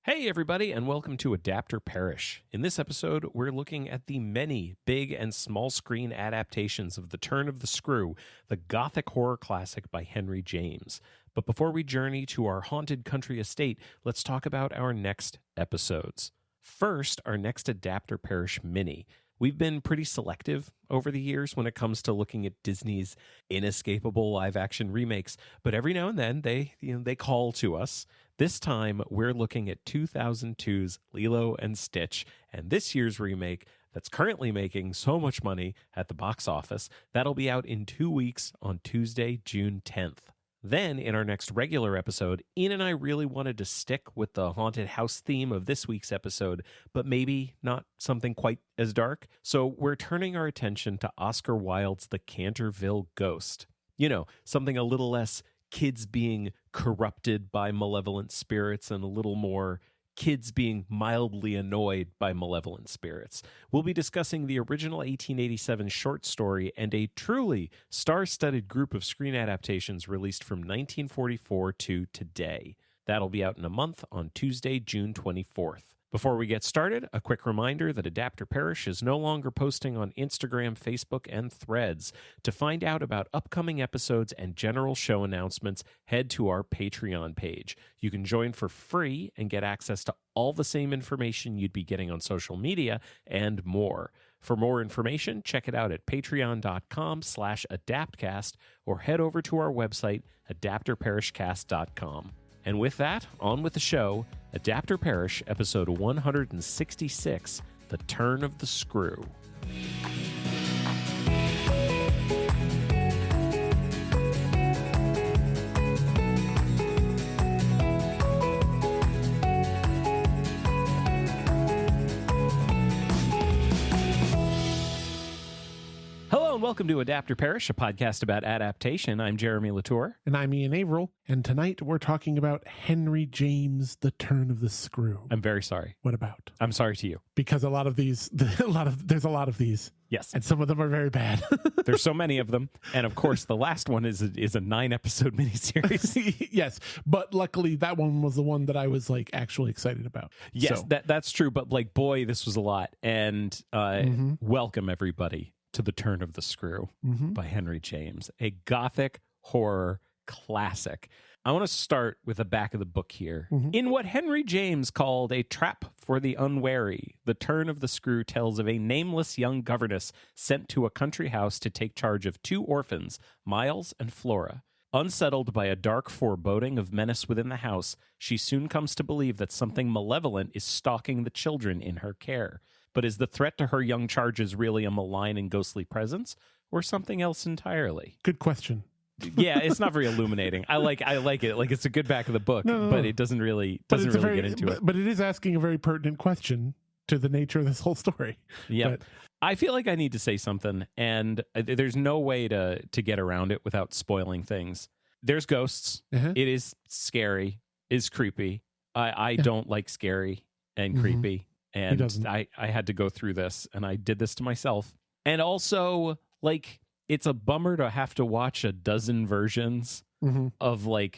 Hey, everybody, and welcome to Adapt or Perish. In this episode, we're looking at the many big and small screen adaptations of The Turn of the Screw, the gothic horror classic by Henry James. But before we journey to our haunted country estate, let's talk about our next episodes. First, our next Adapt or Perish mini. We've been pretty selective over the years when it comes to looking at Disney's inescapable live-action remakes, but every now and then they call to us. This time, we're looking at 2002's Lilo and Stitch, and this year's remake that's currently making so much money at the box office. That'll be out in 2 weeks on Tuesday, June 10th. Then, in our next regular episode, Ian and I really wanted to stick with the haunted house theme of this week's episode, but maybe not something quite as dark. So we're turning our attention to Oscar Wilde's The Canterville Ghost. You know, something a little less kids being corrupted by malevolent spirits and a little more kids being mildly annoyed by malevolent spirits. We'll be discussing the original 1887 short story and a truly star-studded group of screen adaptations released from 1944 to today. That'll be out in a month on Tuesday, June 24th. Before we get started, a quick reminder that Adapt or Perish is no longer posting on Instagram, Facebook, and Threads. To find out about upcoming episodes and general show announcements, head to our Patreon page. You can join for free and get access to all the same information you'd be getting on social media and more. For more information, check it out at patreon.com/adaptcast or head over to our website, adaptorperishcast.com. And with that, on with the show, Adapt or Perish, episode 166, The Turn of the Screw. Hello and welcome to Adapt or Perish, a podcast about adaptation. I'm Jeremy Latour. And I'm Ian Averill. And tonight we're talking about Henry James' The Turn of the Screw. I'm very sorry. What about? I'm sorry to you. Because there's a lot of these. Yes. And some of them are very bad. There's so many of them. And of course, the last one is a 9-episode miniseries. Yes. But luckily, that one was the one that I was actually excited about. Yes, so. that's true. But boy, this was a lot. And welcome, everybody, to The Turn of the Screw by Henry James, a gothic horror classic. I want to start with the back of the book here. In what Henry James called a trap for the unwary, The Turn of the Screw tells of a nameless young governess sent to a country house to take charge of 2 orphans, Miles and Flora. Unsettled by a dark foreboding of menace within the house, she soon comes to believe that something malevolent is stalking the children in her care. But is the threat to her young charges really a malign and ghostly presence, or something else entirely? Good question. Yeah, it's not very illuminating. I like it. It's a good back of the book, but it doesn't really get into it. But it is asking a very pertinent question to the nature of this whole story. Yeah. But I feel like I need to say something, and there's no way to get around it without spoiling things. There's ghosts. It is scary. It's creepy. I don't like scary and creepy. And I had to go through this, and I did this to myself. And also, it's a bummer to have to watch a dozen versions of I'll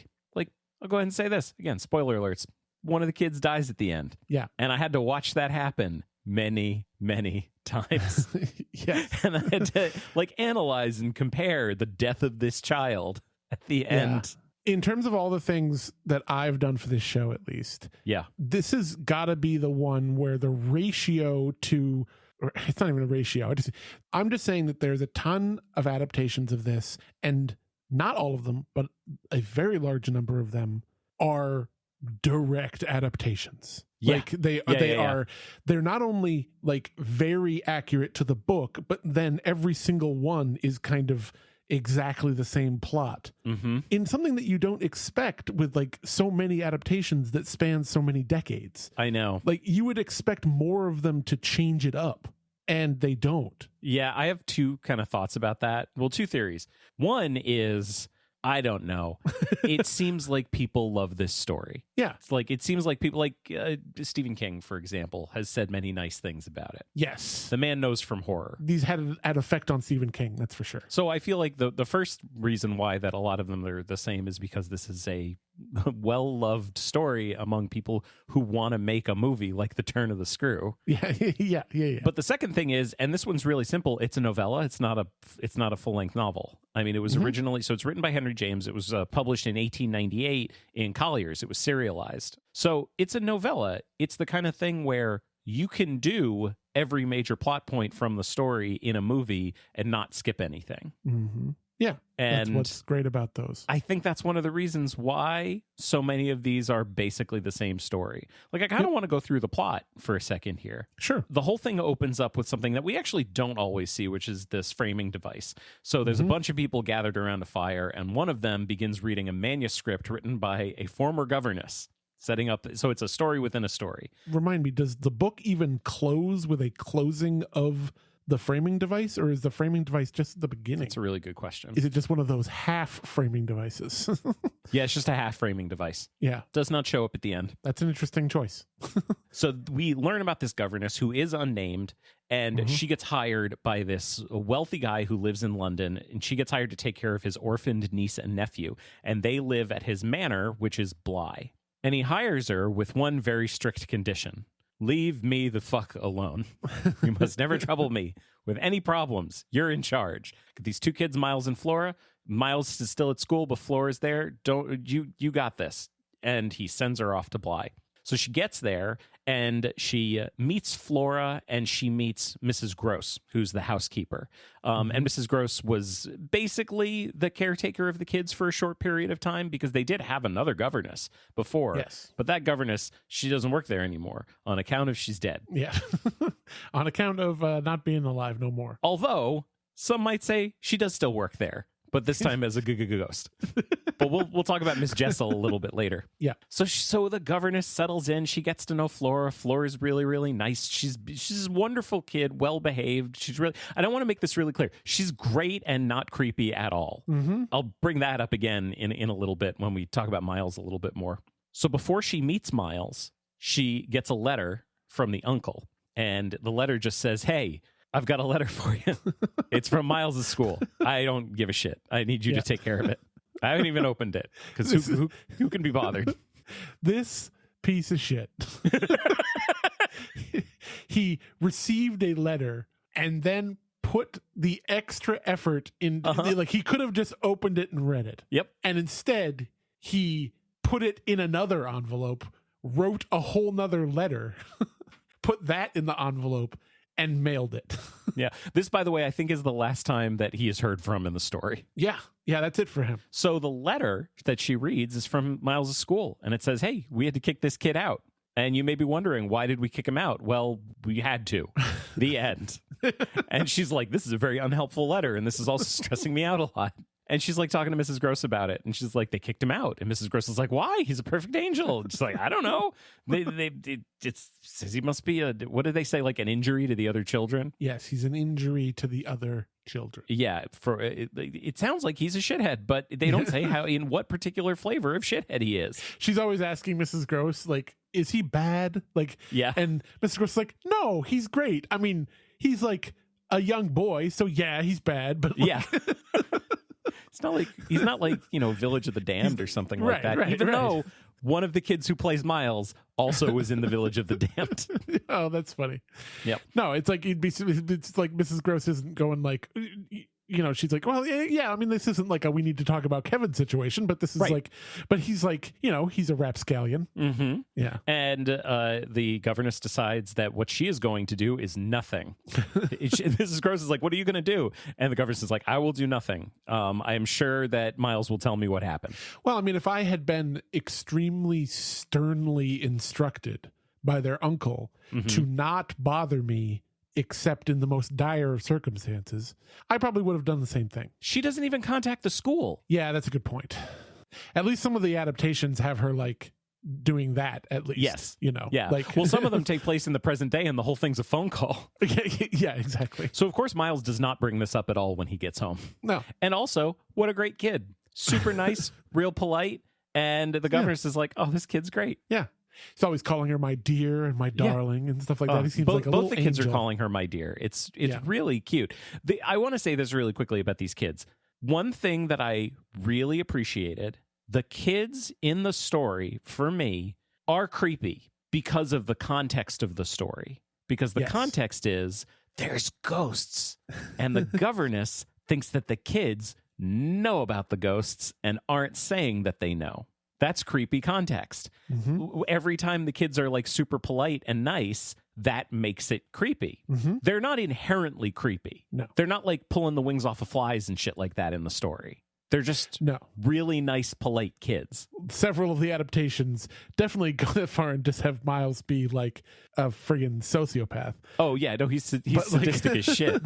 go ahead and say this again, spoiler alerts. One of the kids dies at the end. Yeah. And I had to watch that happen many, many times. Yes. And I had to analyze and compare the death of this child at the end. In terms of all the things that I've done for this show, at least, this has got to be the one where the ratio to, or it's not even a ratio. I'm just saying that there's a ton of adaptations of this, and not all of them, but a very large number of them are direct adaptations. Yeah. They're not only very accurate to the book, but then every single one is kind of exactly the same plot in something that you don't expect with so many adaptations that span so many decades. I know. You would expect more of them to change it up, and they don't. Yeah, I have 2 kind of thoughts about that. Well, 2 theories. One is I don't know. It seems like people love this story. Yeah. It's like, it seems like people like Stephen King, for example, has said many nice things about it. Yes. The man knows from horror. These had an effect on Stephen King, that's for sure. So I feel like the first reason why that a lot of them are the same is because this is a well-loved story among people who want to make a movie like The Turn of the Screw. Yeah. But the second thing is, and this one's really simple, it's a novella. It's not a full-length novel. I mean, it was originally, so it's written by Henry James. It was published in 1898 in Collier's. It was serialized. So it's a novella. It's the kind of thing where you can do every major plot point from the story in a movie and not skip anything. Mm-hmm. Yeah, and that's what's great about those. I think that's one of the reasons why so many of these are basically the same story. Like, I kind of want to go through the plot for a second here. Sure. The whole thing opens up with something that we actually don't always see, which is this framing device. So there's a bunch of people gathered around a fire, and one of them begins reading a manuscript written by a former governess, setting up. So it's a story within a story. Remind me, does the book even close with a closing of the framing device, or is the framing device just at the beginning? That's a really good question. Is it just one of those half framing devices? Yeah, it's just a half framing device. Yeah. Does not show up at the end. That's an interesting choice. So we learn about this governess who is unnamed, and she gets hired by this wealthy guy who lives in London, and she gets hired to take care of his orphaned niece and nephew, and they live at his manor, which is Bly. And he hires her with one very strict condition. Leave me the fuck alone. You must never trouble me with any problems. You're in charge. These two kids, Miles and Flora. Miles is still at school, but Flora's there. You got this. And he sends her off to Bly. So she gets there, and she meets Flora, and she meets Mrs. Gross, who's the housekeeper. And Mrs. Gross was basically the caretaker of the kids for a short period of time, because they did have another governess before. Yes. But that governess, she doesn't work there anymore on account of she's dead. Yeah. On account of not being alive no more. Although some might say she does still work there, but this time as a ghost. But we'll talk about Miss Jessel a little bit later. Yeah. So the governess settles in. She gets to know Flora. Flora's really, really nice. She's a wonderful kid, well behaved. She's really. I don't want to make this really clear. She's great and not creepy at all. I'll bring that up again in a little bit when we talk about Miles a little bit more. So before she meets Miles, she gets a letter from the uncle, and the letter just says, "Hey, I've got a letter for you. It's from Miles' school. I don't give a shit. I need you to take care of it." I haven't even opened it, because who can be bothered? This piece of shit. He received a letter and then put the extra effort in. Like, he could have just opened it and read it. Yep. And instead, he put it in another envelope, wrote a whole nother letter, put that in the envelope, and mailed it. Yeah. This, by the way, I think is the last time that he is heard from in the story. Yeah. Yeah, that's it for him. So the letter that she reads is from Miles' school, and it says, "Hey, we had to kick this kid out." And you may be wondering, why did we kick him out? Well, we had to. The end. And she's like, "This is a very unhelpful letter, and this is also stressing me out a lot." And she's like talking to Mrs. Gross about it. And she's like, "They kicked him out." And Mrs. Gross is like, "Why? He's a perfect angel." And she's like, "I don't know. It says he must be what did they say? Like an injury to the other children?" Yes, he's an injury to the other children. Yeah. It sounds like he's a shithead, but they don't say in what particular flavor of shithead he is. She's always asking Mrs. Gross, like, is he bad? Like, yeah. And Mrs. Gross is like, no, he's great. I mean, he's like a young boy, so yeah, he's bad, but like... yeah. He's not like, Village of the Damned or something like that. Right, even though one of the kids who plays Miles also was in the Village of the Damned. Oh, that's funny. Yep. No, it's like it's like Mrs. Gross isn't going like, she's like, well, yeah, I mean, this isn't like a we need to talk about Kevin situation, but this is like, but he's like, he's a rapscallion. Mm-hmm. Yeah. And the governess decides that what she is going to do is nothing. Mrs. Gross is like, "What are you going to do?" And the governess is like, "I will do nothing. I am sure that Miles will tell me what happened." Well, I mean, if I had been extremely sternly instructed by their uncle to not bother me except in the most dire of circumstances, I probably would have done the same thing. She doesn't even contact the school. Yeah, that's a good point. At least some of the adaptations have her like doing that, at least. Yes. Yeah. Like, well, some of them take place in the present day, and the whole thing's a phone call. Yeah, exactly. So, of course, Miles does not bring this up at all when he gets home. No. And also, what a great kid. super nice, real polite. And the governess is like, oh, this kid's great. Yeah. He's always calling her my dear and my darling and stuff like that. He seems like a little both the kids angel. are calling her my dear. It's really cute. I want to say this really quickly about these kids. One thing that I really appreciated, the kids in the story, for me, are creepy because of the context of the story. Because the context is there's ghosts. And the governess thinks that the kids know about the ghosts and aren't saying that they know. That's creepy context. Mm-hmm. Every time the kids are like super polite and nice, that makes it creepy. Mm-hmm. They're not inherently creepy. No. They're not like pulling the wings off of flies and shit like that in the story. They're just really nice, polite kids. Several of the adaptations definitely go that far and just have Miles be like a friggin' sociopath. Oh, yeah. No, he's sadistic as shit.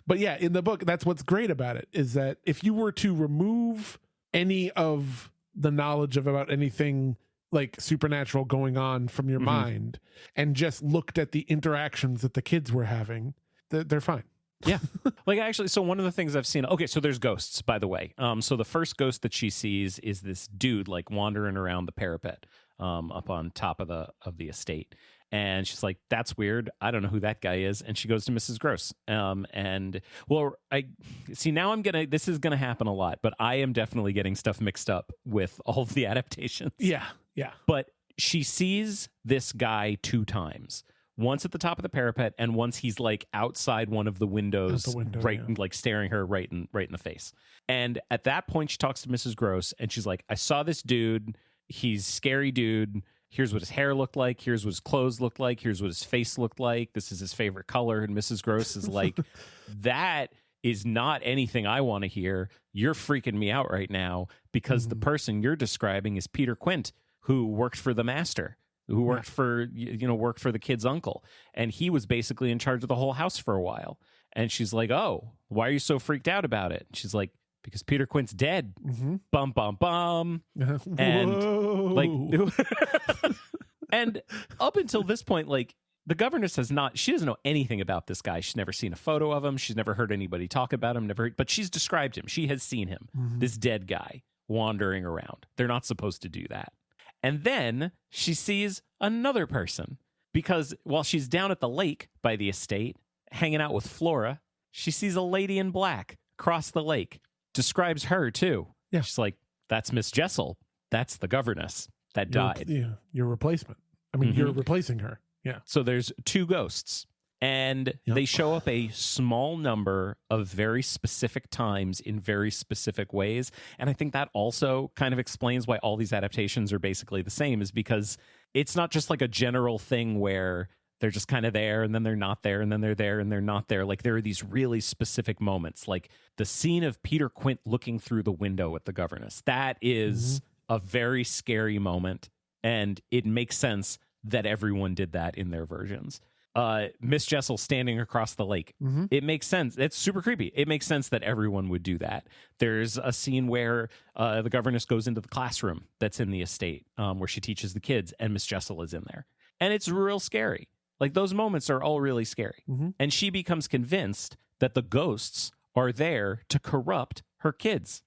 But yeah, in the book, that's what's great about it, is that if you were to remove any of the knowledge about anything like supernatural going on from your mind and just looked at the interactions that the kids were having, they're fine. Yeah. Like actually, so one of the things I've seen, okay, so there's ghosts, by the way. So the first ghost that she sees is this dude like wandering around the parapet up on top of the estate. And she's like, that's weird. I don't know who that guy is. And she goes to Mrs. Gross. And well, this is going to happen a lot, but I am definitely getting stuff mixed up with all of the adaptations. Yeah. Yeah. But she sees this guy 2 times. Once at the top of the parapet, and once he's like outside one of the windows, like staring her right in the face. And at that point, she talks to Mrs. Gross, and she's like, I saw this dude. He's a scary dude. Here's what his hair looked like. Here's what his clothes looked like. Here's what his face looked like. This is his favorite color. And Mrs. Gross is like, that is not anything I want to hear. You're freaking me out right now because the person you're describing is Peter Quint, who worked for the master, who worked for the kid's uncle. And he was basically in charge of the whole house for a while. And she's like, oh, why are you so freaked out about it? And she's like, because Peter Quint's dead. Bum, bum, bum. And like, and up until this point, like the governess she doesn't know anything about this guy. She's never seen a photo of him. She's never heard anybody talk about him, but she's described him. She has seen him, this dead guy wandering around. They're not supposed to do that. And then she sees another person because while she's down at the lake by the estate, hanging out with Flora, she sees a lady in black cross the lake. Describes her too. Yeah. She's like, that's Miss Jessel. That's the governess that died. Your replacement. I mean, you're replacing her. Yeah. So there's 2 ghosts. And they show up a small number of very specific times in very specific ways. And I think that also kind of explains why all these adaptations are basically the same, is because it's not just like a general thing where they're just kind of there and then they're not there and then they're there and they're not there. Like there are these really specific moments, like the scene of Peter Quint looking through the window at the governess. That is a very scary moment. And it makes sense that everyone did that in their versions. Miss Jessel standing across the lake. It makes sense. It's super creepy. It makes sense that everyone would do that. There's a scene where the governess goes into the classroom that's in the estate where she teaches the kids, and Miss Jessel is in there. And it's real scary. Like those moments are all really scary. And she becomes convinced that the ghosts are there to corrupt her kids.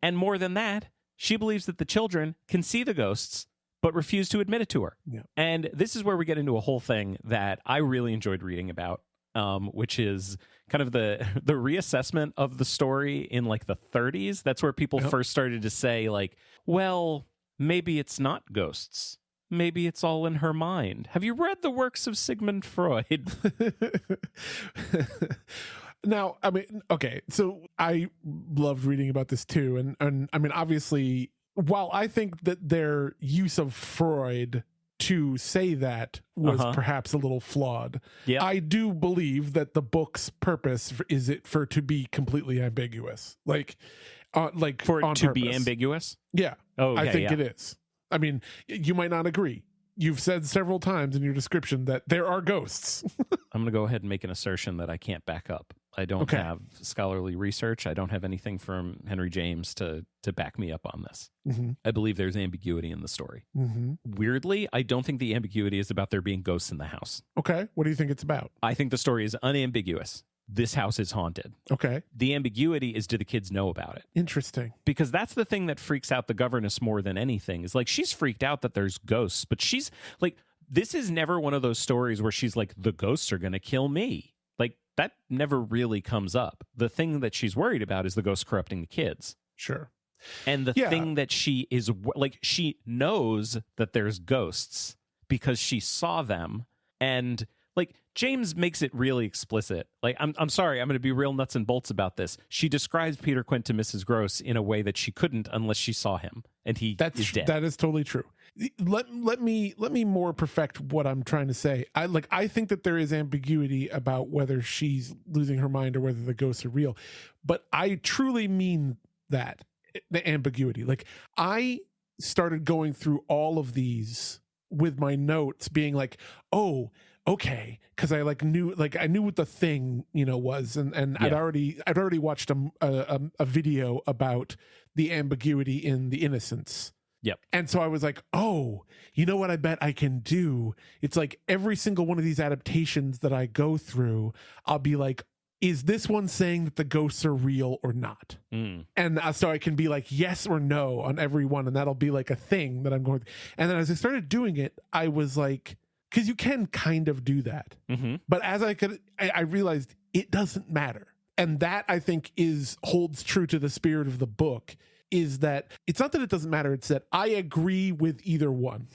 And more than that, she believes that the children can see the ghosts but refuse to admit it to her. Yeah. And this is where we get into a whole thing that I really enjoyed reading about, which is kind of the reassessment of the story in like the 30s. That's where people first started to say like, well, maybe it's not ghosts. Maybe it's all in her mind. Have you read the works of Sigmund Freud? Now, I mean, okay, so I loved reading about this too. And I mean, obviously, while I think that their use of Freud to say that was perhaps a little flawed, I do believe that the book's purpose is it for to be completely ambiguous, like for it to purpose. Be ambiguous. Yeah, I think it is. I mean, you might not agree. You've said several times in your description that there are ghosts. I'm going to go ahead and make an assertion that I can't back up. I don't have scholarly research. I don't have anything from Henry James to back me up on this. I believe there's ambiguity in the story. Weirdly, I don't think the ambiguity is about there being ghosts in the house. Okay. What do you think it's about? I think the story is unambiguous this house is haunted. Okay. The ambiguity is, do the kids know about it? Interesting. Because that's the thing that freaks out the governess more than anything, is like, she's freaked out that there's ghosts, but she's like, this is never one of those stories where she's like, the ghosts are going to kill me. Like, that never really comes up. The thing that she's worried about is the ghosts corrupting the kids. Sure. And the thing that she is like, she knows that there's ghosts because she saw them. And like, James makes it really explicit. Like, I'm sorry, I'm going to be real nuts and bolts about this. She describes Peter Quint to Mrs. Gross in a way that she couldn't unless she saw him, and is dead. That is totally true. Let me more perfect what I'm trying to say. I think that there is ambiguity about whether she's losing her mind or whether the ghosts are real, but I truly mean that, the ambiguity. Like, I started going through all of these with my notes, being like, oh, okay, because I knew what the thing was, and I'd already watched a video about the ambiguity in The Innocents. Yep. And so I was like, oh, you know what I bet I can do? It's like every single one of these adaptations that I go through, I'll be like, is this one saying that the ghosts are real or not? And so I can be like yes or no on every one, and that'll be like a thing that I'm going through. And then as I started doing it, I was like, because you can kind of do that. Mm-hmm. But as I realized it doesn't matter. And that, I think, holds true to the spirit of the book, is that it's not that it doesn't matter. It's that I agree with either one.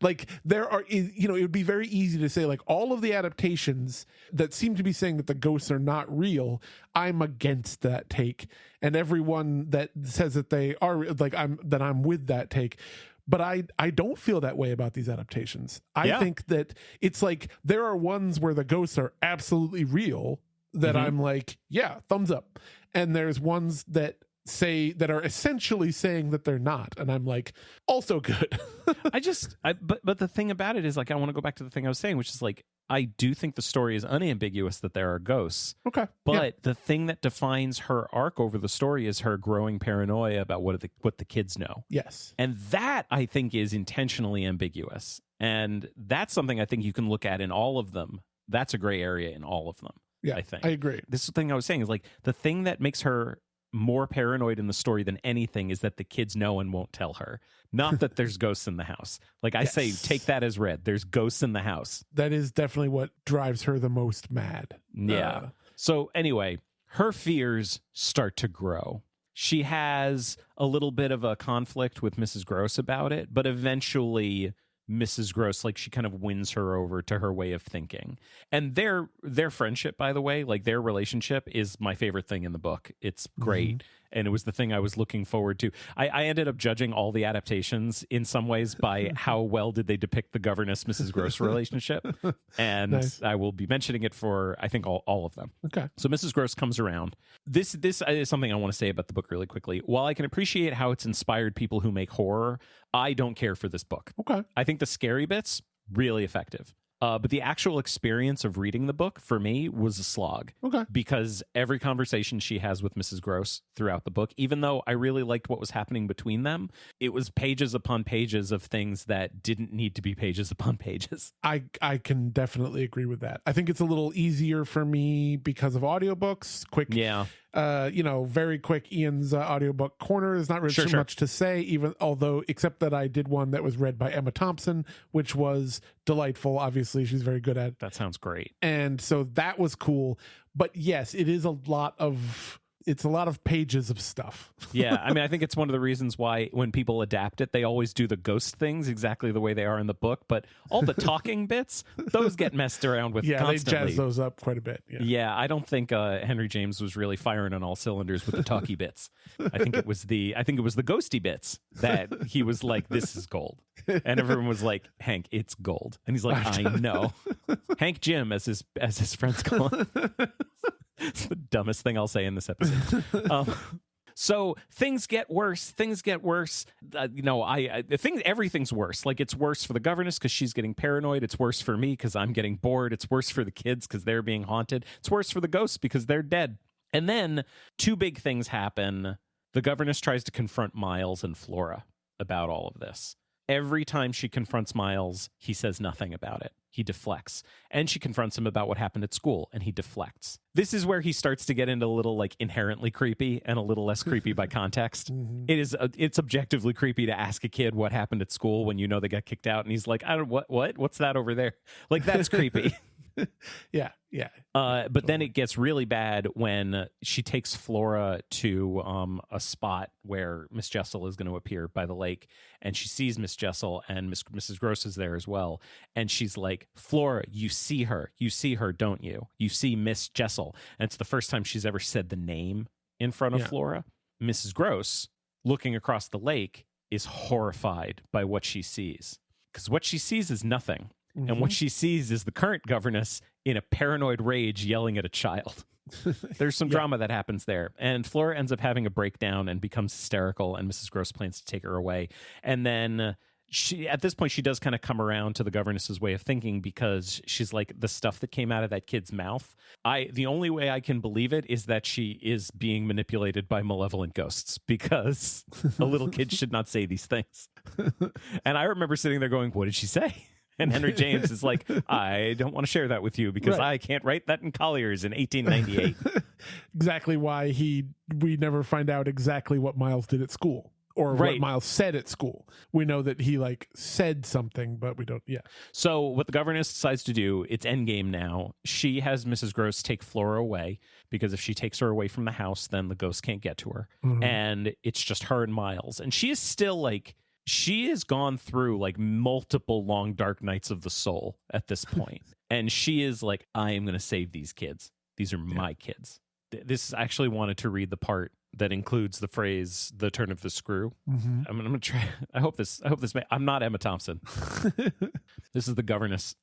Like, there are, it would be very easy to say, like, all of the adaptations that seem to be saying that the ghosts are not real, I'm against that take. And everyone that says that they are, like, I'm with that take. But I don't feel that way about these adaptations. I think that it's like, there are ones where the ghosts are absolutely real that I'm like, yeah, thumbs up. And there's ones that are essentially saying that they're not, and I'm like, also good. But the thing about it is, like, I want to go back to the thing I was saying, which is like, I do think the story is unambiguous that there are ghosts. Okay. But the thing that defines her arc over the story is her growing paranoia about what the kids know. Yes. And that, I think, is intentionally ambiguous. And that's something I think you can look at in all of them. That's a gray area in all of them. Yeah, I think. I agree. This is the thing I was saying, is like, the thing that makes her more paranoid in the story than anything is that the kids know and won't tell her, not that there's ghosts in the house. Like, I say, take that as read. There's ghosts in the house. That is definitely what drives her the most mad. Yeah. So anyway, her fears start to grow. She has a little bit of a conflict with Mrs. Gross about it, but eventually Mrs. Gross, like, she kind of wins her over to her way of thinking. And their friendship, by the way, like, their relationship is my favorite thing in the book. It's great. And it was the thing I was looking forward to. I ended up judging all the adaptations in some ways by how well did they depict the governess Mrs. Gross relationship. And nice. I will be mentioning it for, I think, all of them. Okay. So Mrs. Gross comes around. This is something I want to say about the book really quickly. While I can appreciate how it's inspired people who make horror, I don't care for this book. Okay. I think the scary bits, really effective. But the actual experience of reading the book for me was a slog. Okay. Because every conversation she has with Mrs. Gross throughout the book, even though I really liked what was happening between them, it was pages upon pages of things that didn't need to be pages upon pages. I can definitely agree with that. I think it's a little easier for me because of audiobooks. Quick. Yeah. Very quick Ian's audiobook corner. There's not really too much to say, except that I did one that was read by Emma Thompson, which was delightful. Obviously, she's very good at it. That sounds great. And so that was cool. But yes, it is a lot of pages of stuff. Yeah, I mean, I think it's one of the reasons why when people adapt it, they always do the ghost things exactly the way they are in the book, but all the talking bits, those get messed around with constantly. They jazz those up quite a bit. Yeah, I don't think Henry James was really firing on all cylinders with the talky bits. I think it was the ghosty bits that he was like, this is gold. And everyone was like, Hank, it's gold. And he's like, I know. Hank Jim, as his friends call him. It's the dumbest thing I'll say in this episode. So things get worse. Everything's worse. Like, it's worse for the governess because she's getting paranoid. It's worse for me because I'm getting bored. It's worse for the kids because they're being haunted. It's worse for the ghosts because they're dead. And then two big things happen. The governess tries to confront Miles and Flora about all of this. Every time she confronts Miles, he says nothing about it. He deflects. And she confronts him about what happened at school, and he deflects. This is where he starts to get into a little like inherently creepy and a little less creepy by context. It's objectively creepy to ask a kid what happened at school when you know they got kicked out, and he's like, I don't what's that over there? Like, that's creepy. Yeah. But then it gets really bad when she takes Flora to a spot where Miss Jessel is going to appear by the lake, and she sees Miss Jessel, and Mrs. Gross is there as well, and she's like, Flora, you see her, don't you? You see Miss Jessel. And it's the first time she's ever said the name in front of Flora. Mrs. Gross, looking across the lake, is horrified by what she sees, because what she sees is nothing. And what she sees is the current governess in a paranoid rage yelling at a child. There's some drama that happens there. And Flora ends up having a breakdown and becomes hysterical, and Mrs. Gross plans to take her away. And then at this point, she does kind of come around to the governess's way of thinking, because she's like, the stuff that came out of that kid's mouth, the only way I can believe it is that she is being manipulated by malevolent ghosts, because a little kid should not say these things. And I remember sitting there going, what did she say? And Henry James is like, I don't want to share that with you, because I can't write that in Collier's in 1898. Exactly why we never find out exactly what Miles did at school, or what Miles said at school. We know that he like said something, but we don't. Yeah. So what the governess decides to do, it's endgame now. She has Mrs. Gross take Flora away, because if she takes her away from the house, then the ghost can't get to her. And it's just her and Miles. And she is still like, she has gone through like multiple long dark nights of the soul at this point. And she is like, I am going to save these kids. These are my kids. This actually wanted to read the part that includes the phrase, the turn of the screw. I'm going to try. I hope this I'm not Emma Thompson. This is the governess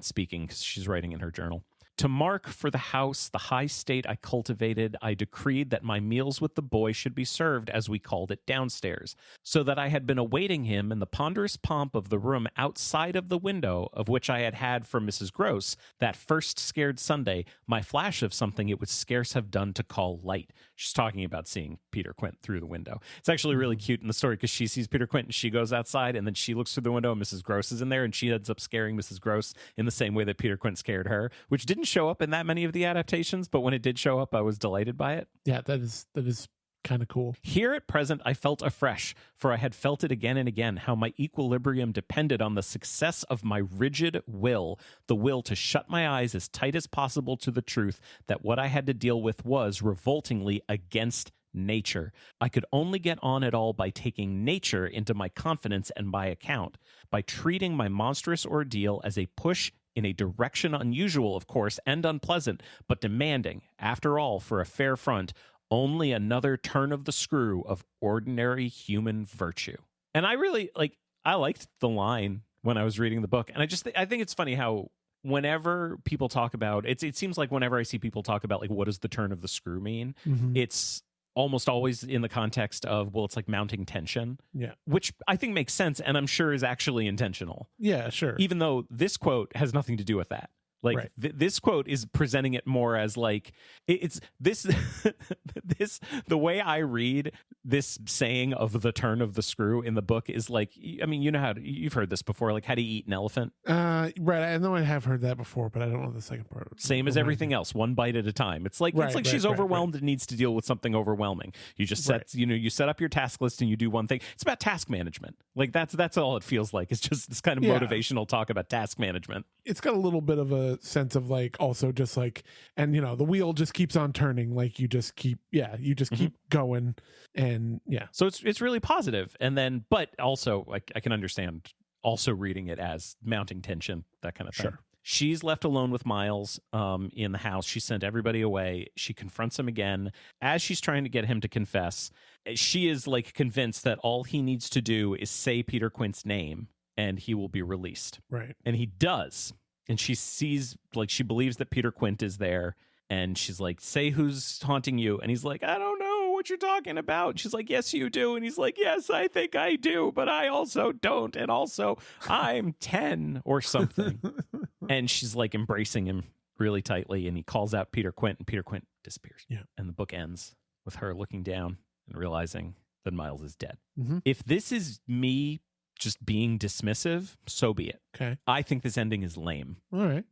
speaking, because she's writing in her journal. To mark for the house the high state I cultivated, I decreed that my meals with the boy should be served, as we called it, downstairs, so that I had been awaiting him in the ponderous pomp of the room outside of the window, of which I had had from Mrs. Gross that first scared Sunday my flash of something it would scarce have done to call light. She's talking about seeing Peter Quint through the window. It's actually really cute in the story, because she sees Peter Quint and she goes outside, and then she looks through the window and Mrs. Gross is in there, and she ends up scaring Mrs. Gross in the same way that Peter Quint scared her, which didn't show up in that many of the adaptations, but when it did show up, I was delighted by it. Yeah, that is kind of cool. Here at present, I felt afresh, for I had felt it again and again, how my equilibrium depended on the success of my rigid will, the will to shut my eyes as tight as possible to the truth that what I had to deal with was revoltingly against nature. I could only get on at all by taking nature into my confidence and my account, by treating my monstrous ordeal as a push in a direction unusual, of course, and unpleasant, but demanding, after all, for a fair front, only another turn of the screw of ordinary human virtue. And I really, I liked the line when I was reading the book. And I think it's funny how whenever people talk about, it seems like whenever I see people talk about, like, what does the turn of the screw mean? It's almost always in the context of, well, it's like mounting tension. Yeah. Which I think makes sense, and I'm sure is actually intentional. Yeah, sure. Even though this quote has nothing to do with that. Like, this quote is presenting it more as like, it's this, the way I read this saying of the turn of the screw in the book is like, I mean, you know you've heard this before, like, how do you eat an elephant? Right. I know I have heard that before, but I don't know the second part. Same as everything else, one bite at a time. It's like, she's overwhelmed and needs to deal with something overwhelming. You just set, you set up your task list and you do one thing. It's about task management. Like, that's all it feels like. It's just this kind of motivational talk about task management. It's got a little bit of a sense of like, also just like, and the wheel just keeps on turning, like you just keep keep going, and so it's really positive. And then, but also, like, I can understand also reading it as mounting tension, that kind of thing. Sure. She's left alone with Miles in the house. She sent everybody away. She confronts him again. As she's trying to get him to confess, she is like convinced that all he needs to do is say Peter Quint's name and he will be released. Right. And he does. And she sees, like, she believes that Peter Quint is there. And she's like, say who's haunting you. And he's like, I don't know what you're talking about. And she's like, yes, you do. And he's like, yes, I think I do. But I also don't. And also, I'm 10 or something. And she's like embracing him really tightly. And he calls out Peter Quint. And Peter Quint disappears. Yeah. And the book ends with her looking down and realizing that Miles is dead. Mm-hmm. If this is me just being dismissive, so be it. Okay. I think this ending is lame. All right.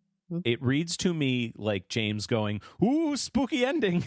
It reads to me like James going, "Ooh, spooky ending,"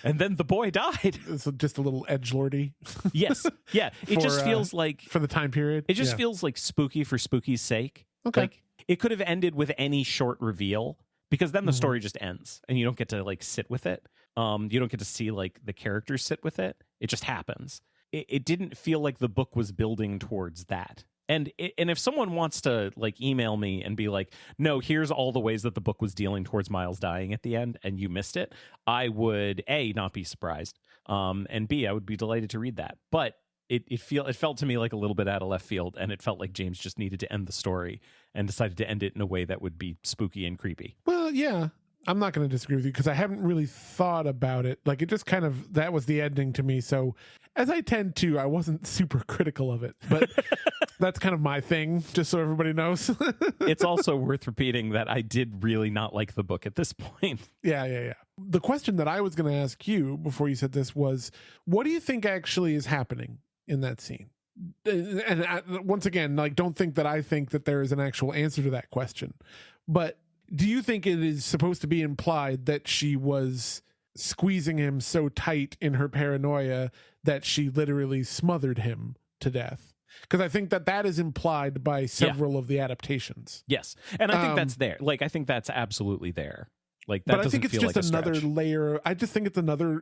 and then the boy died. So just a little edgelordy. Yes, yeah. It just feels like for the time period. It just feels like spooky for spooky's sake. Okay. Like it could have ended with any short reveal, because then the story just ends, and you don't get to like sit with it. You don't get to see like the characters sit with it. It just happens. It didn't feel like the book was building towards that. And if someone wants to like email me and be like, no, here's all the ways that the book was dealing towards Miles dying at the end and you missed it, I would A, not be surprised, and B, I would be delighted to read that. But it felt to me like a little bit out of left field, and it felt like James just needed to end the story and decided to end it in a way that would be spooky and creepy. Well, yeah. I'm not going to disagree with you because I haven't really thought about it. Like it just kind of, that was the ending to me. So as I tend to, I wasn't super critical of it, but that's kind of my thing, just so everybody knows. It's also worth repeating that I did really not like the book at this point. Yeah. The question that I was going to ask you before you said this was, what do you think actually is happening in that scene? And once again, like, don't think that I think that there is an actual answer to that question, but do you think it is supposed to be implied that she was squeezing him so tight in her paranoia that she literally smothered him to death? Because I think that is implied by several of the adaptations. Yes. And I think that's there. Like, I think that's absolutely there. Like, that but I think it's just like another layer. I just think it's another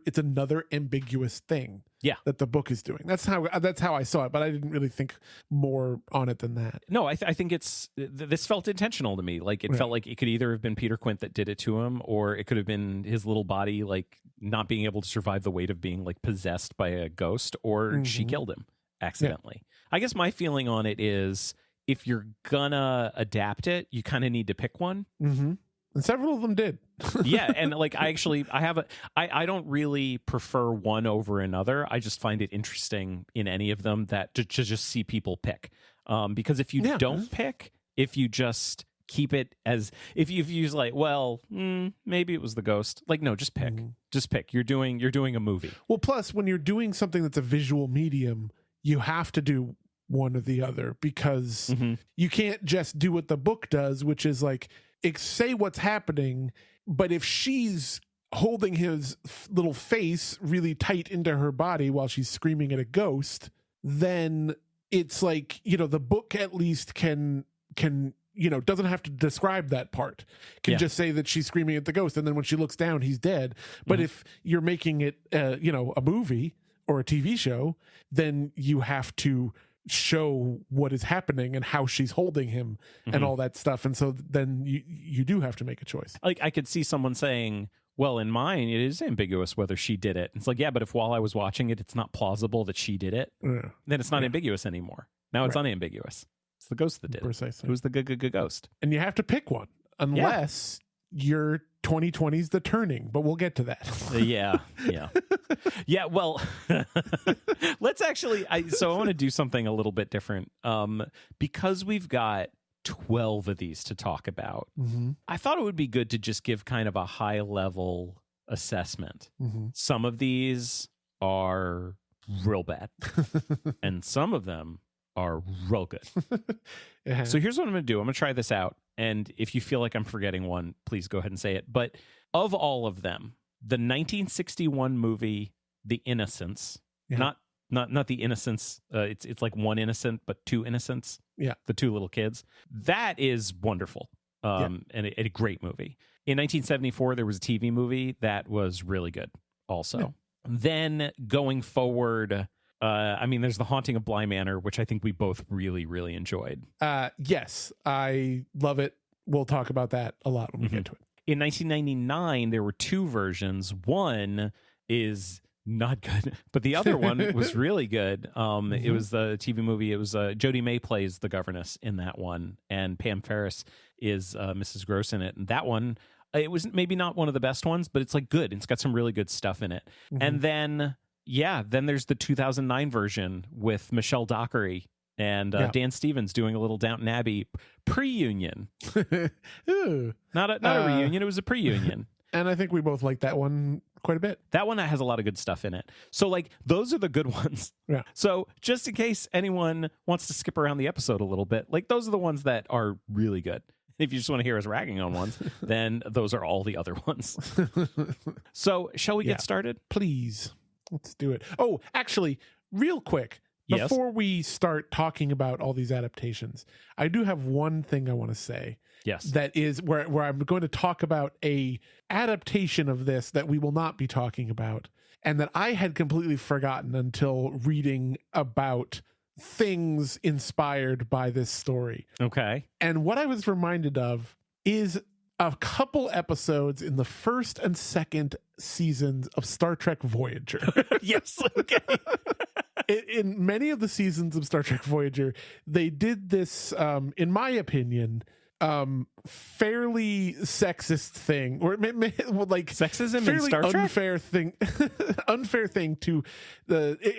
ambiguous thing. Yeah. That the book is doing. That's how I saw it, but I didn't really think more on it than that. No, I think this felt intentional to me. Like, it felt like it could either have been Peter Quint that did it to him, or it could have been his little body, like, not being able to survive the weight of being, like, possessed by a ghost, or she killed him accidentally. Yeah. I guess my feeling on it is, if you're gonna adapt it, you kind of need to pick one. Mm-hmm. And several of them did. Yeah, and like I don't really prefer one over another. I just find it interesting in any of them that to just see people pick. Because if you don't pick, if you just keep it as if you use like, well, maybe it was the ghost. Like, no, just pick. Just pick. You're doing a movie. Well, plus when you're doing something that's a visual medium, you have to do one or the other, because you can't just do what the book does, which is like, say what's happening, but if she's holding his little face really tight into her body while she's screaming at a ghost, then it's like, the book at least can doesn't have to describe that part, can just say that she's screaming at the ghost, and then when she looks down, he's dead. But if you're making it a movie or a TV show, then you have to show what is happening and how she's holding him and all that stuff. And so then you do have to make a choice. Like, I could see someone saying, well, in mine, it is ambiguous whether she did it. It's like, yeah, but if while I was watching it, it's not plausible that she did it, then it's not ambiguous anymore. Now it's unambiguous. It's the ghost that did Precisely. it. Who's the good ghost? And you have to pick one, unless you're 2020's The Turning, but we'll get to that. Yeah. Well, let's actually. So I want to do something a little bit different. Because we've got 12 of these to talk about. I thought it would be good to just give kind of a high level assessment. Some of these are real bad, and some of them are real good. So here's what I'm going to do. I'm going to try this out. And if you feel like I'm forgetting one, please go ahead and say it. But of all of them, the 1961 movie, The Innocents, not The Innocents. It's like one innocent, but two innocents. Yeah. The two little kids. That is wonderful. And a great movie. In 1974, there was a TV movie that was really good also. Yeah. Then going forward, there's The Haunting of Bly Manor, which I think we both really, really enjoyed. Yes, I love it. We'll talk about that a lot when we get to it. In 1999, there were two versions. One is not good, but the other one was really good. It was the TV movie. It was Jodie May plays the governess in that one, and Pam Ferris is Mrs. Gross in it. And that one, it was maybe not one of the best ones, but it's like good. It's got some really good stuff in it. And then there's the 2009 version with Michelle Dockery and Dan Stevens doing a little Downton Abbey pre-union. Not a reunion, it was a pre-union. And I think we both like that one quite a bit. That one has a lot of good stuff in it. So, like, those are the good ones. Yeah. So, just in case anyone wants to skip around the episode a little bit, like, those are the ones that are really good. If you just want to hear us ragging on ones, then those are all the other ones. So, shall we get started? Please. Let's do it. Oh, actually, real quick, before we start talking about all these adaptations, I do have one thing I want to say. Yes. That is where I'm going to talk about a adaptation of this that we will not be talking about, and that I had completely forgotten until reading about things inspired by this story. Okay. And what I was reminded of is a couple episodes in the first and second seasons of Star Trek Voyager. Yes. Okay. In many of the seasons of Star Trek Voyager, they did this, in my opinion, fairly sexist thing, or like sexism in Star Trek? unfair thing to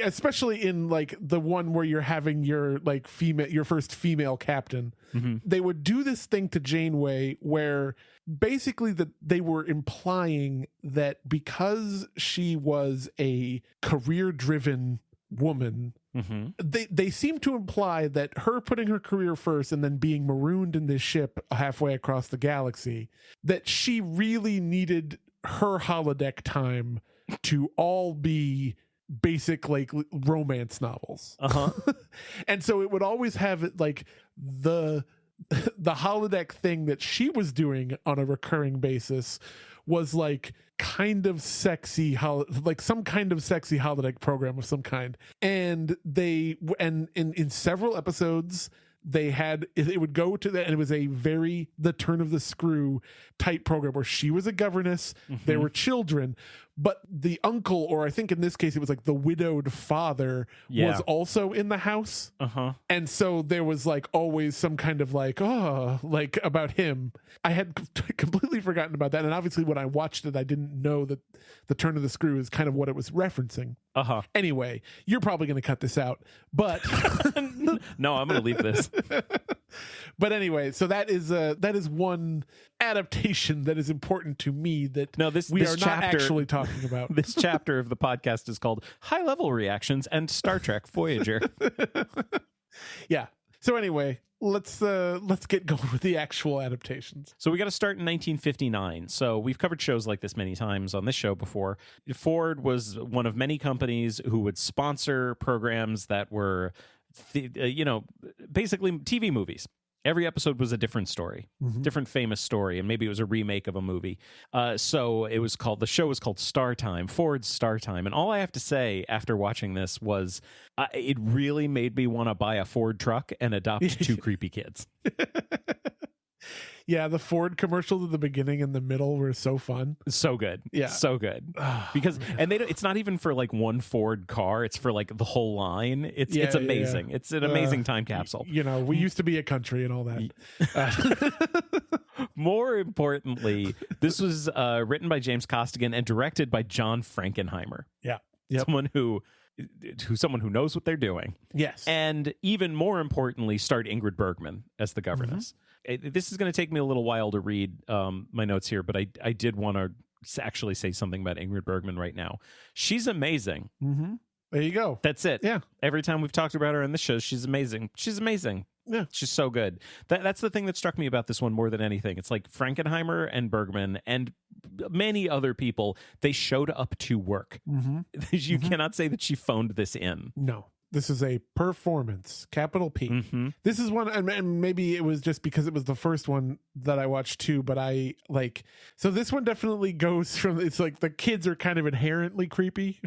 especially in like the one where you're having your like your first female captain. Mm-hmm. They would do this thing to Janeway where basically they were implying that because she was a career-driven woman, mm-hmm. they seem to imply that her putting her career first and then being marooned in this ship halfway across the galaxy, that she really needed her holodeck time to all be basic like romance novels. Uh-huh. And so it would always have it like the holodeck thing that she was doing on a recurring basis was like kind of sexy, like some kind of sexy holodeck program of some kind. And in several episodes it would go to that, and it was a very the turn of the screw type program where she was a governess, mm-hmm. there were children, but the uncle, or I think in this case it was like the widowed father, was also in the house. Uh-huh. And so there was like always some kind of like, like about him. I had completely forgotten about that. And obviously when I watched it, I didn't know that the turn of the screw is kind of what it was referencing. Uh-huh. Anyway, you're probably going to cut this out, but no, I'm going to leave this. But anyway, so that is one adaptation that is important to me that we are not actually talking about. This chapter of the podcast is called High Level Reactions and Star Trek Voyager. Yeah. So anyway, let's get going with the actual adaptations. So we got to start in 1959. So we've covered shows like this many times on this show before. Ford was one of many companies who would sponsor programs that were basically TV movies. Every episode was a different story, mm-hmm. different famous story, and maybe it was a remake of a movie. So the show was called Star Time, Ford's Star Time. And all I have to say after watching this was it really made me want to buy a Ford truck and adopt two creepy kids. Yeah, the Ford commercials at the beginning and the middle were so fun. So good. Yeah. So good. Because it's not even for like one Ford car, it's for like the whole line. It's amazing. Yeah. It's an amazing time capsule. We used to be a country and all that. More importantly, this was written by James Costigan and directed by John Frankenheimer. Yeah. Yep. Someone who knows what they're doing. Yes. And even more importantly, starred Ingrid Bergman as the governess. Mm-hmm. This is going to take me a little while to read my notes here, but I did want to actually say something about Ingrid Bergman right now. She's amazing. Mm-hmm. There you go. That's it. Yeah. Every time we've talked about her in the show, she's amazing. She's amazing. Yeah. She's so good. That's the thing that struck me about this one more than anything. It's like Frankenheimer and Bergman and many other people, they showed up to work. Mm-hmm. You mm-hmm. cannot say that she phoned this in. No. This is a performance, capital P. Mm-hmm. This is one, and maybe it was just because it was the first one that I watched too, but so this one definitely goes from, it's like the kids are kind of inherently creepy.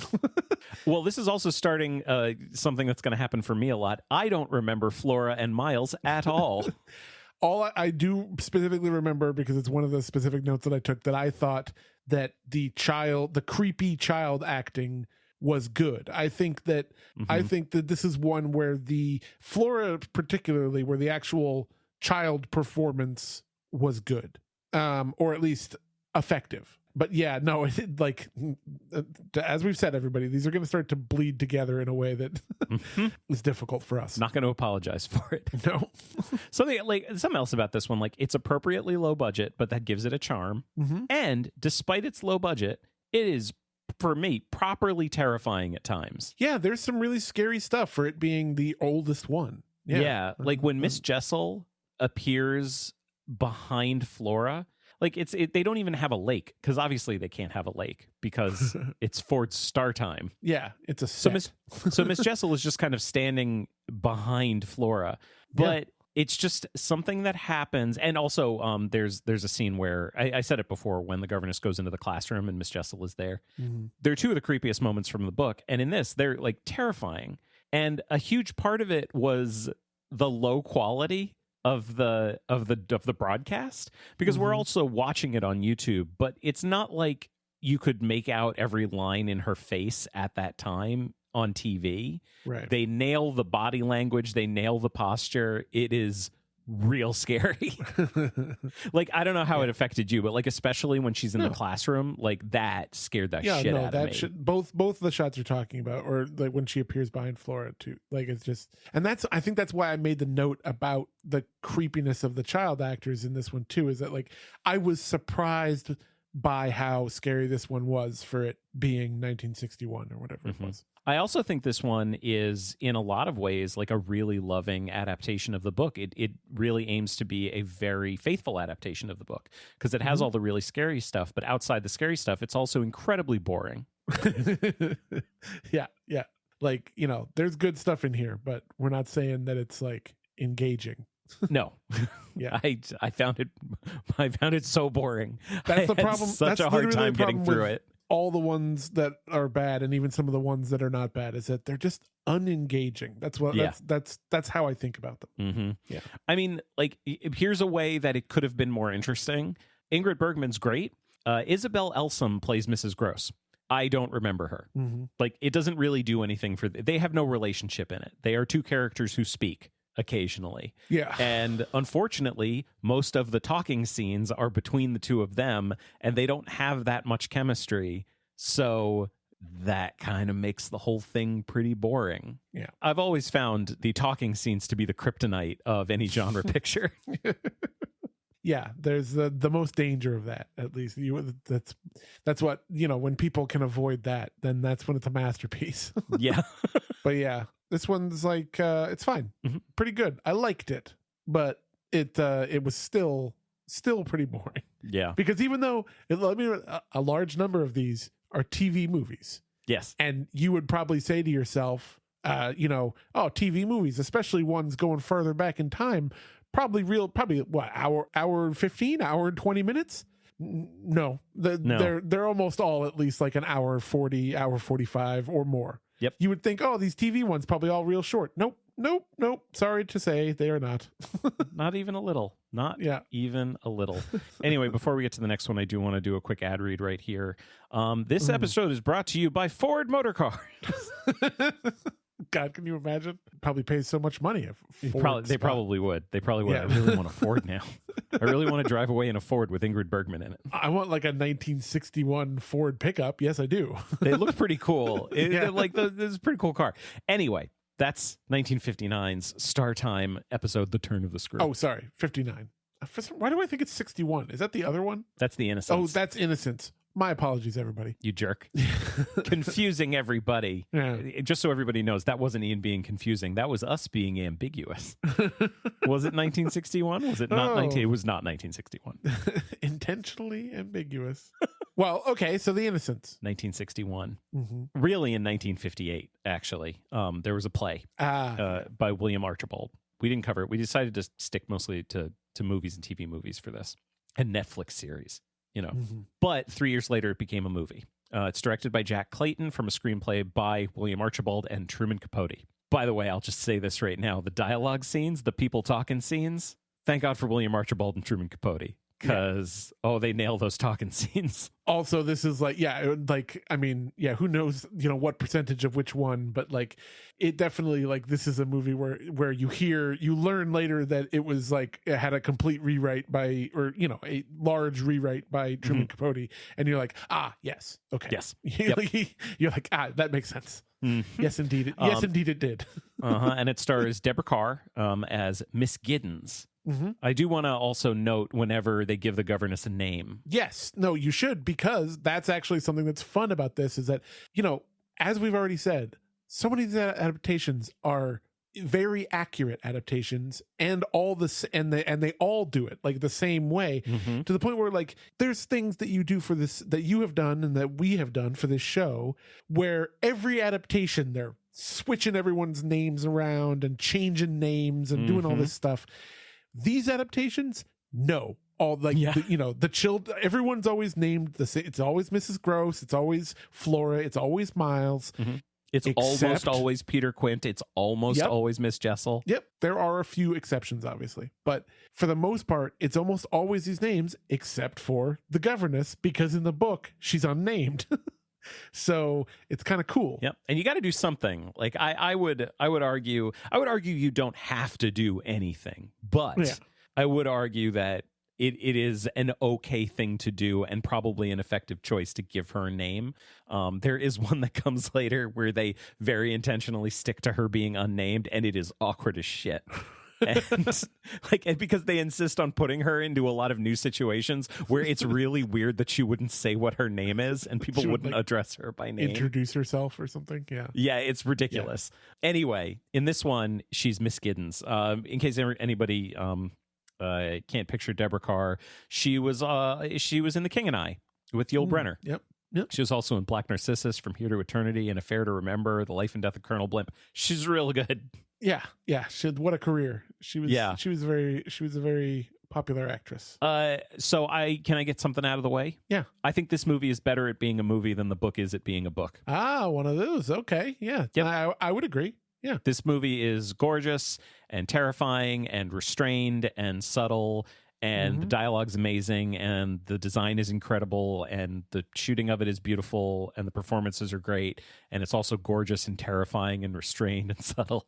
Well, this is also starting something that's going to happen for me a lot. I don't remember Flora and Miles at all. All I do specifically remember, because it's one of the specific notes that I took, that I thought that the creepy child acting was good. I think that this is one where the Flora, particularly, where the actual child performance was good, or at least effective. But yeah, no, like, as we've said, everybody, these are going to start to bleed together in a way that is difficult for us. Not going to apologize for it. No. Something else about this one, like, it's appropriately low budget, but that gives it a charm. And despite its low budget, it is, for me, properly terrifying at times. Yeah, there's some really scary stuff for it being the oldest one. Yeah, like when Miss Jessel appears behind Flora, like they don't even have a lake, because obviously they can't have a lake because it's Ford's Star Time. Yeah, it's a set. So Miss Jessel is just kind of standing behind Flora, but it's just something that happens. And also there's a scene where I said it before, when the governess goes into the classroom and Miss Jessel is there. They're two of the creepiest moments from the book, and in this they're like terrifying. And a huge part of it was the low quality of the broadcast, because we're also watching it on YouTube, but it's not like you could make out every line in her face at that time on TV. Right. They nail the body language, they nail the posture. It is real scary. Like, I don't know how it affected you, but like, especially when she's in the classroom, like, that scared the shit out of me. Both of the shots you're talking about, or like when she appears behind Flora too, like, it's just, and I think that's why I made the note about the creepiness of the child actors in this one too, is that, like, I was surprised by how scary this one was for it being 1961 or whatever it was. I also think this one is, in a lot of ways, like a really loving adaptation of the book. It really aims to be a very faithful adaptation of the book, because it has all the really scary stuff, but outside the scary stuff, it's also incredibly boring. Yeah. Like, there's good stuff in here, but we're not saying that it's like engaging. No. Yeah. I found it so boring. That's the problem. Such a hard time getting through it. All the ones that are bad, and even some of the ones that are not bad, is that they're just unengaging. That's how I think about them. Yeah. I mean, like, here's a way that it could have been more interesting. Ingrid Bergman's great. Isabel Elsom plays Mrs. Gross. I don't remember her. Like, it doesn't really do anything they have no relationship in it. They are two characters who speak occasionally. Yeah. And unfortunately, most of the talking scenes are between the two of them, and they don't have that much chemistry. So that kind of makes the whole thing pretty boring. Yeah. I've always found the talking scenes to be the kryptonite of any genre picture. Yeah, there's the most danger of that, at least. That's what, when people can avoid that, then that's when it's a masterpiece. Yeah. But yeah, this one's like, it's fine. Pretty good. I liked it, but it was still pretty boring. Yeah. Because even though a large number of these are TV movies. Yes. And you would probably say to yourself, TV movies, especially ones going further back in time, probably what, hour 15, hour and 20 minutes? No. They're almost all at least like an hour 40, hour 45 or more. Yep. You would think, these TV ones probably all real short. Nope. Sorry to say, they are not. Not even a little. Even a little. Anyway, before we get to the next one, I do want to do a quick ad read right here. This episode is brought to you by Ford Motor Cars. God, can you imagine? Probably pays so much money. They probably would. They probably would. Yeah. I really want a Ford now. I really want to drive away in a Ford with Ingrid Bergman in it. I want like a 1961 Ford pickup. Yes, I do. They look pretty cool. This is a pretty cool car. Anyway, that's 1959's Star Time episode, The Turn of the Screw. Oh, sorry, 59. Why do I think it's 61? Is that the other one? That's the Innocence. Oh, that's Innocence. My apologies, everybody. You jerk. Confusing everybody. Yeah. Just so everybody knows, that wasn't Ian being confusing. That was us being ambiguous. Was it 1961? Was it not? It was not 1961. Intentionally ambiguous. Well, okay, so The Innocents. 1961. Really in 1958, actually. There was a play by William Archibald. We didn't cover it. We decided to stick mostly to movies and TV movies for this. And Netflix series. But 3 years later, it became a movie. It's directed by Jack Clayton from a screenplay by William Archibald and Truman Capote. By the way, I'll just say this right now. The dialogue scenes, the people talking scenes, thank God for William Archibald and Truman Capote. because they nail those talking scenes. Also, this is like, who knows, what percentage of which one, but like, it definitely, like, this is a movie where you learn later that it was like, it had a complete rewrite a large rewrite by Truman Capote, and you're like, yes, okay, yes, you're like, that makes sense. Mm-hmm. Yes, indeed, it did. And it stars Deborah Carr as Miss Giddens. Mm-hmm. I do want to also note whenever they give the governess a name. Yes. No, you should, because that's actually something that's fun about this is that, as we've already said, so many of these adaptations are very accurate adaptations and they all do it like the same way, to the point where like there's things that you do for this that you have done and that we have done for this show where every adaptation they're switching everyone's names around and changing names and doing all this stuff. These adaptations, no. All like the children, everyone's always named the same. It's always Mrs. Gross, it's always Flora, it's always Miles. It's almost always Peter Quint. It's almost always Miss Jessel. Yep. There are a few exceptions, obviously. But for the most part, it's almost always these names, except for the governess, because in the book, she's unnamed. So it's kind of cool. Yep. And you got to do something. Like I would argue you don't have to do anything, but I would argue that it is an okay thing to do and probably an effective choice to give her a name. There is one that comes later where they very intentionally stick to her being unnamed, and it is awkward as shit. And because they insist on putting her into a lot of new situations where it's really weird that she wouldn't say what her name is and people wouldn't address her by name, introduce herself or something. Yeah, it's ridiculous. Anyway, in this one, she's Miss Giddens. In case anybody can't picture Deborah Carr, she was in The King and I with Yul Brynner. Yep. She was also in Black Narcissus, From Here to Eternity, and Affair to Remember, The Life and Death of Colonel Blimp. She's real good. Yeah. What a career. She was a very popular actress. So can I get something out of the way? Yeah. I think this movie is better at being a movie than the book is at being a book. One of those. Okay. Yeah. Yep. I would agree. Yeah. This movie is gorgeous and terrifying and restrained and subtle, and the dialogue's amazing, and the design is incredible, and the shooting of it is beautiful, and the performances are great, and it's also gorgeous and terrifying and restrained and subtle.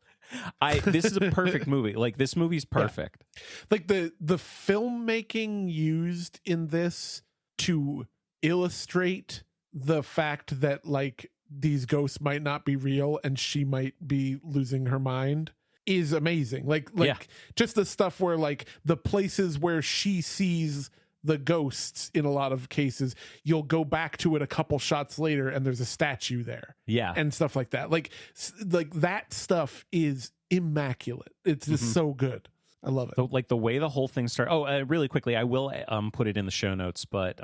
This is a perfect movie. Like, this movie's perfect. Yeah. Like the filmmaking used in this to illustrate the fact that like these ghosts might not be real and she might be losing her mind is amazing. Like just the stuff where like the places where she sees the ghosts, in a lot of cases you'll go back to it a couple shots later and there's a statue there, and stuff like that. Like that stuff is immaculate. It's just so good. I love it. So, like, the way the whole thing started. Really quickly, I will put it in the show notes, but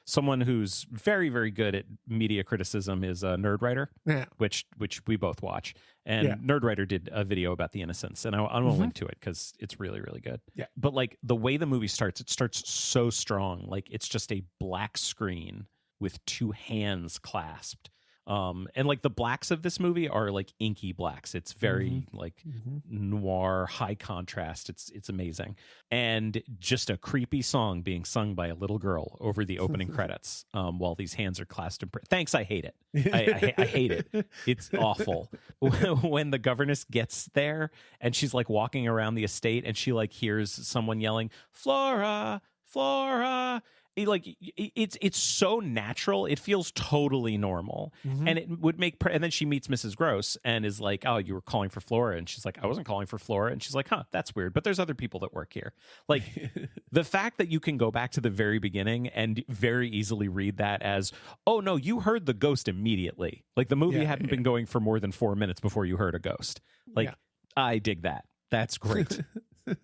someone who's very, very good at media criticism is Nerdwriter, which we both watch. And Nerdwriter did a video about The Innocents, and I'm going to link to it because it's really, really good. Yeah. But, like, the way the movie starts, it starts so strong. Like, it's just a black screen with two hands clasped. And like the blacks of this movie are like inky blacks. It's very noir, high contrast. It's amazing. And just a creepy song being sung by a little girl over the opening credits while these hands are clasped. Thanks, I hate it. I hate it. It's awful. When the governess gets there and she's like walking around the estate and she like hears someone yelling, Flora, Flora. It's so natural. It feels totally normal, and it would make. And then she meets Mrs. Gross and is like, "Oh, you were calling for Flora," and she's like, "I wasn't calling for Flora," and she's like, "Huh, that's weird." But there's other people that work here. Like the fact that you can go back to the very beginning and very easily read that as, "Oh no, you heard the ghost immediately." Like the movie hadn't been going for more than 4 minutes before you heard a ghost. Like I dig that. That's great.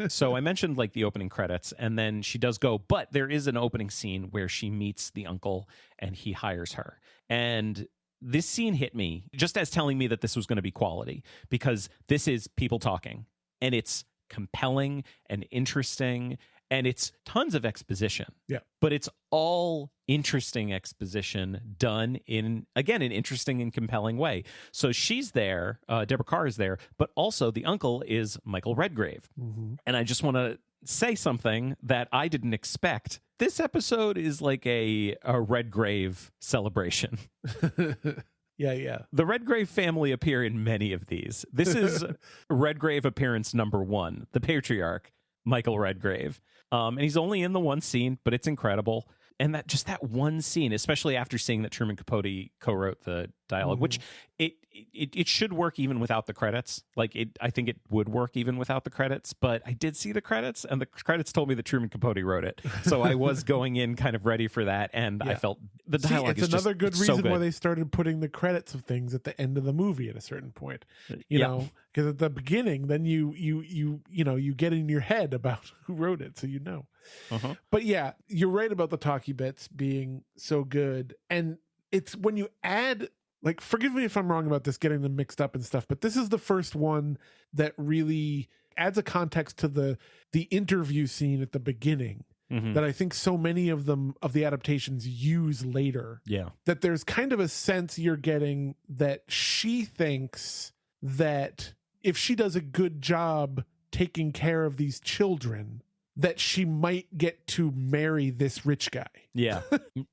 So I mentioned like the opening credits, and then she does go, but there is an opening scene where she meets the uncle and he hires her. And this scene hit me just as telling me that this was going to be quality, because this is people talking, and it's compelling and interesting, and it's tons of exposition. Yeah. But it's all interesting exposition done in, again, an interesting and compelling way. So she's there, Deborah Carr is there, but also the uncle is Michael Redgrave. And I just want to say something that I didn't expect. This episode is like a Redgrave celebration. Yeah. The Redgrave family appear in many of these. This is Redgrave appearance number 1, the patriarch, Michael Redgrave. And he's only in the one scene, but it's incredible. And that one scene, especially after seeing that Truman Capote co-wrote the dialogue, which it should work even without the credits. I think it would work even without the credits, but I did see the credits, and the credits told me that Truman Capote wrote it. So I was going in kind of ready for that, and I felt the dialogue it's another good reason so good. why they started putting the credits of things at the end of the movie at a certain point. You know, because at the beginning, then you get in your head about who wrote it, so you know. Uh-huh. But yeah, you're right about the talkie bits being so good. And it's when you add, like, forgive me if I'm wrong about this, getting them mixed up and stuff, but this is the first one that really adds a context to the interview scene at the beginning that I think so many of the adaptations use later. Yeah. That there's kind of a sense you're getting that she thinks that if she does a good job taking care of these children, that she might get to marry this rich guy. Yeah.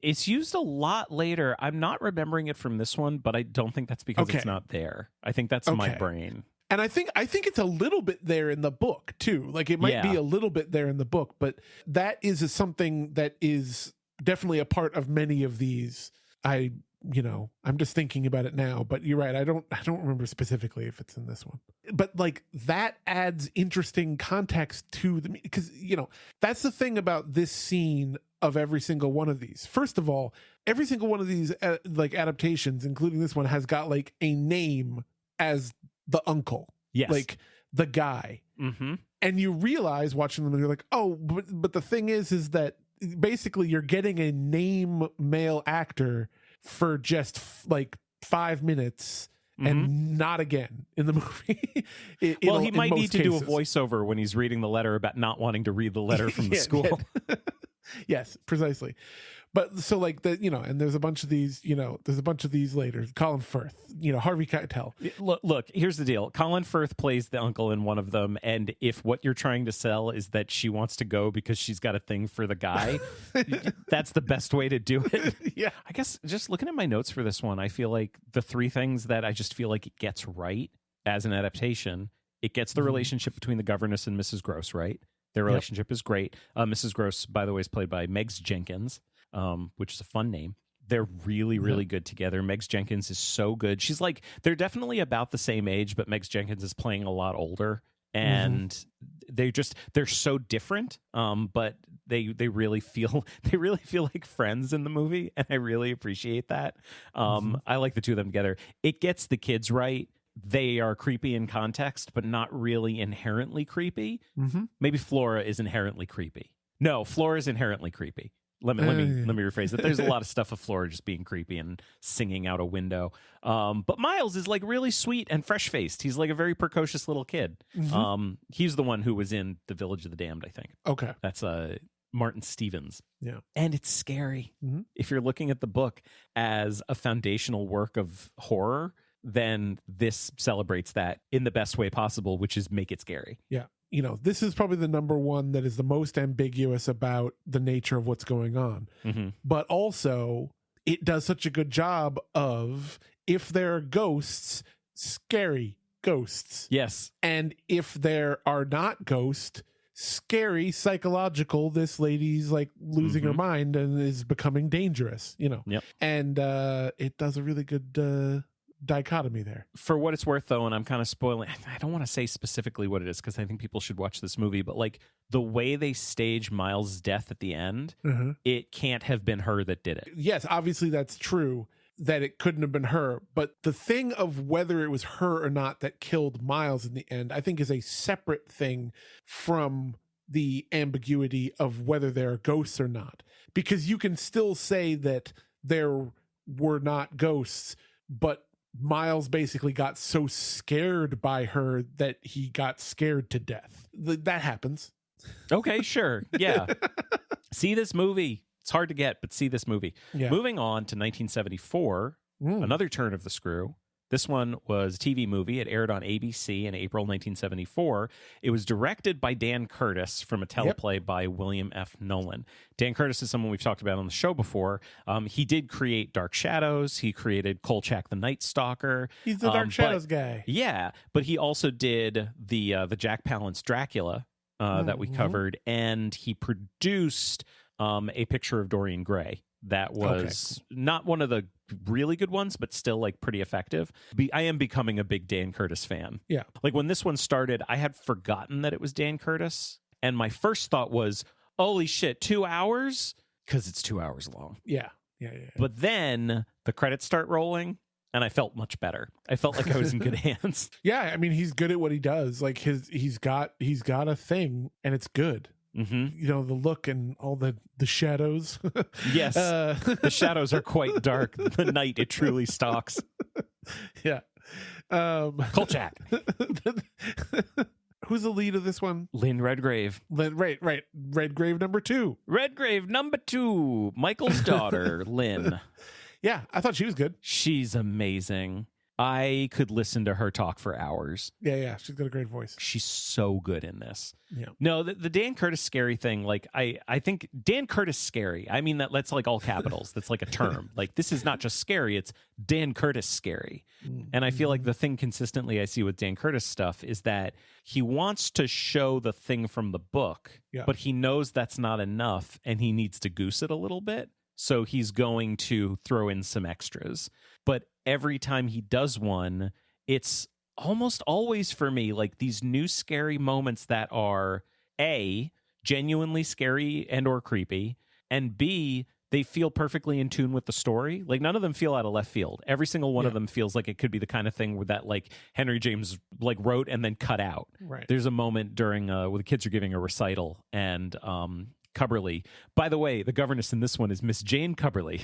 It's used a lot later. I'm not remembering it from this one, but I don't think that's because it's not there. I think that's my brain. And I think it's a little bit there in the book too. Like it might be a little bit there in the book, but that is something that is definitely a part of many of these. I'm just thinking about it now, but you're right. I don't remember specifically if it's in this one, but like that adds interesting context to the, because that's the thing about this scene of every single one of these. First of all, every single one of these like adaptations, including this one, has got like a name as the uncle. Yes. Like the guy. Mm-hmm. And you realize watching them and you're like, oh, but the thing is that basically you're getting a name male actor for just like 5 minutes and not again in the movie. He might need to do a voiceover when he's reading the letter about not wanting to read the letter from the school. Yes, precisely. But so like and there's a bunch of these, there's a bunch of these later. Colin Firth, Harvey Keitel. Look, here's the deal. Colin Firth plays the uncle in one of them, and if what you're trying to sell is that she wants to go because she's got a thing for the guy, that's the best way to do it. Yeah. I guess just looking at my notes for this one, I feel like the 3 things that I just feel like it gets right as an adaptation, it gets the relationship between the governess and Mrs. Gross right. Their relationship is great. Mrs. Gross, by the way, is played by Megs Jenkins. Which is a fun name. They're really, really good together. Megs Jenkins is so good. She's like, they're definitely about the same age, but Megs Jenkins is playing a lot older. And they're so different. But they really feel like friends in the movie. And I really appreciate that. I like the two of them together. It gets the kids right. They are creepy in context, but not really inherently creepy. Maybe Flora is inherently creepy. No, Flora is inherently creepy. Let me rephrase it. There's a lot of stuff of Flora just being creepy and singing out a window. But Miles is like really sweet and fresh-faced. He's like a very precocious little kid. He's the one who was in The Village of the Damned, I think. Okay. That's Martin Stevens. Yeah. And it's scary. If you're looking at the book as a foundational work of horror, then this celebrates that in the best way possible, which is make it scary. Yeah. This is probably the number one that is the most ambiguous about the nature of what's going on. But also, it does such a good job of, if there are ghosts, scary ghosts. Yes. And if there are not ghosts, scary, psychological, this lady's like losing her mind and is becoming dangerous, Yep. And it does a really good dichotomy there. For what it's worth, though, and I'm kind of spoiling, I don't want to say specifically what it is because I think people should watch this movie, but like the way they stage Miles' death at the end, it can't have been her that did it. Yes, obviously that's true, that it couldn't have been her, but the thing of whether it was her or not that killed Miles in the end, I think is a separate thing from the ambiguity of whether there are ghosts or not, because you can still say that there were not ghosts, but Miles basically got so scared by her that he got scared to death. That happens. Okay, sure. Yeah. See this movie. It's hard to get, but see this movie. Yeah. Moving on to 1974, another turn of the screw, This one was a TV movie. It aired on ABC in April 1974. It was directed by Dan Curtis from a teleplay by William F. Nolan. Dan Curtis is someone we've talked about on the show before. He did create Dark Shadows. He created Kolchak the Night Stalker. He's the Dark Shadows guy. Yeah, but he also did the Jack Palance Dracula that we covered, and he produced A Picture of Dorian Gray. That was not one of the really good ones, but still like pretty effective. I am becoming a big Dan Curtis fan. Yeah. Like when this one started, I had forgotten that it was Dan Curtis. And my first thought was, holy shit, 2 hours? Because it's 2 hours long. Yeah. But then the credits start rolling and I felt much better. I felt like I was in good hands. Yeah. I mean, he's good at what he does. Like he's got a thing and it's good. Mm-hmm. You know, the look and all the shadows. Yes. The shadows are quite dark. The night it truly stalks. Yeah. Kolchak. Who's the lead of this one? Lynn Redgrave. Right. Redgrave number 2. Redgrave number 2. Michael's daughter, Lynn. Yeah, I thought she was good. She's amazing. I could listen to her talk for hours. Yeah. She's got a great voice. She's so good in this. Yeah. No, the Dan Curtis scary thing, like, I think Dan Curtis scary. I mean, that's like all capitals. That's like a term. Like, this is not just scary. It's Dan Curtis scary. Mm-hmm. And I feel like the thing consistently I see with Dan Curtis stuff is that he wants to show the thing from the book, but he knows that's not enough and he needs to goose it a little bit. So he's going to throw in some extras. But every time he does one, it's almost always for me like these new scary moments that are A, genuinely scary and or creepy, and B, they feel perfectly in tune with the story. Like none of them feel out of left field. Every single one of them feels like it could be the kind of thing where that like Henry James like wrote and then cut out. Right. There's a moment during where the kids are giving a recital and Cubberly. By the way, the governess in this one is Miss Jane Cubberly,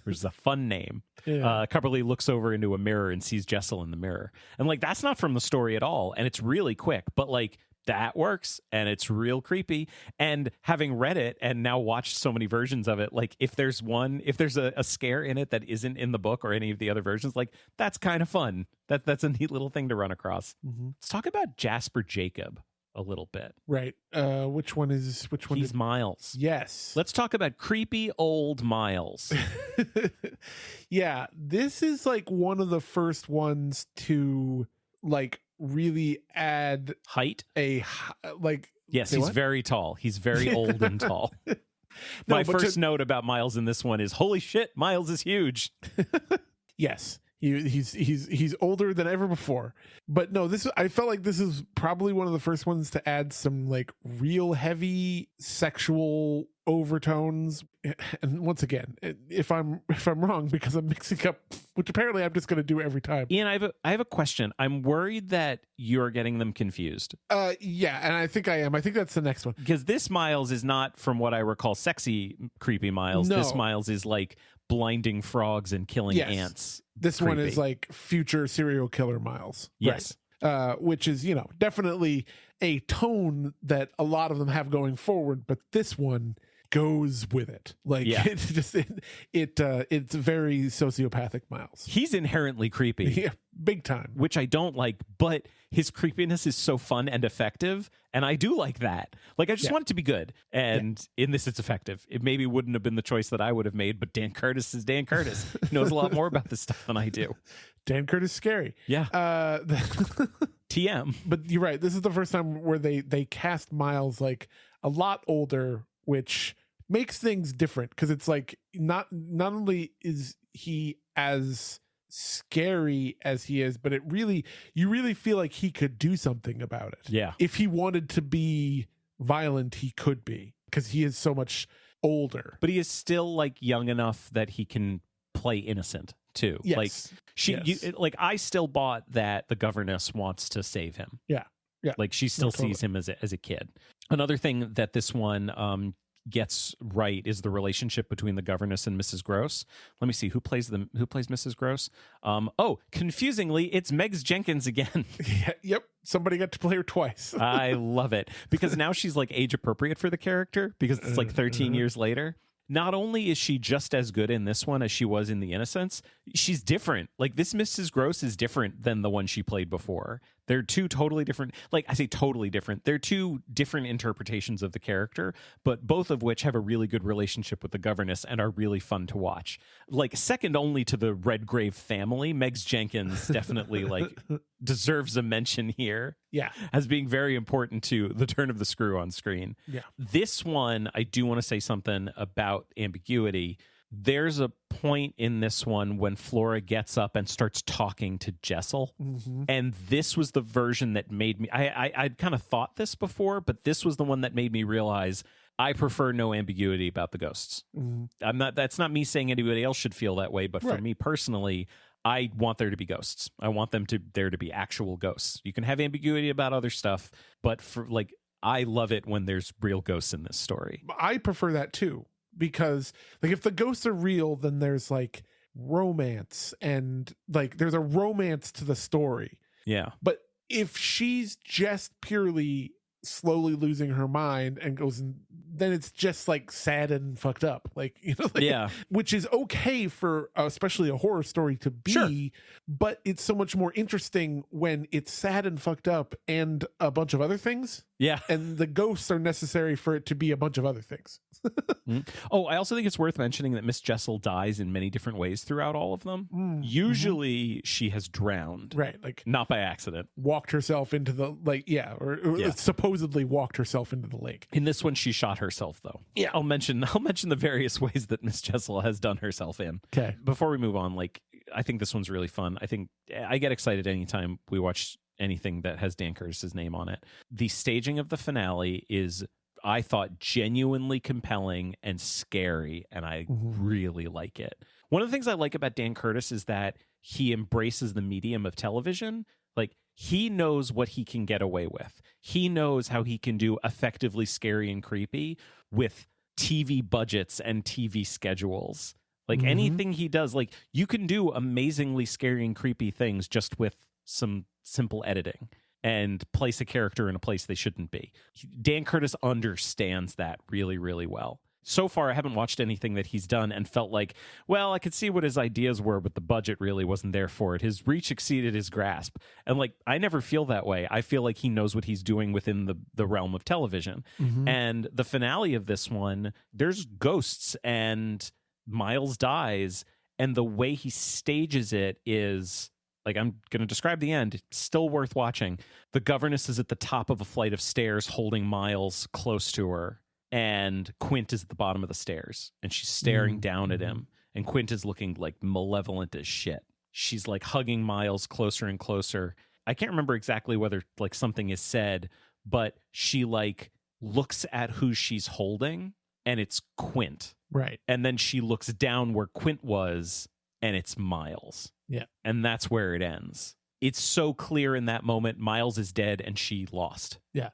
which is a fun name. Yeah. Cubberly looks over into a mirror and sees Jessel in the mirror. And like, that's not from the story at all. And it's really quick, but like that works and it's real creepy. And having read it and now watched so many versions of it, like if there's a scare in it that isn't in the book or any of the other versions, like that's kind of fun. That's a neat little thing to run across. Mm-hmm. Let's talk about Jasper Jacob a little bit. Right. Which one? He's Miles. Yes. Let's talk about creepy old Miles. Yeah. This is like one of the first ones to like really add height. Yes, he's very tall. He's very old and tall. My first note about Miles in this one is, holy shit, Miles is huge. Yes. He's older than ever before. But no, I felt like this is probably one of the first ones to add some like real heavy sexual overtones. And once again, if I'm wrong, because I'm mixing up, which apparently I'm just going to do every time. Ian, I have a question. I'm worried that you're getting them confused. Yeah, and I think I am. I think that's the next one. Because this Miles is not, from what I recall, sexy, creepy Miles. No. This Miles is like blinding frogs and killing ants. This creepy. One is like future serial killer Miles. Yes. Right. Which is, definitely a tone that a lot of them have going forward, but this one goes with it. Like it's just it's very sociopathic Miles. He's inherently creepy. Yeah, big time. Which I don't like, but his creepiness is so fun and effective, and I do like that. Like I just want it to be good. And in this it's effective. It maybe wouldn't have been the choice that I would have made, but Dan Curtis is Dan Curtis. He knows a lot more about this stuff than I do. Dan Curtis is scary. Yeah. TM. But you're right. This is the first time where they cast Miles like a lot older, which makes things different because it's like not only is he as scary as he is, but you really feel like he could do something about it. Yeah. If he wanted to be violent, he could be, because he is so much older. But he is still like young enough that he can play innocent too. Yes. Like I still bought that the governess wants to save him. Yeah. Yeah. Like she still sees him as a kid. Another thing that this one gets right is the relationship between the governess and Mrs. Gross. Let me see who plays Mrs. Gross. Confusingly, it's Megs Jenkins again. Yep. Somebody got to play her twice. I love it because now she's like age appropriate for the character because it's like 13 years later. not only is she just as good in this one as she was in The Innocents, she's different. Like, this Mrs. Gross is different than the one she played before. They're two totally different, like, I say totally different. They're two different interpretations of the character, but both of which have a really good relationship with the governess and are really fun to watch. Like, second only to the Redgrave family, Megs Jenkins definitely, like, deserves a mention here. Yeah. As being very important to the turn of the screw on screen. Yeah. This one, I do want to say something about ambiguity. There's a point in this one when Flora gets up and starts talking to Jessel. Mm-hmm. And this was the version that made me, I'd kind of thought this before, but this was the one that made me realize I prefer no ambiguity about the ghosts. Mm-hmm. That's not me saying anybody else should feel that way, but for me personally, I want there to be ghosts. I want there to be actual ghosts. You can have ambiguity about other stuff, but for like, I love it when there's real ghosts in this story. I prefer that too. Because like if the ghosts are real, then there's like romance and like there's a romance to the story. Yeah. But if she's just purely slowly losing her mind and goes and then it's just like sad and fucked up, like, you know, like, yeah, which is okay for especially a horror story to be, sure. But it's so much more interesting when it's sad and fucked up and a bunch of other things. Yeah, and the ghosts are necessary for it to be a bunch of other things. Oh, I also think it's worth mentioning that Miss Jessel dies in many different ways throughout all of them. Usually she has drowned, right? Like not by accident, walked herself into the or supposedly walked herself into the lake. In this one, she shot herself, though. Yeah, I'll mention the various ways that Miss Jessel has done herself in. Okay, before we move on, like I think this one's really fun. I think I get excited anytime we watch anything that has Dan Curtis's name on it. The staging of the finale is, I thought, genuinely compelling and scary, and I really like it. One of the things I like about Dan Curtis is that he embraces the medium of television. Like, he knows what he can get away with. He knows how he can do effectively scary and creepy with TV budgets and TV schedules. Like, anything he does, like, you can do amazingly scary and creepy things just with some simple editing and place a character in a place they shouldn't be. Dan Curtis understands that really, really well. So far, I haven't watched anything that he's done and felt like, well, I could see what his ideas were, but the budget really wasn't there for it. His reach exceeded his grasp. And like, I never feel that way. I feel like he knows what he's doing within the realm of television. And the finale of this one, there's ghosts and Miles dies. And the way he stages it is, like, I'm going to describe the end. It's still worth watching. The governess is at the top of a flight of stairs holding Miles close to her. And Quint is at the bottom of the stairs. And she's staring down at him. And Quint is looking, like, malevolent as shit. She's, like, hugging Miles closer and closer. I can't remember exactly whether, like, something is said. But she, like, looks at who she's holding. And it's Quint. Right. And then she looks down where Quint was. And it's Miles. Yeah. And that's where it ends. It's so clear in that moment. Miles is dead and she lost. Yeah.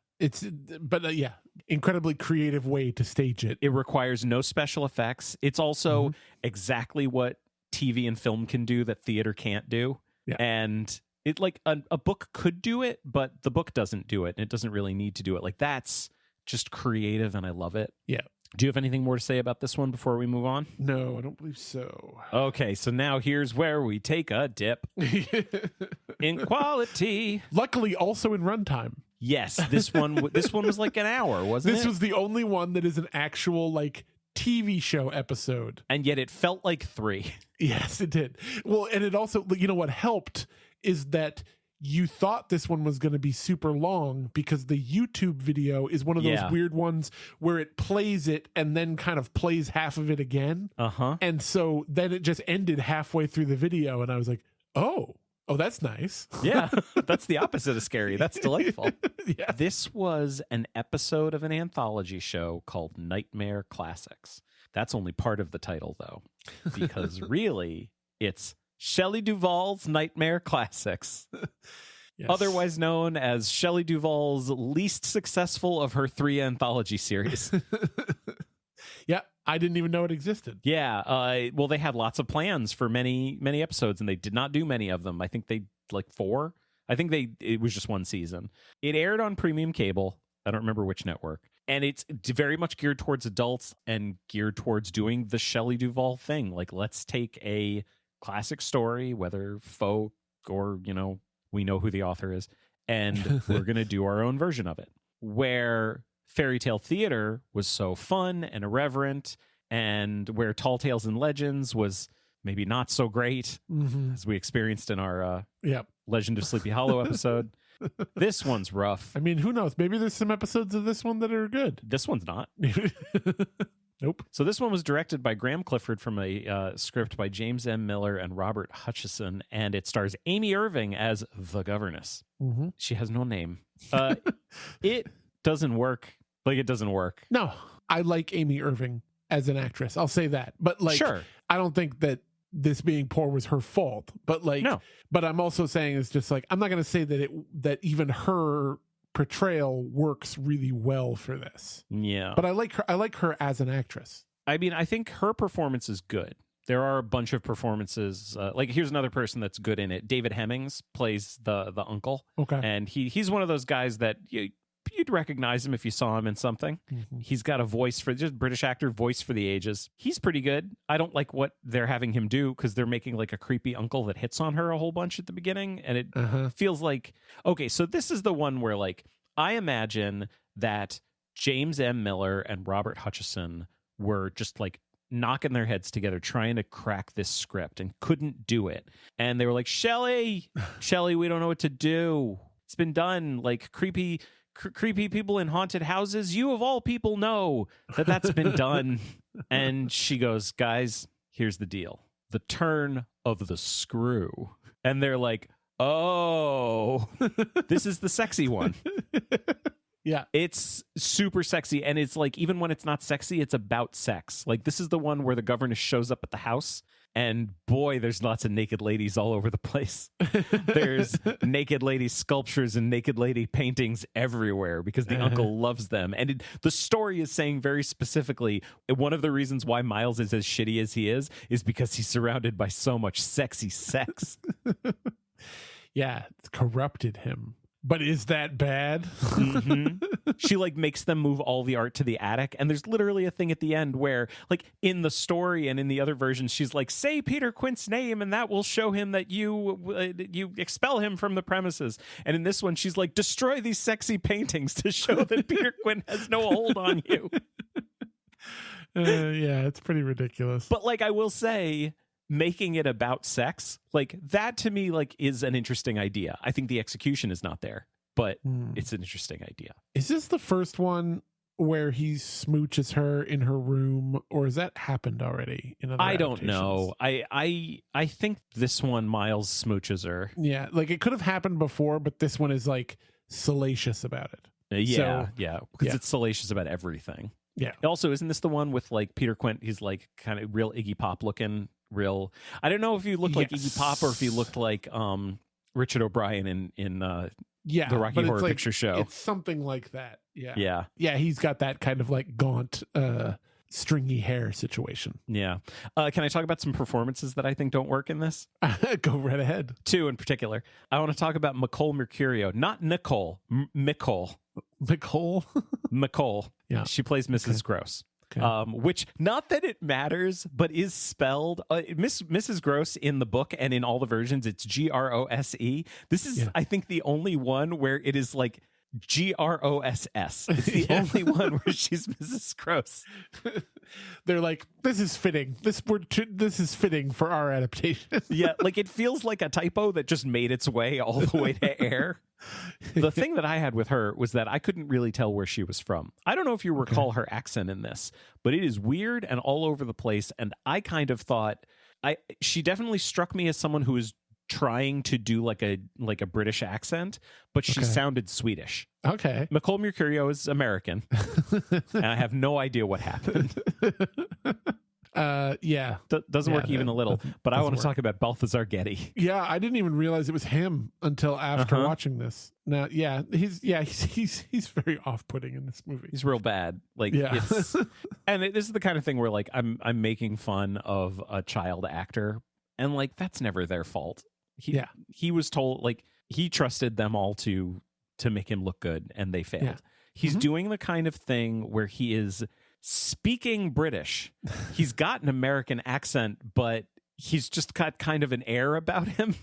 Incredibly creative way to stage it. It requires no special effects. It's also exactly what TV and film can do that theater can't do. Yeah. And it, like, a book could do it, but the book doesn't do it. And it doesn't really need to do it. Like, that's just creative and I love it. Yeah. Do you have anything more to say about this one before we move on? No, I don't believe so. Okay, so now here's where we take a dip in quality. Luckily, also in runtime. Yes, this one was like an hour, wasn't it? This was the only one that is an actual, like, TV show episode. And yet it felt like 3. Yes, it did. Well, and it also, you know what helped is that you thought this one was going to be super long because the YouTube video is one of those weird ones where it plays it and then kind of plays half of it again. And so then it just ended halfway through the video and I was like, oh, that's nice. Yeah, that's the opposite of scary. That's delightful. Yeah. This was an episode of an anthology show called Nightmare Classics. That's only part of the title, though, because really it's Shelley Duvall's Nightmare Classics, yes. Otherwise known as Shelley Duvall's least successful of her 3 anthology series. Yeah, I didn't even know it existed. Yeah, well, they had lots of plans for many, many episodes, and they did not do many of them. I think they, like, 4. I think it was just 1 season. It aired on premium cable. I don't remember which network. And it's very much geared towards adults and geared towards doing the Shelley Duvall thing. Like, let's take a classic story, whether folk or, we know who the author is, and we're going to do our own version of it. Where fairy tale theater was so fun and irreverent, and where Tall Tales and Legends was maybe not so great, as we experienced in our Legend of Sleepy Hollow episode. This one's rough. I mean, who knows? Maybe there's some episodes of this one that are good. This one's not. Nope. So this one was directed by Graham Clifford from a script by James M. Miller and Robert Hutchison, and it stars Amy Irving as the governess. She has no name. It doesn't work. Like, it doesn't work. No, I like Amy Irving as an actress. I'll say that. But like, sure. I don't think that this being poor was her fault. But like, no. But I'm also saying it's just like, I'm not going to say that even her portrayal works really well for this. Yeah. But I like her as an actress. I mean, I think her performance is good. There are a bunch of performances. Like, here's another person that's good in it. David Hemmings plays the uncle. Okay. And he's one of those guys that you'd recognize him if you saw him in something. He's got a voice for just British actor, voice for the ages. He's pretty good. I don't like what they're having him do because they're making like a creepy uncle that hits on her a whole bunch at the beginning. And it feels like, okay, so this is the one where like, I imagine that James M. Miller and Robert Hutchison were just like knocking their heads together trying to crack this script and couldn't do it. And they were like, Shelley, we don't know what to do. It's been done. Like, creepy people in haunted houses, you of all people know that's been done. And she goes, guys, here's the deal. The turn of the screw. And they're like, oh, this is the sexy one. Yeah. It's super sexy. And it's like, even when it's not sexy, it's about sex. Like, this is the one where the governess shows up at the house. And boy, there's lots of naked ladies all over the place. There's naked lady sculptures and naked lady paintings everywhere because the uncle loves them. And the story is saying very specifically, one of the reasons why Miles is as shitty as he is because he's surrounded by so much sexy sex. Yeah, it's corrupted him. But is that bad? She like makes them move all the art to the attic, and there's literally a thing at the end where, like, in the story and in the other versions, she's like, say Peter Quint's name and that will show him that you expel him from the premises. And in this one, she's like, destroy these sexy paintings to show that Peter Quint has no hold on you. Yeah, it's pretty ridiculous. But like, I will say, making it about sex, like, that to me, like, is an interesting idea. I think the execution is not there, but it's an interesting idea. Is this the first one where he smooches her in her room, or has that happened already in other adaptations? Don't know. I think this one, Miles smooches her. Yeah, like, it could have happened before, but this one is like salacious about it. Because it's salacious about everything. Yeah. Also, isn't this the one with like Peter Quint? He's like kind of real Iggy Pop looking. Real, I don't know if he looked like Iggy Pop or if he looked like Richard O'Brien in the Rocky Horror Picture Show. It's something like that. Yeah. He's got that kind of like gaunt, stringy hair situation. Yeah. Can I talk about some performances that I think don't work in this? Go right ahead. Two in particular. I want to talk about Nicole Mercurio, not Nicole, Nicole. Nicole. Yeah. She plays Mrs. Gross. Okay. Which, not that it matters, but is spelled Mrs. Gross in the book and in all the versions, it's Grose. This is, I think, the only one where it is like Gross. It's the only one where she's Mrs. Gross. They're like, this is fitting. This is fitting for our adaptation. Yeah, like, it feels like a typo that just made its way all the way to air. The thing that I had with her was that I couldn't really tell where she was from. I don't know if you recall her accent in this, but it is weird and all over the place. And I kind of thought she definitely struck me as someone who is trying to do like a British accent, but she sounded Swedish. Okay. Nicole Mercurio is American, and I have no idea what happened. Doesn't work even a little. But I want to talk about Balthazar Getty. Yeah, I didn't even realize it was him until after watching this. Now, he's very off-putting in this movie. He's real bad. Like, it's, and this is the kind of thing where like I'm making fun of a child actor, and like that's never their fault. He was told, like, he trusted them all to make him look good, and they failed. He's doing the kind of thing where he is speaking British. He's got an American accent, but he's just got kind of an air about him.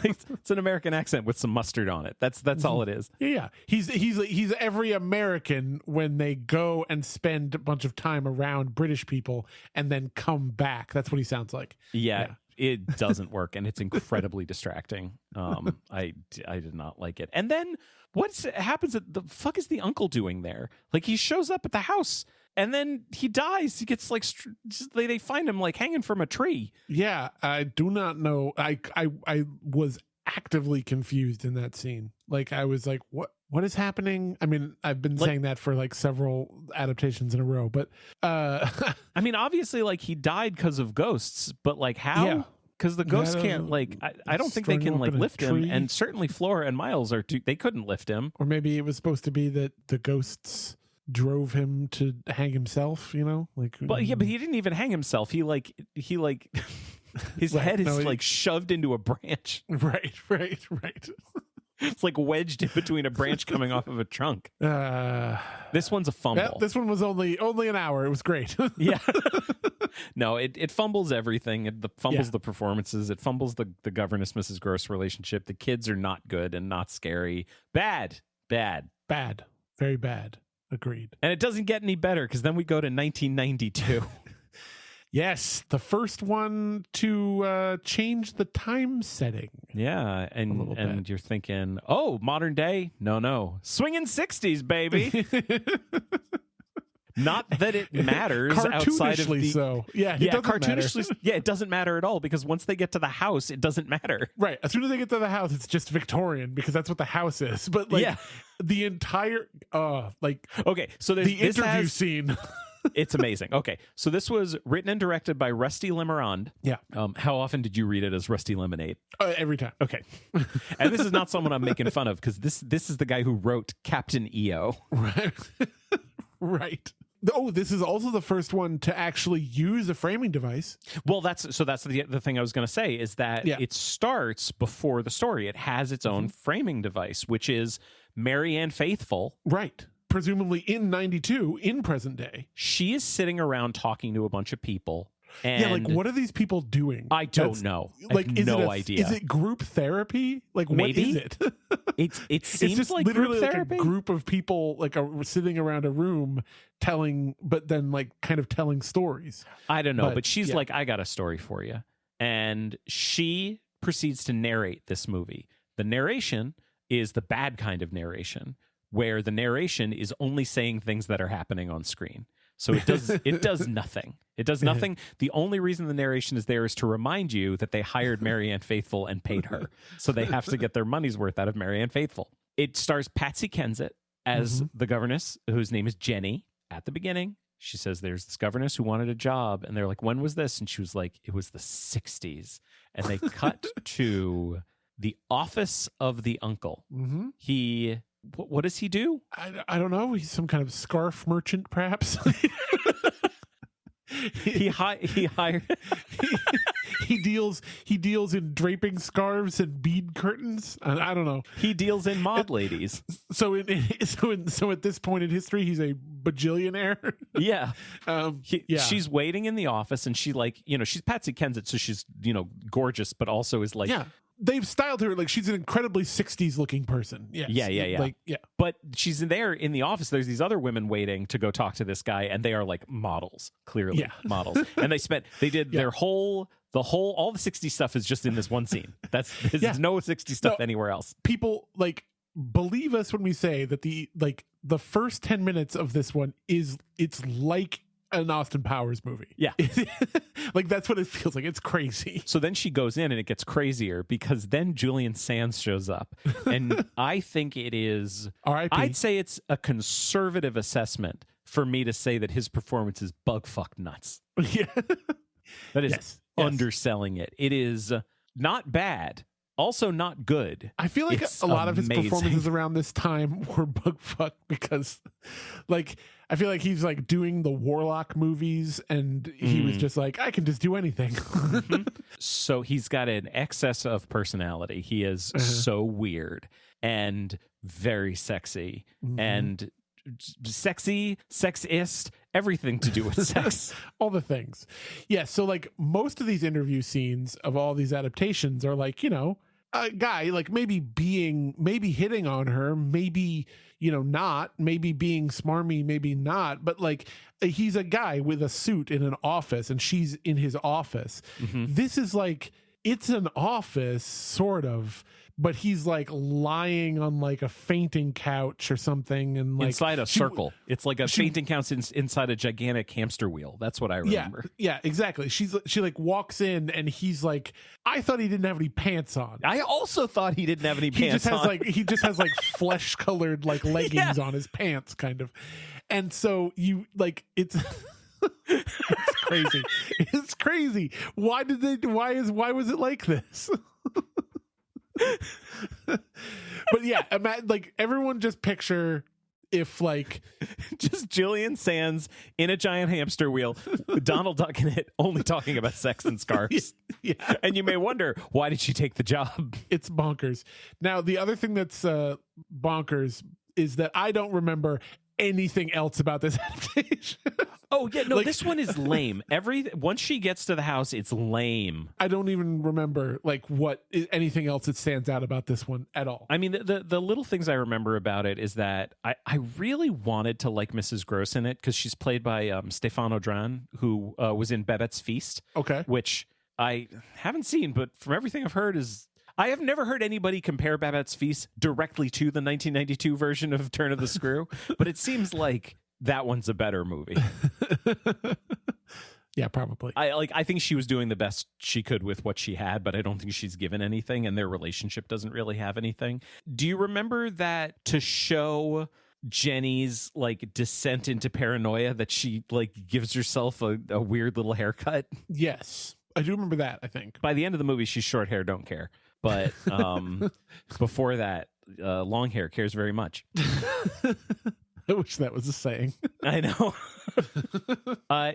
It's an American accent with some mustard on it. That's all it is. Yeah. He's every American when they go and spend a bunch of time around British people and then come back. That's what he sounds like. Yeah. It doesn't work, and it's incredibly distracting. I did not like it. And then what happens? The fuck is the uncle doing there? Like, he shows up at the house, and then he dies. He gets like they find him like hanging from a tree. Yeah, I do not know. I was actively confused in that scene. Like, I was like, what is happening? I mean, I've been saying that for like several adaptations in a row, but I mean, obviously, like, he died because of ghosts, but like, how? Yeah. Because the ghosts can't, like, I don't think they can like lift him, and certainly Flora and Miles they couldn't lift him. Or maybe it was supposed to be that the ghosts drove him to hang himself, you know? Like, but he didn't even hang himself. He his head is like shoved into a branch. Right. It's like wedged in between a branch coming off of a trunk. This one's a fumble. Yeah, this one was only an hour. It was great. Yeah. No, it fumbles everything. It fumbles the performances. It fumbles the governess Mrs. Gross relationship. The kids are not good and not scary. Bad. Very bad. Agreed. And it doesn't get any better, because then we go to 1992. Yes, the first one to change the time setting. Yeah, and you're thinking, oh, modern day? No. Swinging 60s, baby. Not that it matters outside of the... so. Yeah, cartoonishly. Yeah, it doesn't matter at all, because once they get to the house, it doesn't matter. Right. As soon as they get to the house, it's just Victorian, because that's what the house is. But like the entire okay, so there's the interview scene. It's amazing. Okay, so this was written and directed by Rusty Lemarand. Yeah. How often did you read it as Rusty Lemonade? Every time. Okay. And this is not someone I'm making fun of, because this is the guy who wrote Captain EO. Right. Right. Oh, this is also the first one to actually use a framing device. Well, that's the thing I was going to say, is that it starts before the story. It has its own framing device, which is Mary Ann Faithfull. Right. Presumably in 92, in present day. She is sitting around talking to a bunch of people. And like, what are these people doing? I don't know. Like, I have no idea. Is it group therapy? Like, maybe? what is it? It seems just like literally group therapy. Like a group of people like sitting around a room but then like kind of telling stories. I don't know, but she's like, I got a story for you. And she proceeds to narrate this movie. The narration is the bad kind of narration, where the narration is only saying things that are happening on screen. So it does nothing. It does nothing. The only reason the narration is there is to remind you that they hired Mary Ann Faithfull and paid her. So they have to get their money's worth out of Mary Ann Faithfull. It stars Patsy Kensit as the governess, whose name is Jenny. At the beginning, she says there's this governess who wanted a job. And they're like, when was this? And she was like, it was the 60s. And they cut to the office of the uncle. He... What does he do? I don't know. He's some kind of scarf merchant, perhaps. he hired. He deals in draping scarves and bead curtains. I don't know. He deals in mod ladies. So at this point in history, he's a bajillionaire. Yeah. She's waiting in the office, and she she's Patsy Kensit, so she's gorgeous, but also is like. Yeah. They've styled her like she's an incredibly 60s looking person. Yes. Yeah. Like, but she's there in the office. There's these other women waiting to go talk to this guy, and they are like models, clearly models. And they did their whole all the 60s stuff is just in this one scene. There's no 60s stuff anywhere else. People like believe us when we say that the first 10 minutes of this one it's like an Austin Powers movie. Yeah. Like, that's what it feels like. It's crazy. So then she goes in and it gets crazier, because then Julian Sands shows up. And I think it is... R.I.P. I'd say it's a conservative assessment for me to say that his performance is bug-fuck nuts. Yeah. That is underselling it. It is not bad. Also not good. I feel like a lot of his performances around this time were bug-fuck, because like... I feel like he's like doing the Warlock movies, and he was just like, I can just do anything. So he's got an excess of personality. He is so weird. And very sexy and sexy, sexist, everything to do with sex. All the things. Yeah, so like most of these interview scenes of all these adaptations are like, you know, a guy like maybe hitting on her, maybe, you know, not, maybe being smarmy, maybe not, but like he's a guy with a suit in an office and she's in his office. This is like, it's an office sort of, but he's like lying on like a fainting couch or something, and like inside a circle. It's like a fainting couch inside a gigantic hamster wheel. That's what I remember. Yeah, exactly. She like walks in and he's like, I thought he didn't have any pants on. I also thought he didn't have any pants on. He just has like flesh colored like leggings on his pants, kind of. And so you like it's it's crazy. It's crazy. Why was it like this? But yeah, like everyone just picture if like just Julian Sands in a giant hamster wheel, Donald Duck in it, only talking about sex and scarves. Yeah. And you may wonder, why did she take the job? It's bonkers. Now, the other thing that's bonkers is that I don't remember anything else about this adaptation. Oh yeah, no, like, this one is lame. Once she gets to the house, it's lame. I don't even remember like anything else that stands out about this one at all. I mean, the little things I remember about it is that I really wanted to like Mrs. Gross in it because she's played by Stéphane Audran, who was in Babette's Feast. Okay, which I haven't seen, but from everything I've heard I have never heard anybody compare Babette's Feast directly to the 1992 version of Turn of the Screw, but it seems like that one's a better movie. Yeah, probably. I think she was doing the best she could with what she had, but I don't think she's given anything, and their relationship doesn't really have anything. Do you remember that to show Jenny's like descent into paranoia that she like gives herself a weird little haircut? Yes, I do remember that, I think. By the end of the movie, she's short hair, don't care. But before that, long hair, cares very much. I wish that was a saying. I know.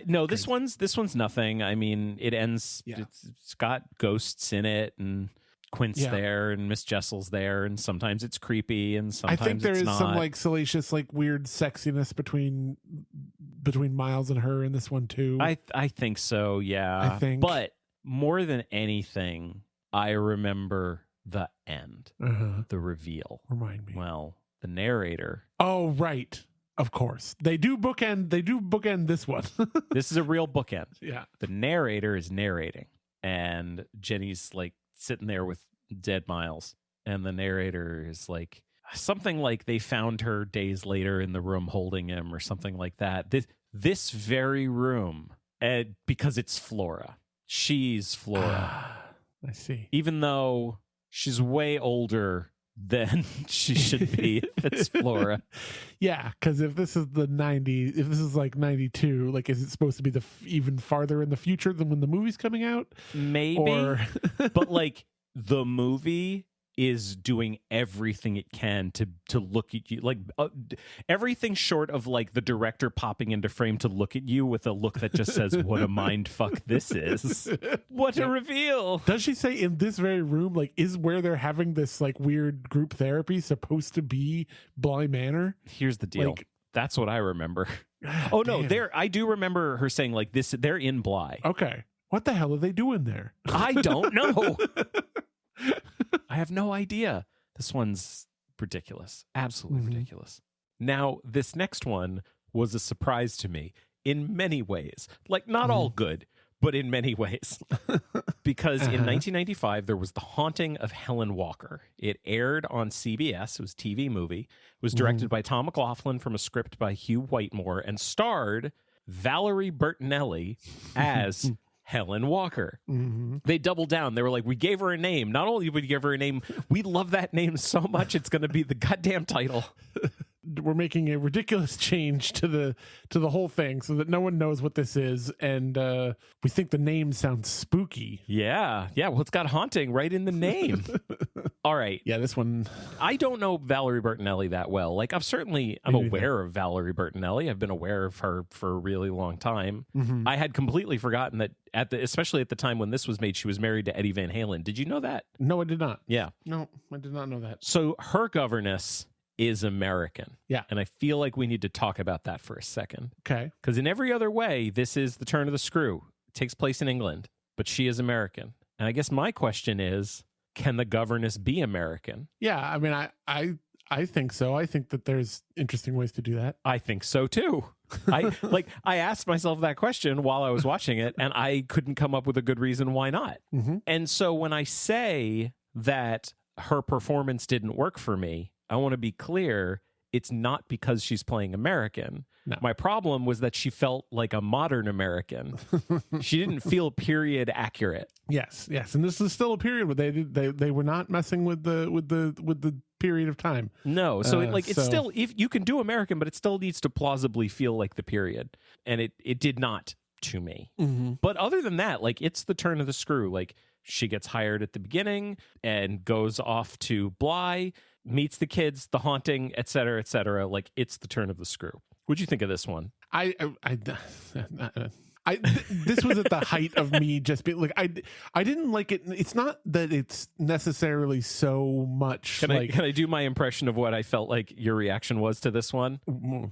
No, this one's nothing. I mean, it ends. Yeah. It's got ghosts in it, and Quint's there, and Miss Jessel's there, and sometimes it's creepy, and sometimes I think there is not. some like salacious, like weird sexiness between Miles and her in this one too. I think so. Yeah, but more than anything, I remember the end, the reveal. Remind me. Well, the narrator. Oh, right. Of course. They do bookend this one. This is a real bookend. Yeah. The narrator is narrating, and Jenny's like sitting there with dead Miles, and the narrator is like something like they found her days later in the room holding him or something like that. This very room, because it's Flora. She's Flora. I see. Even though she's way older than she should be if it's Flora. Yeah, because if this is the 90s, if this is like 92, like is it supposed to be even farther in the future than when the movie's coming out? Maybe. But like the movie is doing everything it can to look at you, like everything short of like the director popping into frame to look at you with a look that just says, what a mind fuck this is. What a reveal. Does she say in this very room, like, is where they're having this like weird group therapy supposed to be Bly Manor? Here's the deal. Like, that's what I remember. Oh no, I do remember her saying like this, they're in Bly. Okay. What the hell are they doing there? I don't know. I have no idea. This one's ridiculous. Absolutely ridiculous. Now, this next one was a surprise to me in many ways. Like, not all good, but in many ways. Because in 1995, there was The Haunting of Helen Walker. It aired on CBS. It was a TV movie. It was directed by Tom McLaughlin from a script by Hugh Whitemore and starred Valerie Bertinelli as Helen Walker. They doubled down. They were like, we gave her a name. Not only did we give her a name, we love that name so much it's going to be the goddamn title. We're making a ridiculous change to the whole thing so that no one knows what this is, and we think the name sounds spooky. Yeah. Well, it's got haunting right in the name. All right. Yeah, this one. I don't know Valerie Bertinelli that well. Like, I'm aware of Valerie Bertinelli. I've been aware of her for a really long time. I had completely forgotten that especially at the time when this was made, she was married to Eddie Van Halen. Did you know that? No, I did not. Yeah. No, I did not know that. So her governess is American. Yeah. And I feel like we need to talk about that for a second. Okay. Because in every other way, this is the turn of the screw. It takes place in England, but she is American. And I guess my question is, can the governess be American? Yeah, I mean, I think so. I think that there's interesting ways to do that. I think so too. I asked myself that question while I was watching it, and I couldn't come up with a good reason why not. Mm-hmm. And so when I say that her performance didn't work for me, I want to be clear. It's not because she's playing American. No. My problem was that she felt like a modern American. She didn't feel period accurate. Yes, and this is still a period where they were not messing with the period of time. No, so it's still, if you can do American, but it still needs to plausibly feel like the period, and it did not to me. Mm-hmm. But other than that, like, it's the turn of the screw. Like, she gets hired at the beginning and goes off to Bly, meets the kids, the haunting, et cetera, et cetera. Like, it's the turn of the screw. What'd you think of this one? This was at the height of me just being like, I didn't like it. It's not that it's necessarily so much. Can I do my impression of what I felt like your reaction was to this one? Come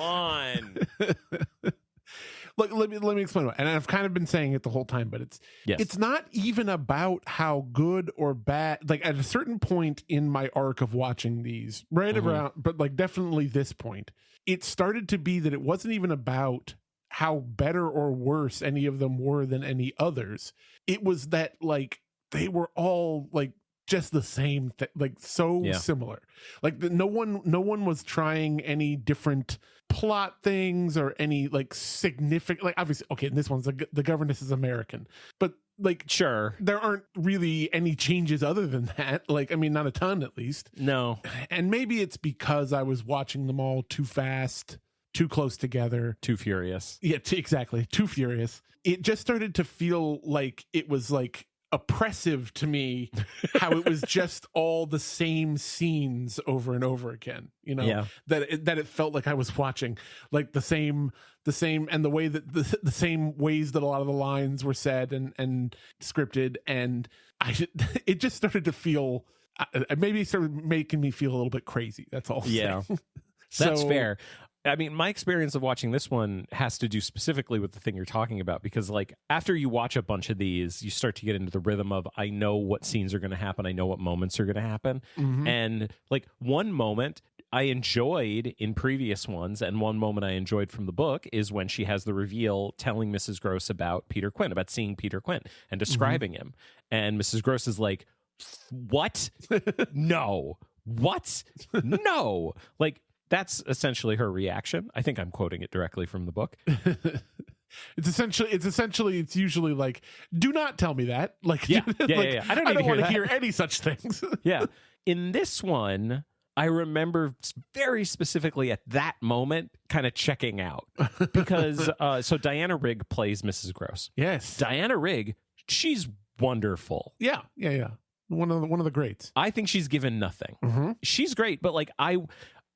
on. Look, let me explain it. And I've kind of been saying it the whole time, but it's not even about how good or bad. Like, at a certain point in my arc of watching these, right around, but like definitely this point, it started to be that it wasn't even about how better or worse any of them were than any others. It was that, like, they were all like just the same like so similar. Like, no one was trying any different plot things or any like significant, like, obviously, okay, this one's the governess is American, but like, sure, there aren't really any changes other than that. Like, I mean, not a ton, at least. No. And maybe it's because I was watching them all too fast, too close together, too furious. Yeah, exactly, too furious. It just started to feel like it was like oppressive to me how it was just all the same scenes over and over again, you know. That it felt like I was watching like the same and the way that the same ways that a lot of the lines were said and scripted, and it just started to feel, maybe it started making me feel a little bit crazy. That's all. Yeah. That's fair. I mean, my experience of watching this one has to do specifically with the thing you're talking about, because, like, after you watch a bunch of these, you start to get into the rhythm of, I know what scenes are going to happen. I know what moments are going to happen. Mm-hmm. And, like, one moment I enjoyed in previous ones, and one moment I enjoyed from the book, is when she has the reveal telling Mrs. Gross about Peter Quint, about seeing Peter Quint and describing him. And Mrs. Gross is like, what? No. What? No. Like, that's essentially her reaction. I think I'm quoting it directly from the book. It's usually like, do not tell me that. Like, yeah. I don't want to hear any such things. Yeah. In this one, I remember very specifically at that moment kind of checking out, because so Diana Rigg plays Mrs. Gross. Yes. Diana Rigg, she's wonderful. Yeah. One of the greats. I think she's given nothing. Mm-hmm. She's great, but like,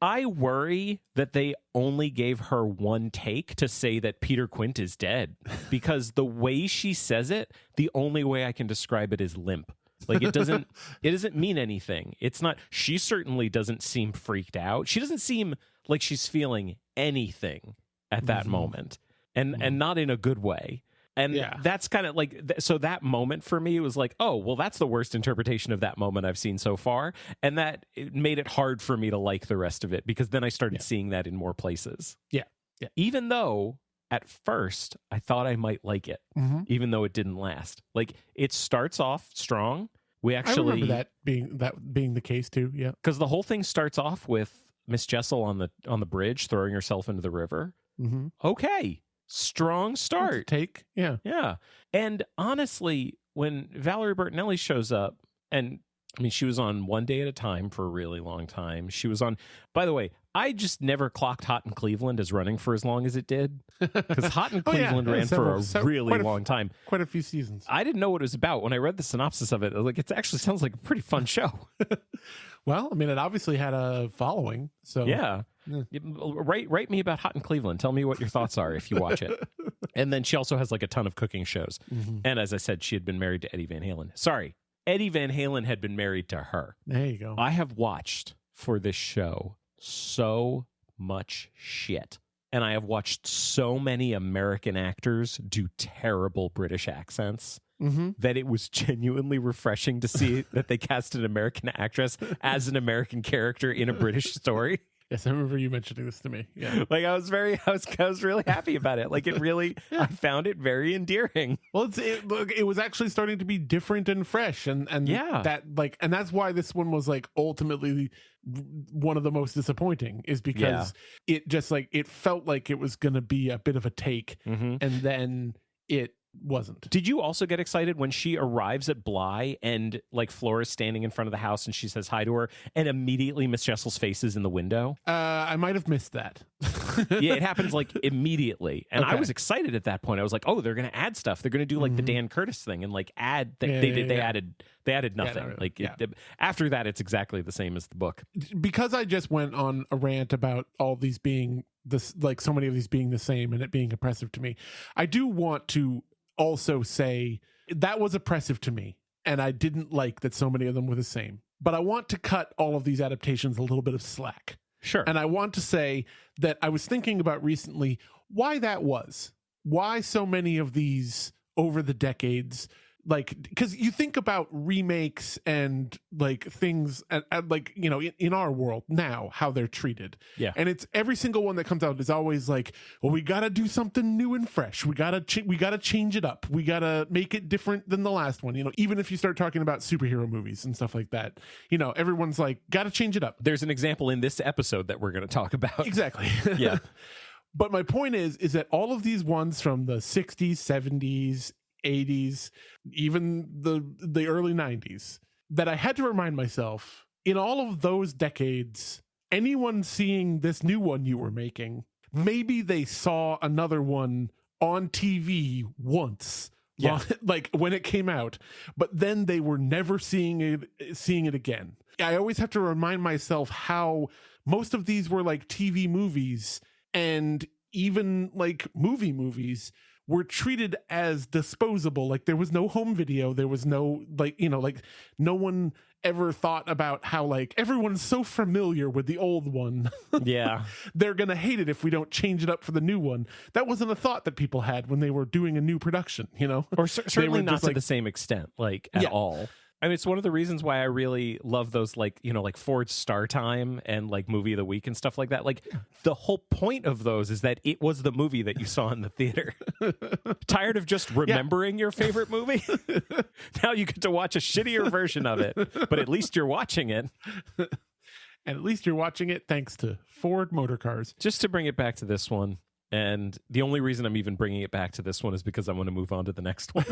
I worry that they only gave her one take to say that Peter Quint is dead, because the way she says it, the only way I can describe it is limp. Like, it doesn't mean anything. It's not, she certainly doesn't seem freaked out. She doesn't seem like she's feeling anything at that moment, and not in a good way. And that's kind of like, so that moment for me was like, oh, well, that's the worst interpretation of that moment I've seen so far. And that it made it hard for me to like the rest of it, because then I started seeing that in more places. Yeah. Even though at first I thought I might like it, even though it didn't last. Like, it starts off strong. I remember that being the case too. Yeah. Because the whole thing starts off with Miss Jessel on the bridge throwing herself into the river. Mm-hmm. Okay. Strong start. Take. Yeah. And honestly, when Valerie Bertinelli shows up, and I mean, she was on One Day at a Time for a really long time. She was on, by the way, I just never clocked Hot in Cleveland as running for as long as it did, because Hot in Cleveland ran for a really long time. Quite a few seasons. I didn't know what it was about. When I read the synopsis of it, I was like, it actually sounds like a pretty fun show. Well, I mean, it obviously had a following. So yeah. Write me about Hot in Cleveland. Tell me what your thoughts are if you watch it. And then she also has like a ton of cooking shows. Mm-hmm. And as I said, she had been married to Eddie Van Halen. Sorry, Eddie Van Halen had been married to her. There you go. I have watched for this show so much shit. And I have watched so many American actors do terrible British accents that it was genuinely refreshing to see that they cast an American actress as an American character in a British story. Yes, I remember you mentioning this to me. Yeah. Like I was really happy about it. Like it really, I found it very endearing. Well, it was actually starting to be different and fresh, and and that's why this one was like ultimately one of the most disappointing, is because it just like it felt like it was going to be a bit of a take, and then it wasn't. Did you also get excited when she arrives at Bly and like Flora's standing in front of the house and she says hi to her and immediately Miss Jessel's face is in the window? I might have missed that. Yeah, it happens like immediately. And I was excited at that point. I was like, oh, they're going to add stuff. They're going to do like the Dan Curtis thing and like add they added nothing. After that, it's exactly the same as the book. Because I just went on a rant about all these being this, like so many of these being the same and it being oppressive to me. I do want to also say that was oppressive to me, and I didn't like that so many of them were the same. But I want to cut all of these adaptations a little bit of slack. Sure. And I want to say that I was thinking about recently why that was. Why so many of these over the decades, like, because you think about remakes and like things and like, you know, in our world now, how they're treated. Yeah. And it's every single one that comes out is always like, well, we got to do something new and fresh. We got to change it up. We got to make it different than the last one. You know, even if you start talking about superhero movies and stuff like that, you know, everyone's like, got to change it up. There's an example in this episode that we're going to talk about. Exactly. Yeah. But my point is that all of these ones from the 60s, 70s, 80s, even the early 90s, that I had to remind myself, in all of those decades, anyone seeing this new one you were making, maybe they saw another one on TV once, like when it came out, but then they were never seeing it again. I always have to remind myself how most of these were like TV movies, and even like movies were treated as disposable. Like there was no home video. There was no, like, you know, like no one ever thought about how like everyone's so familiar with the old one. Yeah. They're going to hate it if we don't change it up for the new one. That wasn't a thought that people had when they were doing a new production, you know? Or certainly not to the same extent, like at all. I mean, it's one of the reasons why I really love those, like, you know, like Ford's Star Time and like Movie of the Week and stuff like that. Like the whole point of those is that it was the movie that you saw in the theater. Tired of just remembering your favorite movie? Now you get to watch a shittier version of it, but at least you're watching it. And at least you're watching it thanks to Ford Motor Cars. Just to bring it back to this one, and the only reason I'm even bringing it back to this one is because I want to move on to the next one.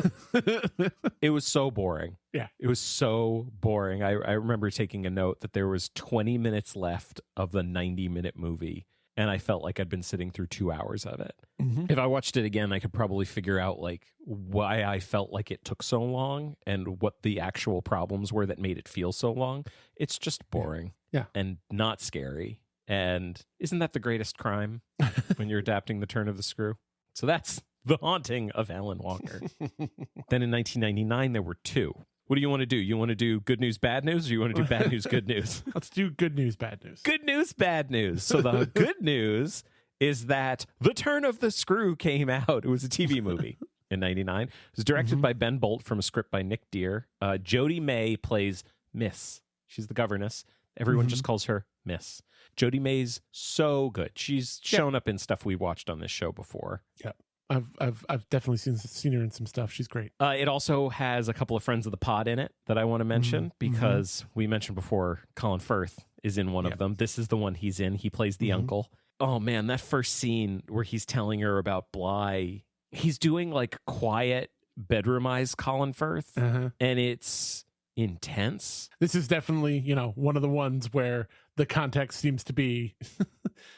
It was so boring. Yeah. It was so boring. I remember taking a note that there was 20 minutes left of the 90-minute movie, and I felt like I'd been sitting through 2 hours of it. Mm-hmm. If I watched it again, I could probably figure out like why I felt like it took so long and what the actual problems were that made it feel so long. It's just boring. Yeah. And not scary. And isn't that the greatest crime when you're adapting The Turn of the Screw? So that's The Haunting of Alan Walker. Then in 1999, there were two. What do you want to do? You want to do good news, bad news, or you want to do bad news, good news? Let's do good news, bad news. Good news, bad news. So the good news is that The Turn of the Screw came out. It was a TV movie in 99. It was directed by Ben Bolt from a script by Nick Dear. Jodie May plays Miss. She's the governess. Everyone just calls her Miss. Jodie May's so good. She's shown up in stuff we watched on this show before. Yeah. I've definitely seen her in some stuff. She's great. It also has a couple of friends of the pod in it that I want to mention because we mentioned before Colin Firth is in one of them. This is the one he's in. He plays the uncle. Oh man, that first scene where he's telling her about Bly, he's doing like quiet bedroomized Colin Firth, and it's intense. This is definitely, you know, one of the ones where the context seems to be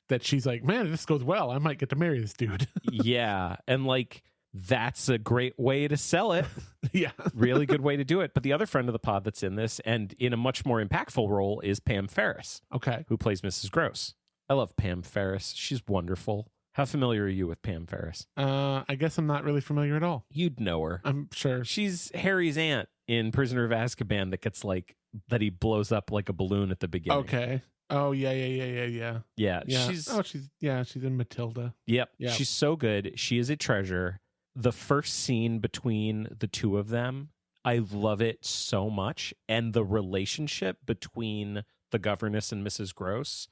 that she's like, man, if this goes well, I might get to marry this dude. Yeah. And like, that's a great way to sell it. Yeah. Really good way to do it. But the other friend of the pod that's in this and in a much more impactful role is Pam Ferris. Okay. Who plays Mrs. Gross. I love Pam Ferris. She's wonderful. How familiar are you with Pam Ferris? I guess I'm not really familiar at all. You'd know her. I'm sure. She's Harry's aunt in Prisoner of Azkaban that gets like that he blows up like a balloon at the beginning. Okay. Oh yeah. Yeah, she's in Matilda. Yep. She's so good. She is a treasure. The first scene between the two of them, I love it so much. And the relationship between the governess and Mrs. Gross,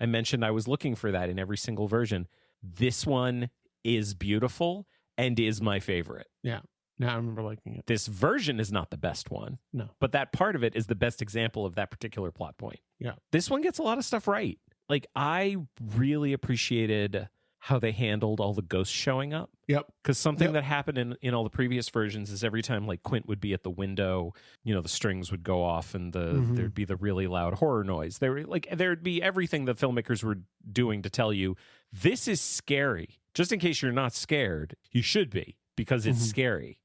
I mentioned I was looking for that in every single version. This one is beautiful and is my favorite. Yeah. I remember liking it. This version is not the best one. No. But that part of it is the best example of that particular plot point. Yeah. This one gets a lot of stuff right. Like, I really appreciated how they handled all the ghosts showing up. Yep. Because something that happened in all the previous versions is every time like Quint would be at the window, you know, the strings would go off and there'd be the really loud horror noise. There'd be everything the filmmakers were doing to tell you, this is scary. Just in case you're not scared, you should be, because it's scary.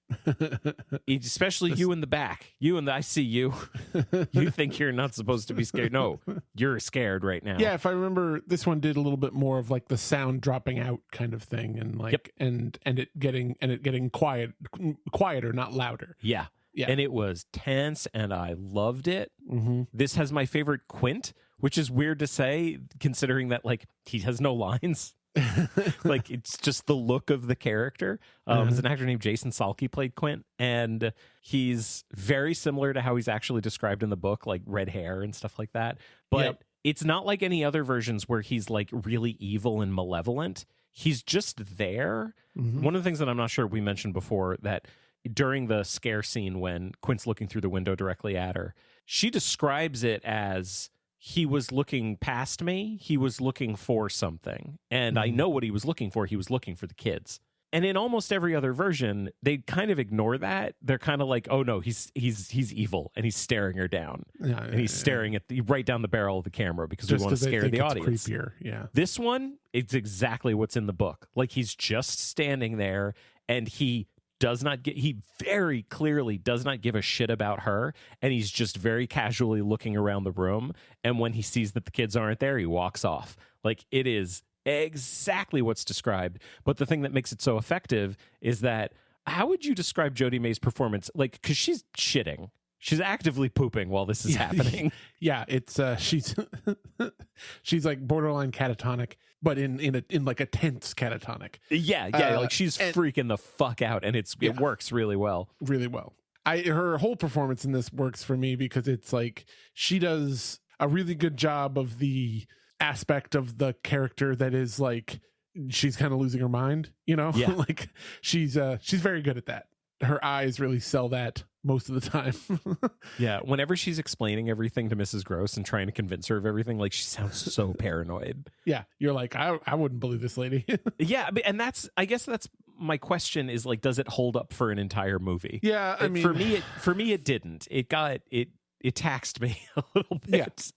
Especially you in the back. I see you. You think you're not supposed to be scared. No, you're scared right now. Yeah, if I remember, this one did a little bit more of like the sound dropping out kind of thing, and like and it getting quieter, not louder. Yeah. And it was tense, and I loved it. This has my favorite Quint, which is weird to say considering that like he has no lines. Like, it's just the look of the character. It's an actor named Jason Salke played Quint, and he's very similar to how he's actually described in the book, like red hair and stuff like that. But it's not like any other versions where he's like really evil and malevolent. He's just there. One of the things that I'm not sure we mentioned before, that during the scare scene when Quint's looking through the window directly at her, she describes it as, he was looking past me. He was looking for something. And I know what he was looking for. He was looking for the kids. And in almost every other version, they kind of ignore that. They're kind of like, oh no, he's evil, and he's staring her down. And he's staring at right down the barrel of the camera because we want to scare the audience. Creepier. Yeah. This one, it's exactly what's in the book. Like, he's just standing there, and he very clearly does not give a shit about her, and he's just very casually looking around the room, and when he sees that the kids aren't there, he walks off. Like, it is exactly what's described. But the thing that makes it so effective is that, how would you describe Jodie May's performance? Like, because she's shitting. She's actively pooping while this is happening. Yeah, it's she's like borderline catatonic, but in like a tense catatonic. Yeah, like she's freaking the fuck out, and it works really well. Really well. Her whole performance in this works for me because it's like she does a really good job of the aspect of the character that is like she's kind of losing her mind, you know? Yeah. Like she's very good at that. Her eyes really sell that most of the time. Yeah, whenever she's explaining everything to Mrs. Gross and trying to convince her of everything, like, she sounds so paranoid. Yeah, you're like, I wouldn't believe this lady. Yeah, and I guess that's my question, is like, does it hold up for an entire movie? Yeah, I mean, for me it didn't. It taxed me a little bit.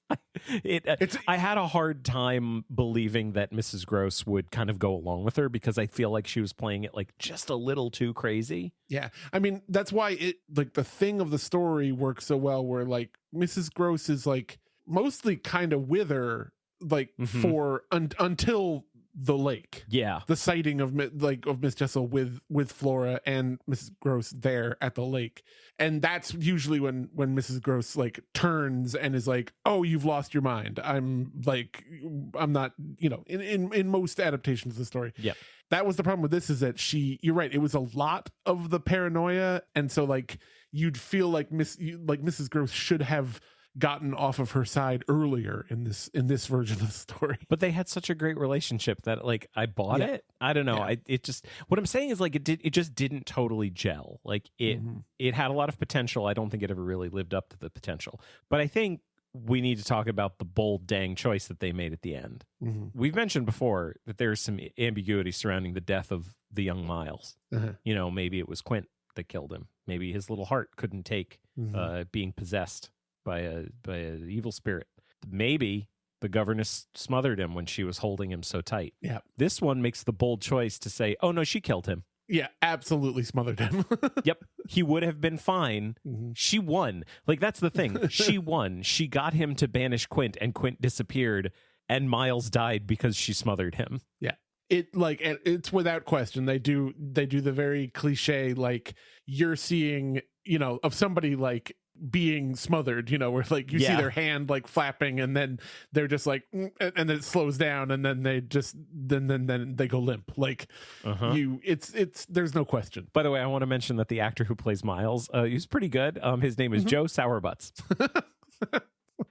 Yeah. I had a hard time believing that Mrs. Gross would kind of go along with her, because I feel like she was playing it like just a little too crazy. Yeah. I mean, that's why it, like, the thing of the story works so well, where like Mrs. Gross is like mostly kind of with her, like for until the lake. Yeah. The sighting of Miss Jessel with Flora and Mrs. Gross there at the lake. And that's usually when Mrs. Gross like turns and is like, oh, you've lost your mind. I'm not, you know, in most adaptations of the story. Yeah. That was the problem with this, is that you're right, it was a lot of the paranoia. And so like you'd feel like Mrs. Gross should have gotten off of her side earlier in this version of the story. But they had such a great relationship that like I bought it. I don't know. Yeah. What I'm saying is like it just didn't totally gel. Like it had a lot of potential. I don't think it ever really lived up to the potential. But I think we need to talk about the bold dang choice that they made at the end. We've mentioned before that there's some ambiguity surrounding the death of the young Miles. You know, maybe it was Quint that killed him. Maybe his little heart couldn't take being possessed by a evil spirit. Maybe the governess smothered him when she was holding him so tight. Yeah. This one makes the bold choice to say, oh no, she killed him. Yeah, absolutely smothered him. Yep. He would have been fine. She won. Like, that's the thing. She won. She got him to banish Quint, and Quint disappeared, and Miles died because she smothered him. Yeah. It's without question. They do the very cliche, like, you're seeing of somebody like being smothered, where like you see their hand like flapping and then they're just like, and then it slows down and then they just then they go limp. Like it's there's no question. By the way, I want to mention that the actor who plays Miles, he's pretty good. His name is Joe Sourbuts.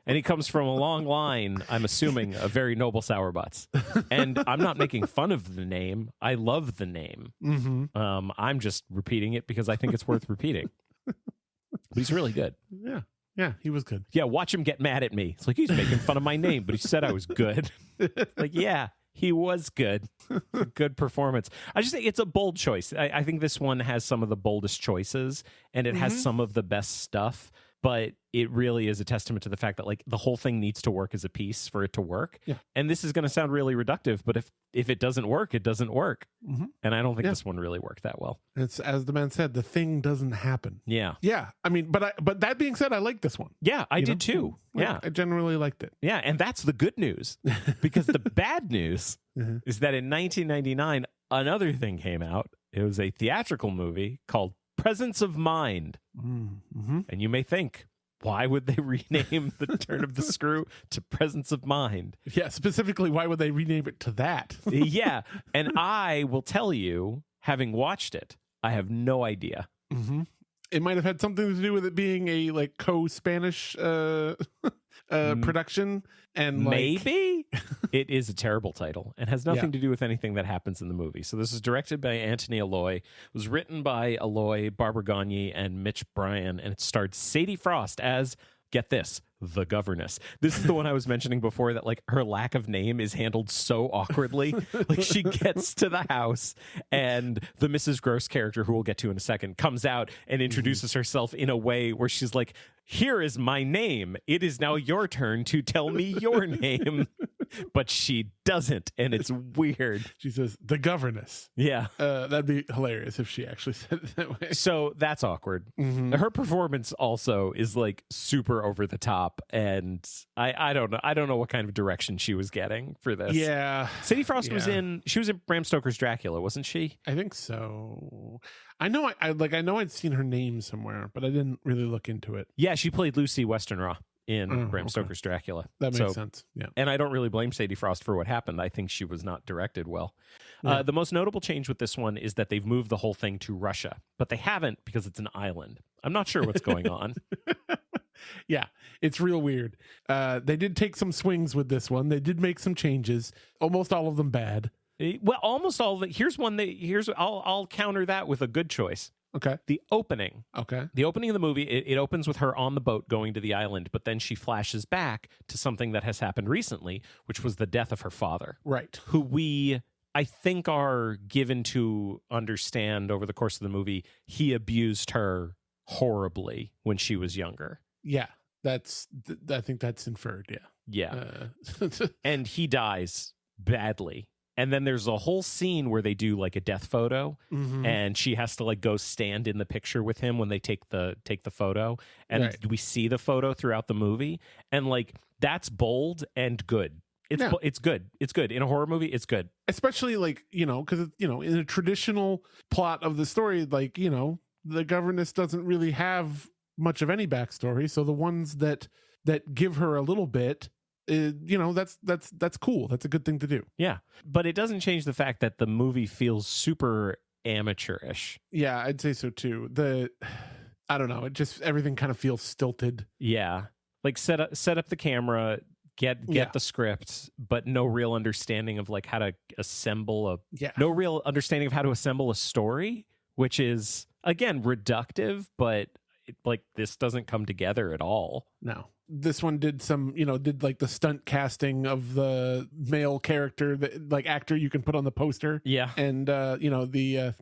And he comes from a long line, I'm assuming, a very noble Sourbuts. And I'm not making fun of the name. I love the name. I'm just repeating it because I think it's worth repeating. But he's really good. Yeah, he was good. Yeah, watch him get mad at me. It's like, he's making fun of my name, but he said I was good. Like, yeah, he was good. Good performance. I just think it's a bold choice. I think this one has some of the boldest choices, and it has some of the best stuff. But it really is a testament to the fact that like the whole thing needs to work as a piece for it to work. Yeah. And this is going to sound really reductive, but if it doesn't work, it doesn't work. And I don't think this one really worked that well. It's, as the man said, the thing doesn't happen. Yeah. Yeah. I mean, but that being said, I like this one. Yeah, I did too. Yeah. I generally liked it. Yeah. And that's the good news, because the bad news is that in 1999, another thing came out. It was a theatrical movie called Presence of Mind. And you may think, why would they rename The Turn of the Screw to Presence of Mind? Yeah, specifically, why would they rename it to that? Yeah, and I will tell you, having watched it, I have no idea. It might have had something to do with it being a like co-Spanish production, and maybe it is a terrible title and has nothing to do with anything that happens in the movie. So this is directed by Anthony Alloy. It was written by Alloy, Barbara Gagne, and Mitch Bryan, and it starred Sadie Frost as, get this, the governess. This is the one I was mentioning before, that like her lack of name is handled so awkwardly. Like, she gets to the house and the Mrs. Gross character, who we'll get to in a second, comes out and introduces herself in a way where she's like, here is my name. It is now your turn to tell me your name. But she doesn't, and it's weird. She says, the governess. Yeah. That'd be hilarious if she actually said it that way. So that's awkward. Her performance also is like super over the top, and I don't know. I don't know what kind of direction she was getting for this. Yeah. Sadie Frost was in Bram Stoker's Dracula, wasn't she? I think so. I know I'd seen her name somewhere, but I didn't really look into it. Yeah, she played Lucy Westenra in Bram Stoker's Dracula. That makes sense. Yeah. And I don't really blame Sadie Frost for what happened. I think she was not directed well. Yeah. The most notable change with this one is that they've moved the whole thing to Russia, but they haven't, because it's an island. I'm not sure what's going on. Yeah, it's real weird. They did take some swings with this one. They did make some changes, almost all of them bad. Well, almost all of it. I'll counter that with a good choice. Okay. The opening. Okay. The opening of the movie, it opens with her on the boat going to the island, but then she flashes back to something that has happened recently, which was the death of her father. Right. Who I think, are given to understand over the course of the movie, he abused her horribly when she was younger. Yeah. I think that's inferred. Yeah. Yeah. And he dies badly. And then there's a whole scene where they do like a death photo, and she has to like go stand in the picture with him when they take the photo, and we see the photo throughout the movie, and like that's bold and good. It's good. It's good in a horror movie. It's good, especially like because in a traditional plot of the story, like the governess doesn't really have much of any backstory, so the ones that give her a little bit. That's cool. That's a good thing to do. Yeah, but it doesn't change the fact that the movie feels super amateurish. Yeah, I'd say so too. I don't know. It just, everything kind of feels stilted. Yeah, like set up the camera, get the script, but no real understanding of like how to assemble no real understanding of how to assemble a story, which is again reductive, but like this doesn't come together at all. No. This one did some, did like the stunt casting of the male character, that like actor you can put on the poster. Yeah. And, the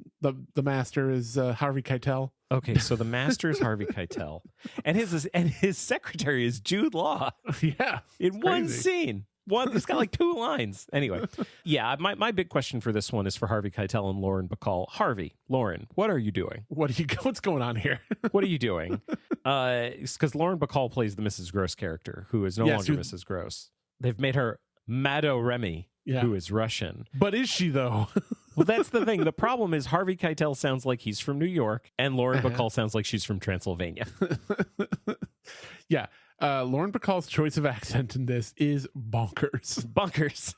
master is Harvey Keitel. Okay. So the master is Harvey Keitel, and his secretary is Jude Law. Yeah. In one scene. It's got like 2 lines. Anyway, yeah, my big question for this one is for Harvey Keitel and Lauren Bacall. Harvey, Lauren, what are you doing? What's going on here? What are you doing? Because Lauren Bacall plays the Mrs. Gross character, who is no longer Mrs. Gross. They've made her Mado Remy, who is Russian. But is she, though? Well, that's the thing. The problem is Harvey Keitel sounds like he's from New York, and Lauren Bacall sounds like she's from Transylvania. Yeah. Lauren Bacall's choice of accent in this is bonkers. Bonkers.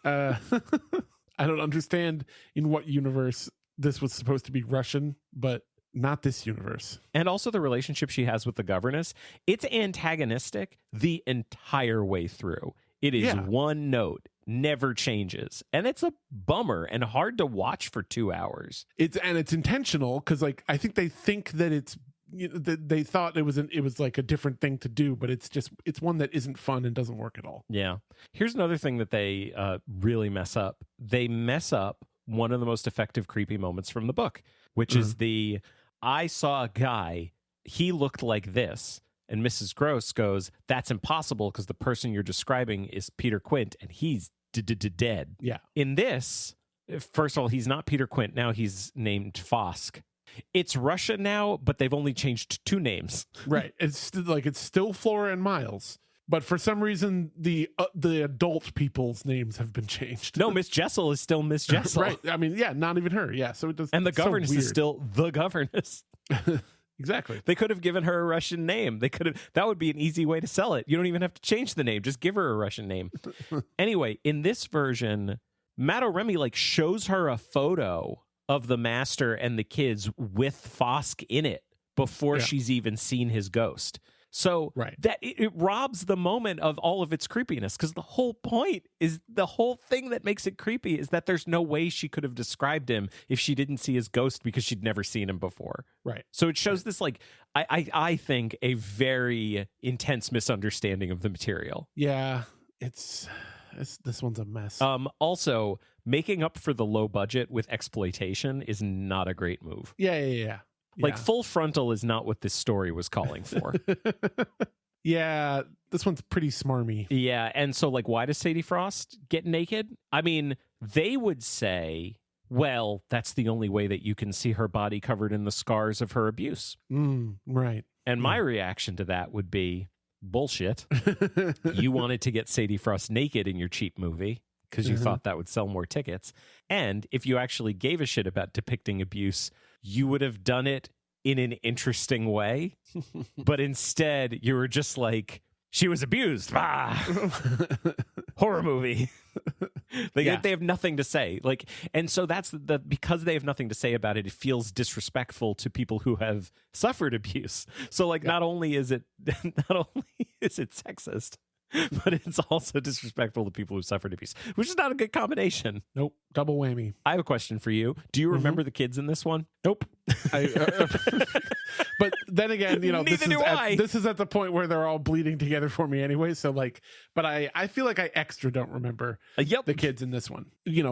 I don't understand in what universe this was supposed to be Russian, but not this universe. And also the relationship she has with the governess. It's antagonistic the entire way through. It is one note, never changes. And it's a bummer and hard to watch for 2 hours. It's intentional because like I think that it's they thought it was like a different thing to do, but it's one that isn't fun and doesn't work at all. Yeah. Here's another thing that they really mess up. They mess up one of the most effective creepy moments from the book, which is I saw a guy, he looked like this. And Mrs. Gross goes, that's impossible because the person you're describing is Peter Quint and he's dead. Yeah. In this, first of all, he's not Peter Quint. Now he's named Fosk. It's Russia now, but they've only changed 2 names. Right. It's still Flora and Miles. But for some reason, the adult people's names have been changed. No, Miss Jessel is still Miss Jessel. Right. I mean, yeah, not even her. Yeah. So it does. And the governess is still the governess. Exactly. They could have given her a Russian name. That would be an easy way to sell it. You don't even have to change the name. Just give her a Russian name. Anyway, in this version, Matt Remy shows her a photo of the master and the kids with Fosk in it before she's even seen his ghost. So that it robs the moment of all of its creepiness, because the whole point is, the whole thing that makes it creepy is that there's no way she could have described him if she didn't see his ghost because she'd never seen him before. Right. So it shows this I think a very intense misunderstanding of the material. Yeah, it's this one's a mess. Also, making up for the low budget with exploitation is not a great move. Yeah. Full frontal is not what this story was calling for. Yeah, this one's pretty smarmy. Yeah, and so why does Sadie Frost get naked? I mean, they would say, well, that's the only way that you can see her body covered in the scars of her abuse. Right. And my reaction to that would be, bullshit. You wanted to get Sadie Frost naked in your cheap movie because you thought that would sell more tickets. And if you actually gave a shit about depicting abuse, you would have done it in an interesting way. But instead, you were just like, she was abused. Horror movie. They have nothing to say. And so that's because they have nothing to say about it, it feels disrespectful to people who have suffered abuse. So not only is it sexist, but it's also disrespectful to people who suffered abuse, which is not a good combination. Nope. Double whammy. I have a question for you. Do you remember the kids in this one? Nope. But then again, this is at the point where they're all bleeding together for me anyway. So but I feel like I extra don't remember the kids in this one,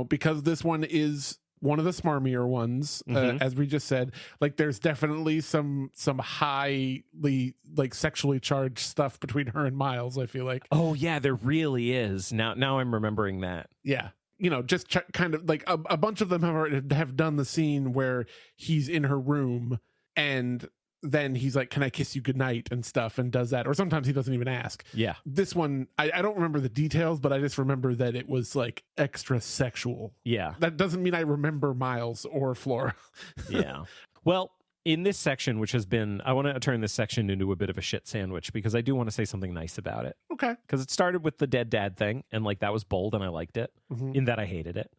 because this one is one of the smarmier ones, as we just said. There's definitely some highly sexually charged stuff between her and Miles, I feel like. Oh yeah, there really is. Now I'm remembering that. Yeah. Just kind of a bunch of them have done the scene where he's in her room and then he's like, can I kiss you goodnight and stuff, and does that. Or sometimes he doesn't even ask. Yeah. This one, I don't remember the details, but I just remember that it was extra sexual. Yeah. That doesn't mean I remember Miles or Flora. Yeah. Well, in this section, which has been, I want to turn this section into a bit of a shit sandwich because I do want to say something nice about it. Okay. Because it started with the dead dad thing, and that was bold and I liked it, in that I hated it.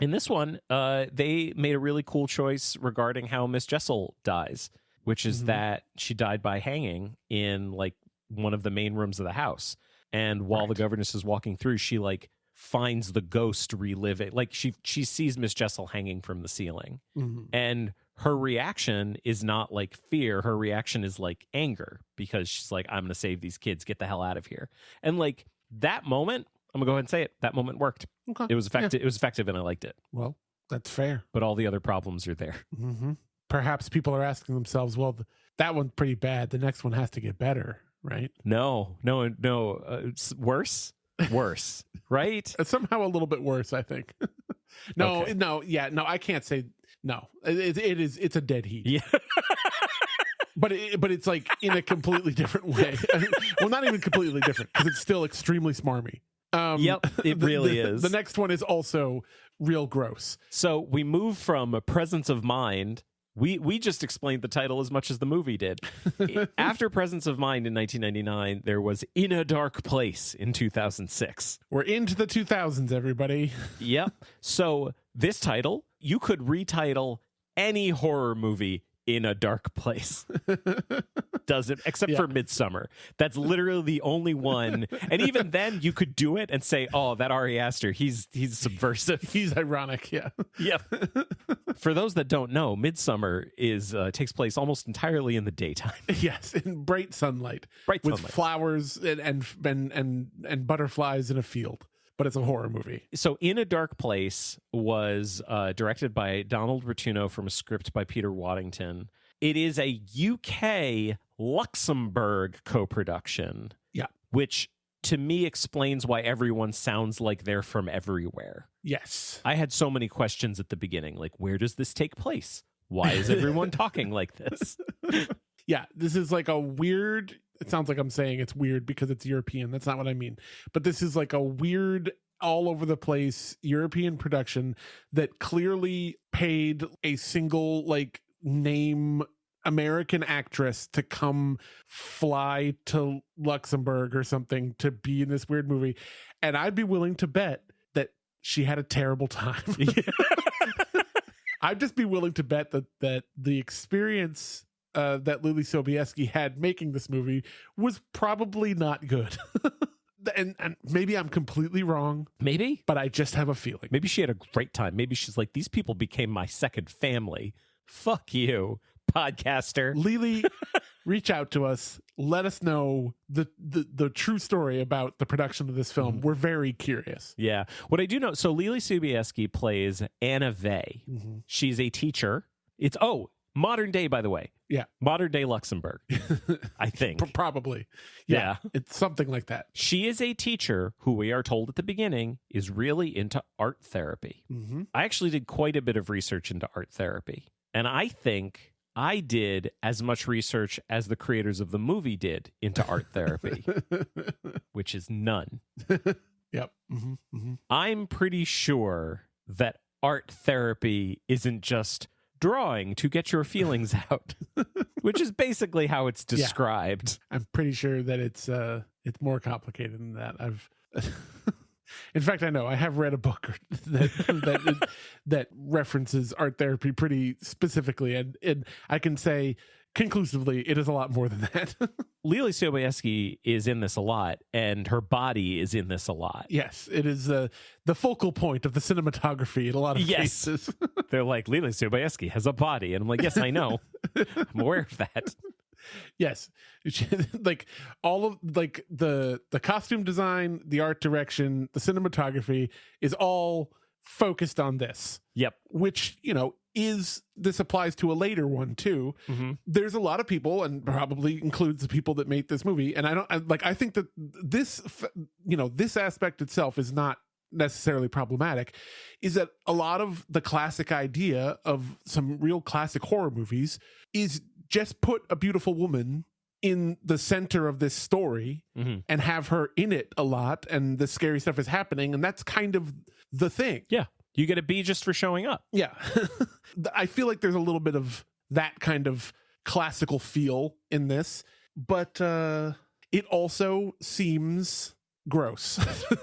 In this one, they made a really cool choice regarding how Miss Jessel dies, which is that she died by hanging in one of the main rooms of the house. And while the governess is walking through, she finds the ghost reliving. She sees Miss Jessel hanging from the ceiling. And her reaction is not fear. Her reaction is anger, because she's like, I'm going to save these kids. Get the hell out of here. And that moment, I'm going to go ahead and say it. That moment worked. Okay. It was effective. Yeah. It was effective and I liked it. Well, that's fair. But all the other problems are there. Perhaps people are asking themselves, well, that one's pretty bad. The next one has to get better, right? No. It's worse, right? It's somehow a little bit worse, I think. No, I can't say no. It's a dead heat. Yeah. But it's in a completely different way. Well, not even completely different, because it's still extremely smarmy. Yep, it really is. The next one is also real gross. So we move from a Presence of Mind. We just explained the title as much as the movie did. After Presence of Mind in 1999, there was In a Dark Place in 2006. We're into the 2000s, everybody. Yep. So this title, you could retitle any horror movie In a Dark Place. Doesn't, except for Midsommar. That's literally the only one. And even then, you could do it and say, "Oh, that Ari Aster, he's subversive. He's ironic." Yeah. Yep. For those that don't know, Midsommar takes place almost entirely in the daytime. Yes, in bright sunlight, with flowers and butterflies in a field. But it's a horror movie. So In a Dark Place was directed by Donald Rotuno from a script by Peter Waddington. It is a UK Luxembourg co-production. Yeah. Which to me explains why everyone sounds like they're from everywhere. Yes. I had so many questions at the beginning, like, where does this take place? Why is everyone talking like this? Yeah, this is like a weird... It sounds like I'm saying it's weird because it's European. That's not what I mean. But this is like a weird, all over the place European production that clearly paid a single like name American actress to come fly to Luxembourg or something to be in this weird movie. And I'd be willing to bet that she had a terrible time. I'd just be willing to bet that the experience that Lily Sobieski had making this movie was probably not good. And maybe I'm completely wrong. Maybe. But I just have a feeling. Maybe she had a great time. Maybe she's like, these people became my second family. Fuck you, podcaster. Lily, reach out to us. Let us know the true story about the production of this film. We're very curious. Yeah. What I do know, so Lily Sobieski plays Anna Vey. She's a teacher. It's, modern day, by the way. Yeah. Modern day Luxembourg, I think. Probably. Yeah. It's something like that. She is a teacher who we are told at the beginning is really into art therapy. I actually did quite a bit of research into art therapy. And I think I did as much research as the creators of the movie did into art therapy, which is none. Yep. I'm pretty sure that art therapy isn't just drawing to get your feelings out, which is basically how it's described. Yeah. I'm pretty sure that it's more complicated than that. In fact, I know I have read a book that references art therapy pretty specifically, and I can say conclusively it is a lot more than that. Lily Sobieski is in this a lot, and her body is in this a lot. Yes, it is the focal point of the cinematography in a lot of cases. They're like, Lily Sobieski has a body, and I'm like, yes, I know. I'm aware of that. Yes, like all of like the costume design, the art direction, the cinematography is all focused on this. Yep. Which, this applies to a later one too. There's a lot of people, and probably includes the people that made this movie. And I think that this aspect itself is not necessarily problematic, is that a lot of the classic idea of some real classic horror movies is just put a beautiful woman in the center of this story and have her in it a lot, and the scary stuff is happening, and that's kind of the thing. Yeah. You get a B just for showing up. Yeah. I feel like there's a little bit of that kind of classical feel in this, but it also seems gross.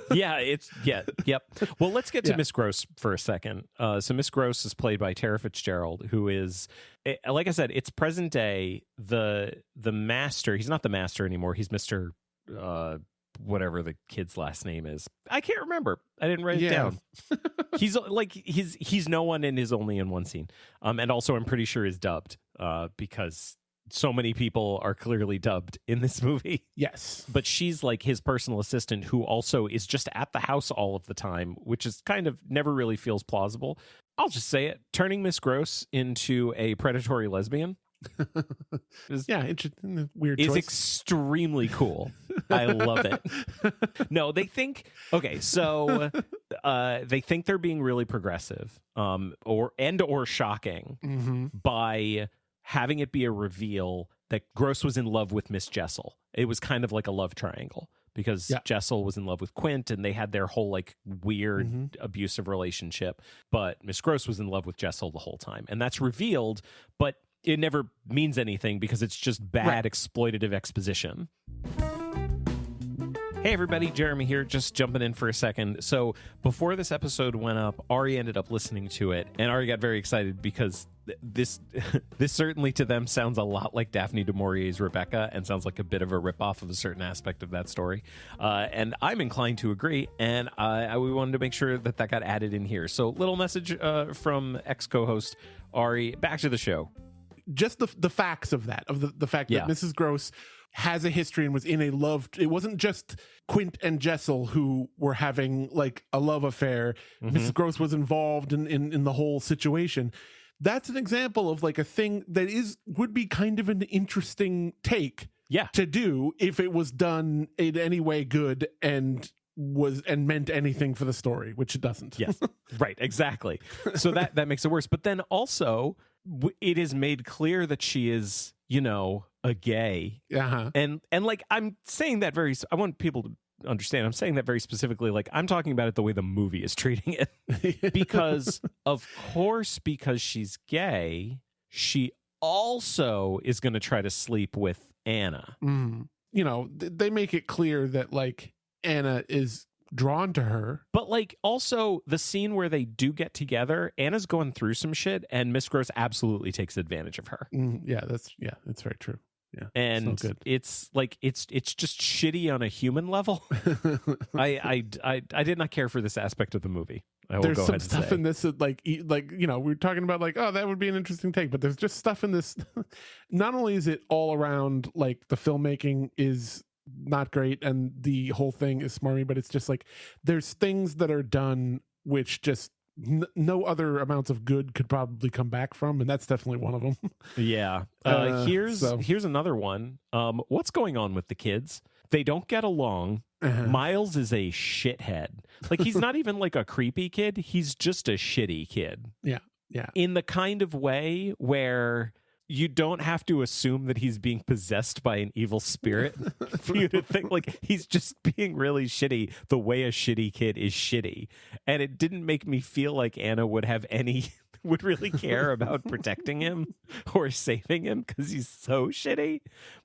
Yep. Well, let's get to Miss Gross for a second. So Miss Gross is played by Tara Fitzgerald, who is, like I said, it's present day. The master, he's not the master anymore. He's Mr. Whatever the kid's last name is. I can't remember. I didn't write it down. He's no one and is only in one scene. And also I'm pretty sure is dubbed because so many people are clearly dubbed in this movie. Yes. But she's like his personal assistant who also is just at the house all of the time, which is kind of never really feels plausible. I'll just say it. Turning Miss Gross into a predatory lesbian interesting, weird choice. Is extremely cool. I love it. No, they think they think they're being really progressive or shocking by having it be a reveal that Gross was in love with Miss Jessel. It was kind of like a love triangle because Jessel was in love with Quint and they had their whole like weird abusive relationship. But Miss Gross was in love with Jessel the whole time. And that's revealed, but it never means anything because it's just bad exploitative exposition. Hey everybody, Jeremy here, just jumping in for a second. So before this episode went up, Ari ended up listening to it, and Ari got very excited because this certainly to them sounds a lot like Daphne du Maurier's Rebecca and sounds like a bit of a ripoff of a certain aspect of that story. And I'm inclined to agree, and we wanted to make sure that got added in here. So little message from ex-co-host Ari, back to the show. Just the facts of that, of the fact that Mrs. Gross has a history and was in a love. It wasn't just Quint and Jessel who were having like a love affair. Mrs. Gross was involved in the whole situation. That's an example of like a thing that would be kind of an interesting take to do if it was done in any way good and meant anything for the story, which it doesn't. Yes, right, exactly. So that makes it worse. But then also it is made clear that she is, a gay. And like, I'm saying that I want people to understand, I'm saying that very specifically, like I'm talking about it the way the movie is treating it. Because because she's gay, she also is going to try to sleep with Anna. They make it clear that like Anna is drawn to her, but like also the scene where they do get together, Anna's going through some shit and Miss Gross absolutely takes advantage of her. That's very true. And it's like it's just shitty on a human level. I did not care for this aspect of the movie. There's some stuff in this that like we're talking about like, oh, that would be an interesting take, but there's just stuff in this. Not only is it all around like the filmmaking is not great and the whole thing is smarmy, but it's just like there's things that are done which just no other amounts of good could probably come back from, and that's definitely one of them. Here's another one. What's going on with the kids? They don't get along. Miles is a shithead. Like he's not even like a creepy kid, he's just a shitty kid. Yeah In the kind of way where you don't have to assume that he's being possessed by an evil spirit for you to think like he's just being really shitty the way a shitty kid is shitty. And it didn't make me feel like Anna would really care about protecting him or saving him because he's so shitty.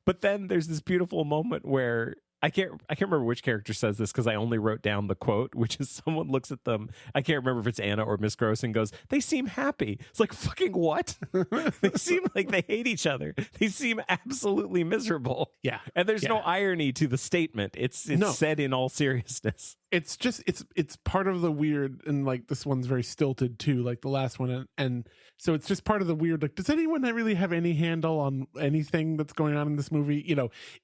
But then there's this beautiful moment where I can't remember which character says this because I only wrote down the quote, which is someone looks at them. I can't remember if it's Anna or Miss Gross and goes, "They seem happy." It's like, fucking what? They seem like they hate each other. They seem absolutely miserable. Yeah. And there's no irony to the statement. It's said in all seriousness. It's just it's part of the weird, and like this one's very stilted too, like the last one, and so it's just part of the weird. Like, does anyone really have any handle on anything that's going on in this movie?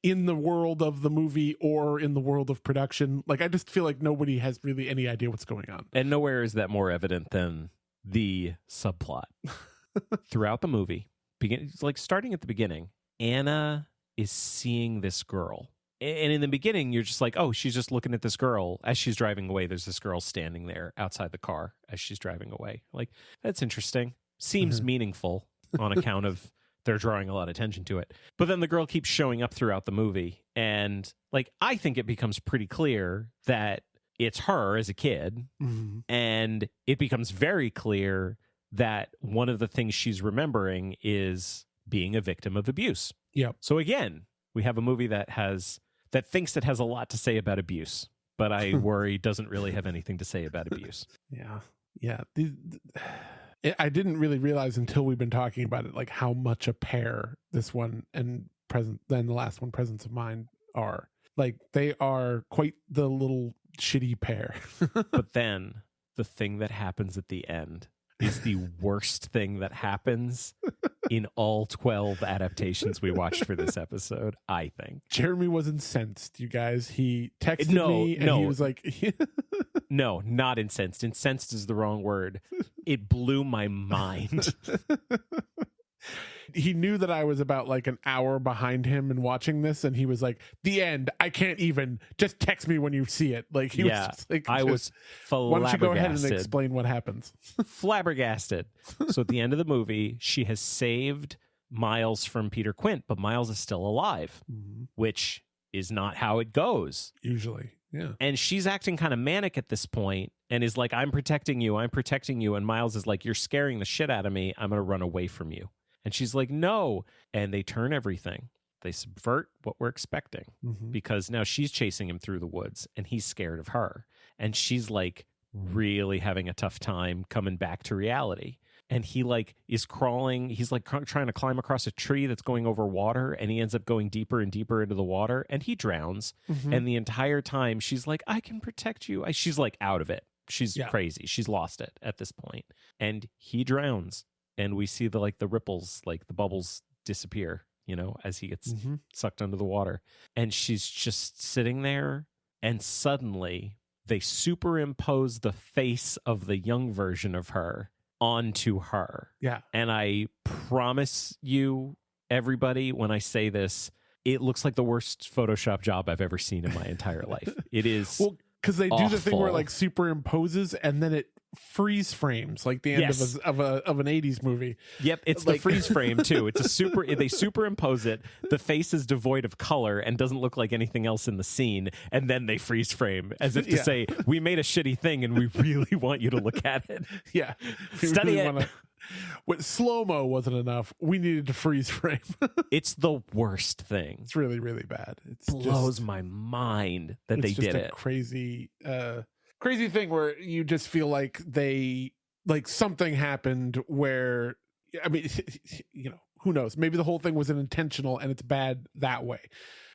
In the world of the movie or in the world of production. Like, I just feel like nobody has really any idea what's going on. And nowhere is that more evident than the subplot throughout the movie. Like starting at the beginning, Anna is seeing this girl. And in the beginning, you're just like, oh, she's just looking at this girl. As she's driving away, there's this girl standing there outside the car as she's driving away. Like, that's interesting. Seems meaningful on account of they're drawing a lot of attention to it. But then the girl keeps showing up throughout the movie. And, like, I think it becomes pretty clear that it's her as a kid. And it becomes very clear that one of the things she's remembering is being a victim of abuse. Yep. So, again, we have a movie that thinks it has a lot to say about abuse, but I worry doesn't really have anything to say about abuse. Yeah. I didn't really realize until we've been talking about it, like how much a pair this one and the last one, Presence of Mind, are. Like, they are quite the little shitty pair. But then the thing that happens at the end is the worst thing that happens in all 12 adaptations we watched for this episode, I think. Jeremy was incensed, you guys. He texted me and he was like... No, not incensed. Incensed is the wrong word. It blew my mind. He knew that I was about like an hour behind him in watching this, and he was like, "The end. I can't even. Just text me when you see it." Like, he was just like, I was flabbergasted. Why don't you go ahead and explain what happens? Flabbergasted. So at the end of the movie, she has saved Miles from Peter Quint, but Miles is still alive, which is not how it goes. Usually, yeah. And she's acting kind of manic at this point and is like, I'm protecting you. And Miles is like, you're scaring the shit out of me. I'm going to run away from you. And she's like, no. And they turn everything. They subvert what we're expecting because now she's chasing him through the woods and he's scared of her. And she's like really having a tough time coming back to reality. And he like is crawling. He's like trying to climb across a tree that's going over water. And he ends up going deeper and deeper into the water and he drowns. And the entire time she's like, I can protect you. She's like out of it. She's crazy. She's lost it at this point. And he drowns. And we see the ripples, like the bubbles disappear, as he gets sucked under the water. And she's just sitting there. And suddenly they superimpose the face of the young version of her onto her. Yeah. And I promise you, everybody, when I say this, it looks like the worst Photoshop job I've ever seen in my entire life. It is. Well, because they do the thing where it like superimposes and then it freeze frames like the end of an 80s movie. Yep, it's like, the freeze frame too. It's they superimpose it. The face is devoid of color and doesn't look like anything else in the scene, and then they freeze frame as if to say, we made a shitty thing and we really want you to look at it. Yeah. Study really it. What slow-mo wasn't enough. We needed to freeze frame. It's the worst thing. It's really, really bad. It blows my mind that they did it. Crazy crazy thing where you just feel like something happened where, I mean, who knows? Maybe the whole thing was intentional and it's bad that way.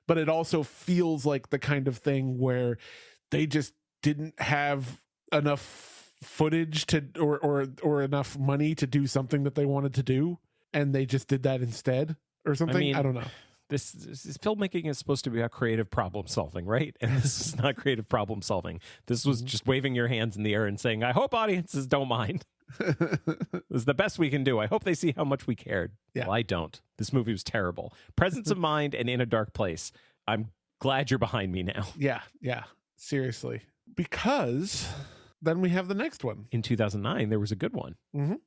But it also feels like the kind of thing where they just didn't have enough footage to or enough money to do something that they wanted to do, and they just did that instead or something. I don't know. This filmmaking is supposed to be about creative problem solving, right? And this is not creative problem solving. This was just waving your hands in the air and saying, I hope audiences don't mind. It was the best we can do. I hope they see how much we cared. Yeah. Well, I don't. This movie was terrible. Presence of Mind and In a Dark Place. I'm glad you're behind me now. Yeah. Seriously. Because then we have the next one. In 2009, there was a good one.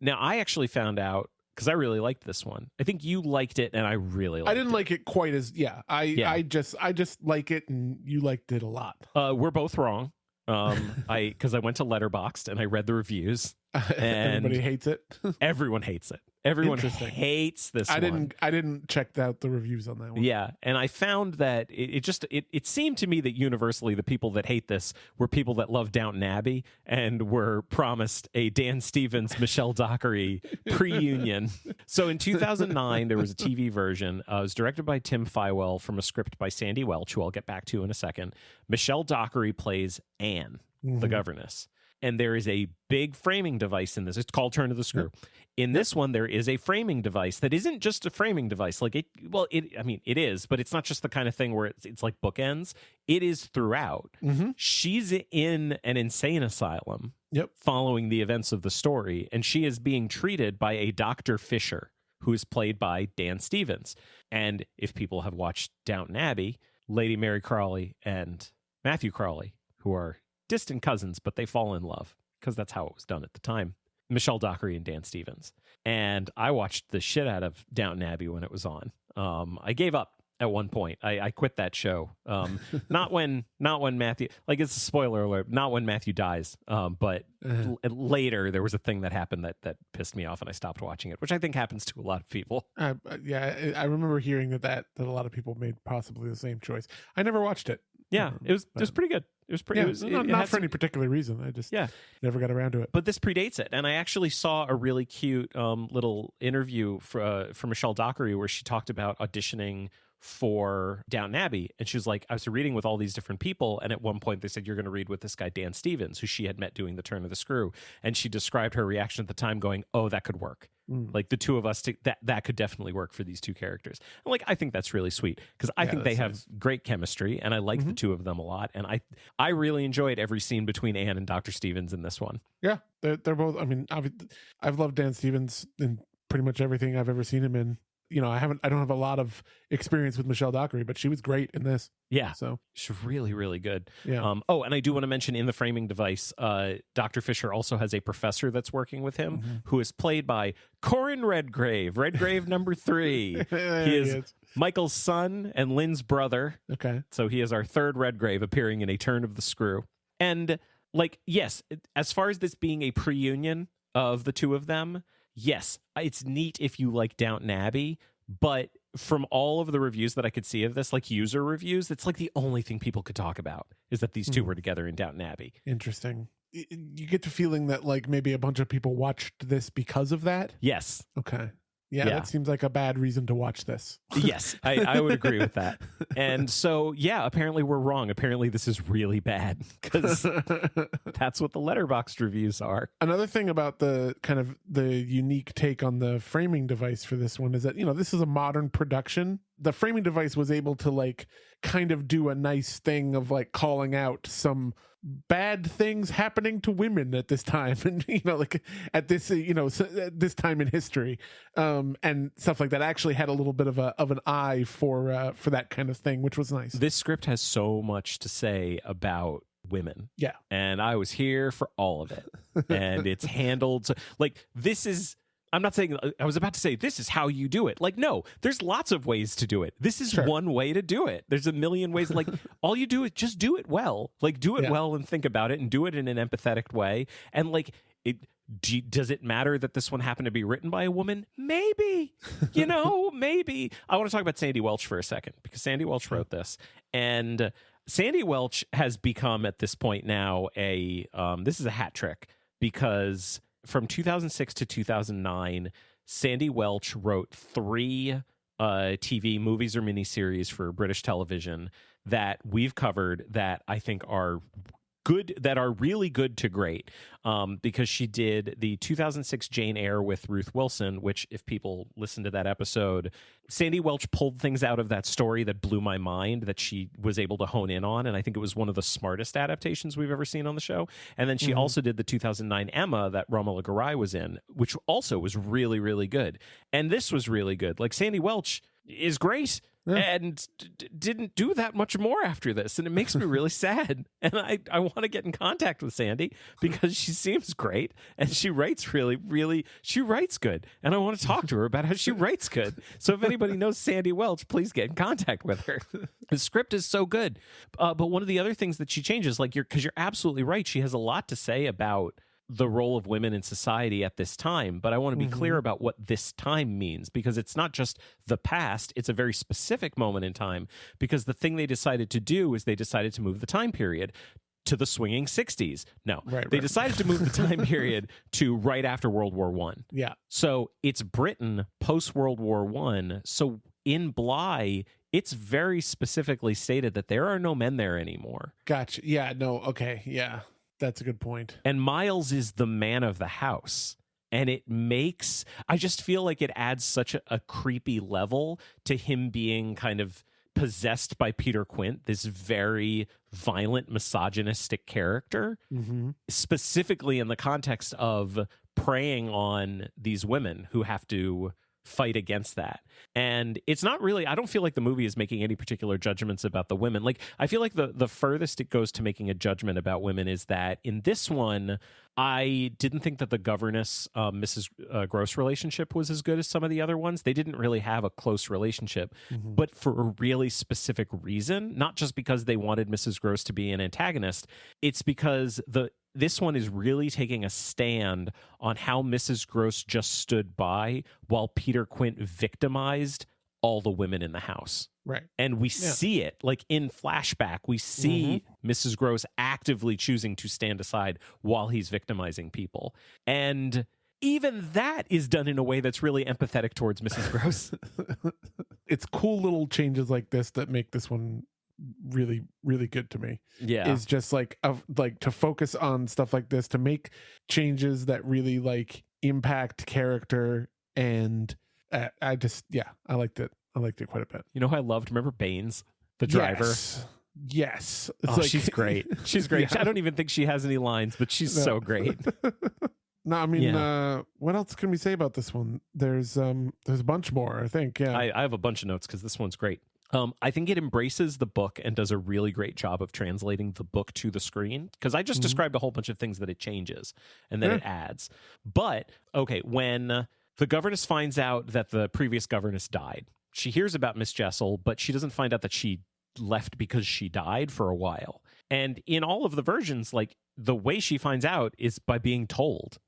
Now, I actually found out, because I really liked this one. I think you liked it, and I really liked it. I didn't like it quite as, I just like it, and you liked it a lot. We're both wrong. Because I went to Letterboxd and I read the reviews. And everybody hates it. Everyone hates it. Everyone hates this one. I didn't check out the reviews on that one. Yeah, and I found that it seemed to me that universally the people that hate this were people that love Downton Abbey and were promised a Dan Stevens, Michelle Dockery pre-union. So in 2009, there was a TV version. It was directed by Tim Fywell from a script by Sandy Welch, who I'll get back to in a second. Michelle Dockery plays Anne, the governess. And there is a big framing device in this. It's called Turn of the Screw. Yep. In this one, there is a framing device that isn't just a framing device. It is, but it's not just the kind of thing where it's like bookends. It is throughout. She's in an insane asylum following the events of the story, and she is being treated by a Dr. Fisher, who is played by Dan Stevens. And if people have watched Downton Abbey, Lady Mary Crawley and Matthew Crawley, who are distant cousins, but they fall in love because that's how it was done at the time. Michelle Dockery and Dan Stevens. And I watched the shit out of Downton Abbey when it was on. I gave up at one point. I quit that show. Not when Matthew, like, it's a spoiler alert, not when Matthew dies. But later there was a thing that happened that pissed me off and I stopped watching it, which I think happens to a lot of people. I remember hearing that a lot of people made possibly the same choice. I never watched it. Yeah, it was pretty good. It was pretty. Yeah, not for any particular reason. I just never got around to it. But this predates it, and I actually saw a really cute little interview for Michelle Dockery where she talked about auditioning for Downton Abbey, and she was like, I was reading with all these different people, and at one point they said, you're going to read with this guy Dan Stevens, who she had met doing the Turn of the Screw, and she described her reaction at the time going, oh, that could work. Like the two of us, that could definitely work for these two characters. And like, I think that's really sweet because I think they have great chemistry, and I like the two of them a lot. And I really enjoyed every scene between Anne and Dr. Stevens in this one. Yeah, they're both. I mean, I've loved Dan Stevens in pretty much everything I've ever seen him in. I don't have a lot of experience with Michelle Dockery, but she was great in this. Yeah. So she's really, really good. Yeah. And I do want to mention in the framing device, Dr. Fisher also has a professor that's working with him who is played by Corin Redgrave number 3. He is Michael's son and Lynn's brother. Okay. So he is our third Redgrave appearing in A Turn of the Screw. And like, yes, as far as this being a pre-union of the two of them, yes, it's neat if you like Downton Abbey, but from all of the reviews that I could see of this, like user reviews, it's like the only thing people could talk about is that these two were together in Downton Abbey. Interesting. You get the feeling that like maybe a bunch of people watched this because of that? Yes. Okay. Yeah, that seems like a bad reason to watch this. Yes, I would agree with that. And so, yeah, apparently we're wrong. Apparently this is really bad because that's what the Letterboxd reviews are. Another thing about the kind of the unique take on the framing device for this one is that, this is a modern production. The framing device was able to like kind of do a nice thing of like calling out some bad things happening to women at this time, and like at this at this time in history, and stuff like that. Actually had a little bit of an eye for that kind of thing, which was nice. This script has so much to say about women, and I was here for all of it. And it's handled like this is. I'm not saying, I was about to say, this is how you do it. Like, no, there's lots of ways to do it. This is one way to do it. There's a million ways. Like, all you do is just do it well. Like, do it well and think about it and do it in an empathetic way. And, like, does it matter that this one happened to be written by a woman? Maybe. Maybe. I want to talk about Sandy Welch for a second, because Sandy Welch wrote this. And Sandy Welch has become, at this point now, this is a hat trick, because from 2006 to 2009, Sandy Welch wrote 3 TV movies or miniseries for British television that we've covered that I think are good, that are really good to great, because she did the 2006 Jane Eyre with Ruth Wilson, which, if people listen to that episode, Sandy Welch pulled things out of that story that blew my mind, that she was able to hone in on, and I think it was one of the smartest adaptations we've ever seen on the show. And then she also did the 2009 Emma that Romola Garai was in, which also was really, really good. And this was really good. Like, Sandy Welch is great. And didn't do that much more after this, and it makes me really sad. And I want to get in contact with Sandy because she seems great, and she writes she writes good, and I want to talk to her about how she writes good. So if anybody knows Sandy Welch, please get in contact with her. The script is so good, but one of the other things that she changes, like because you're absolutely right, she has a lot to say about the role of women in society at this time, but I want to be clear about what this time means, because it's not just the past, it's a very specific moment in time, because the thing they decided to do is they decided to move the time period to the swinging 60s. No, they decided to move the time period to right after World War I. Yeah. So it's Britain post World War I. So in Bly, it's very specifically stated that there are no men there anymore. Gotcha. Yeah, no, okay, yeah. That's a good point. And Miles is the man of the house. And I just feel like it adds such a creepy level to him being kind of possessed by Peter Quint, this very violent, misogynistic character, specifically in the context of preying on these women who have to fight against that. And it's not really, I don't feel like the movie is making any particular judgments about the women. Like, I feel like the furthest it goes to making a judgment about women is that in this one, I didn't think that the governess Mrs. Gross relationship was as good as some of the other ones. They didn't really have a close relationship, but for a really specific reason, not just because they wanted Mrs. Gross to be an antagonist. It's because this one is really taking a stand on how Mrs. Gross just stood by while Peter Quint victimized all the women in the house. Right. And we see it, like in flashback, we see Mrs. Gross actively choosing to stand aside while he's victimizing people. And even that is done in a way that's really empathetic towards Mrs. Gross. It's cool little changes like this that make this one really, really good to me. Yeah. Is just like to focus on stuff like this, to make changes that really like impact character. And I liked it. I liked it quite a bit. You know who I loved? Remember Baines, the driver? Yes. She's great. She's great. Yeah. I don't even think she has any lines, but she's so great. No, I mean, what else can we say about this one? There's a bunch more, I think. Yeah. I have a bunch of notes because this one's great. I think it embraces the book and does a really great job of translating the book to the screen, because I just described a whole bunch of things that it changes and that it adds. But, okay, when the governess finds out that the previous governess died, she hears about Miss Jessel, but she doesn't find out that she left because she died for a while. And in all of the versions, like, the way she finds out is by being told,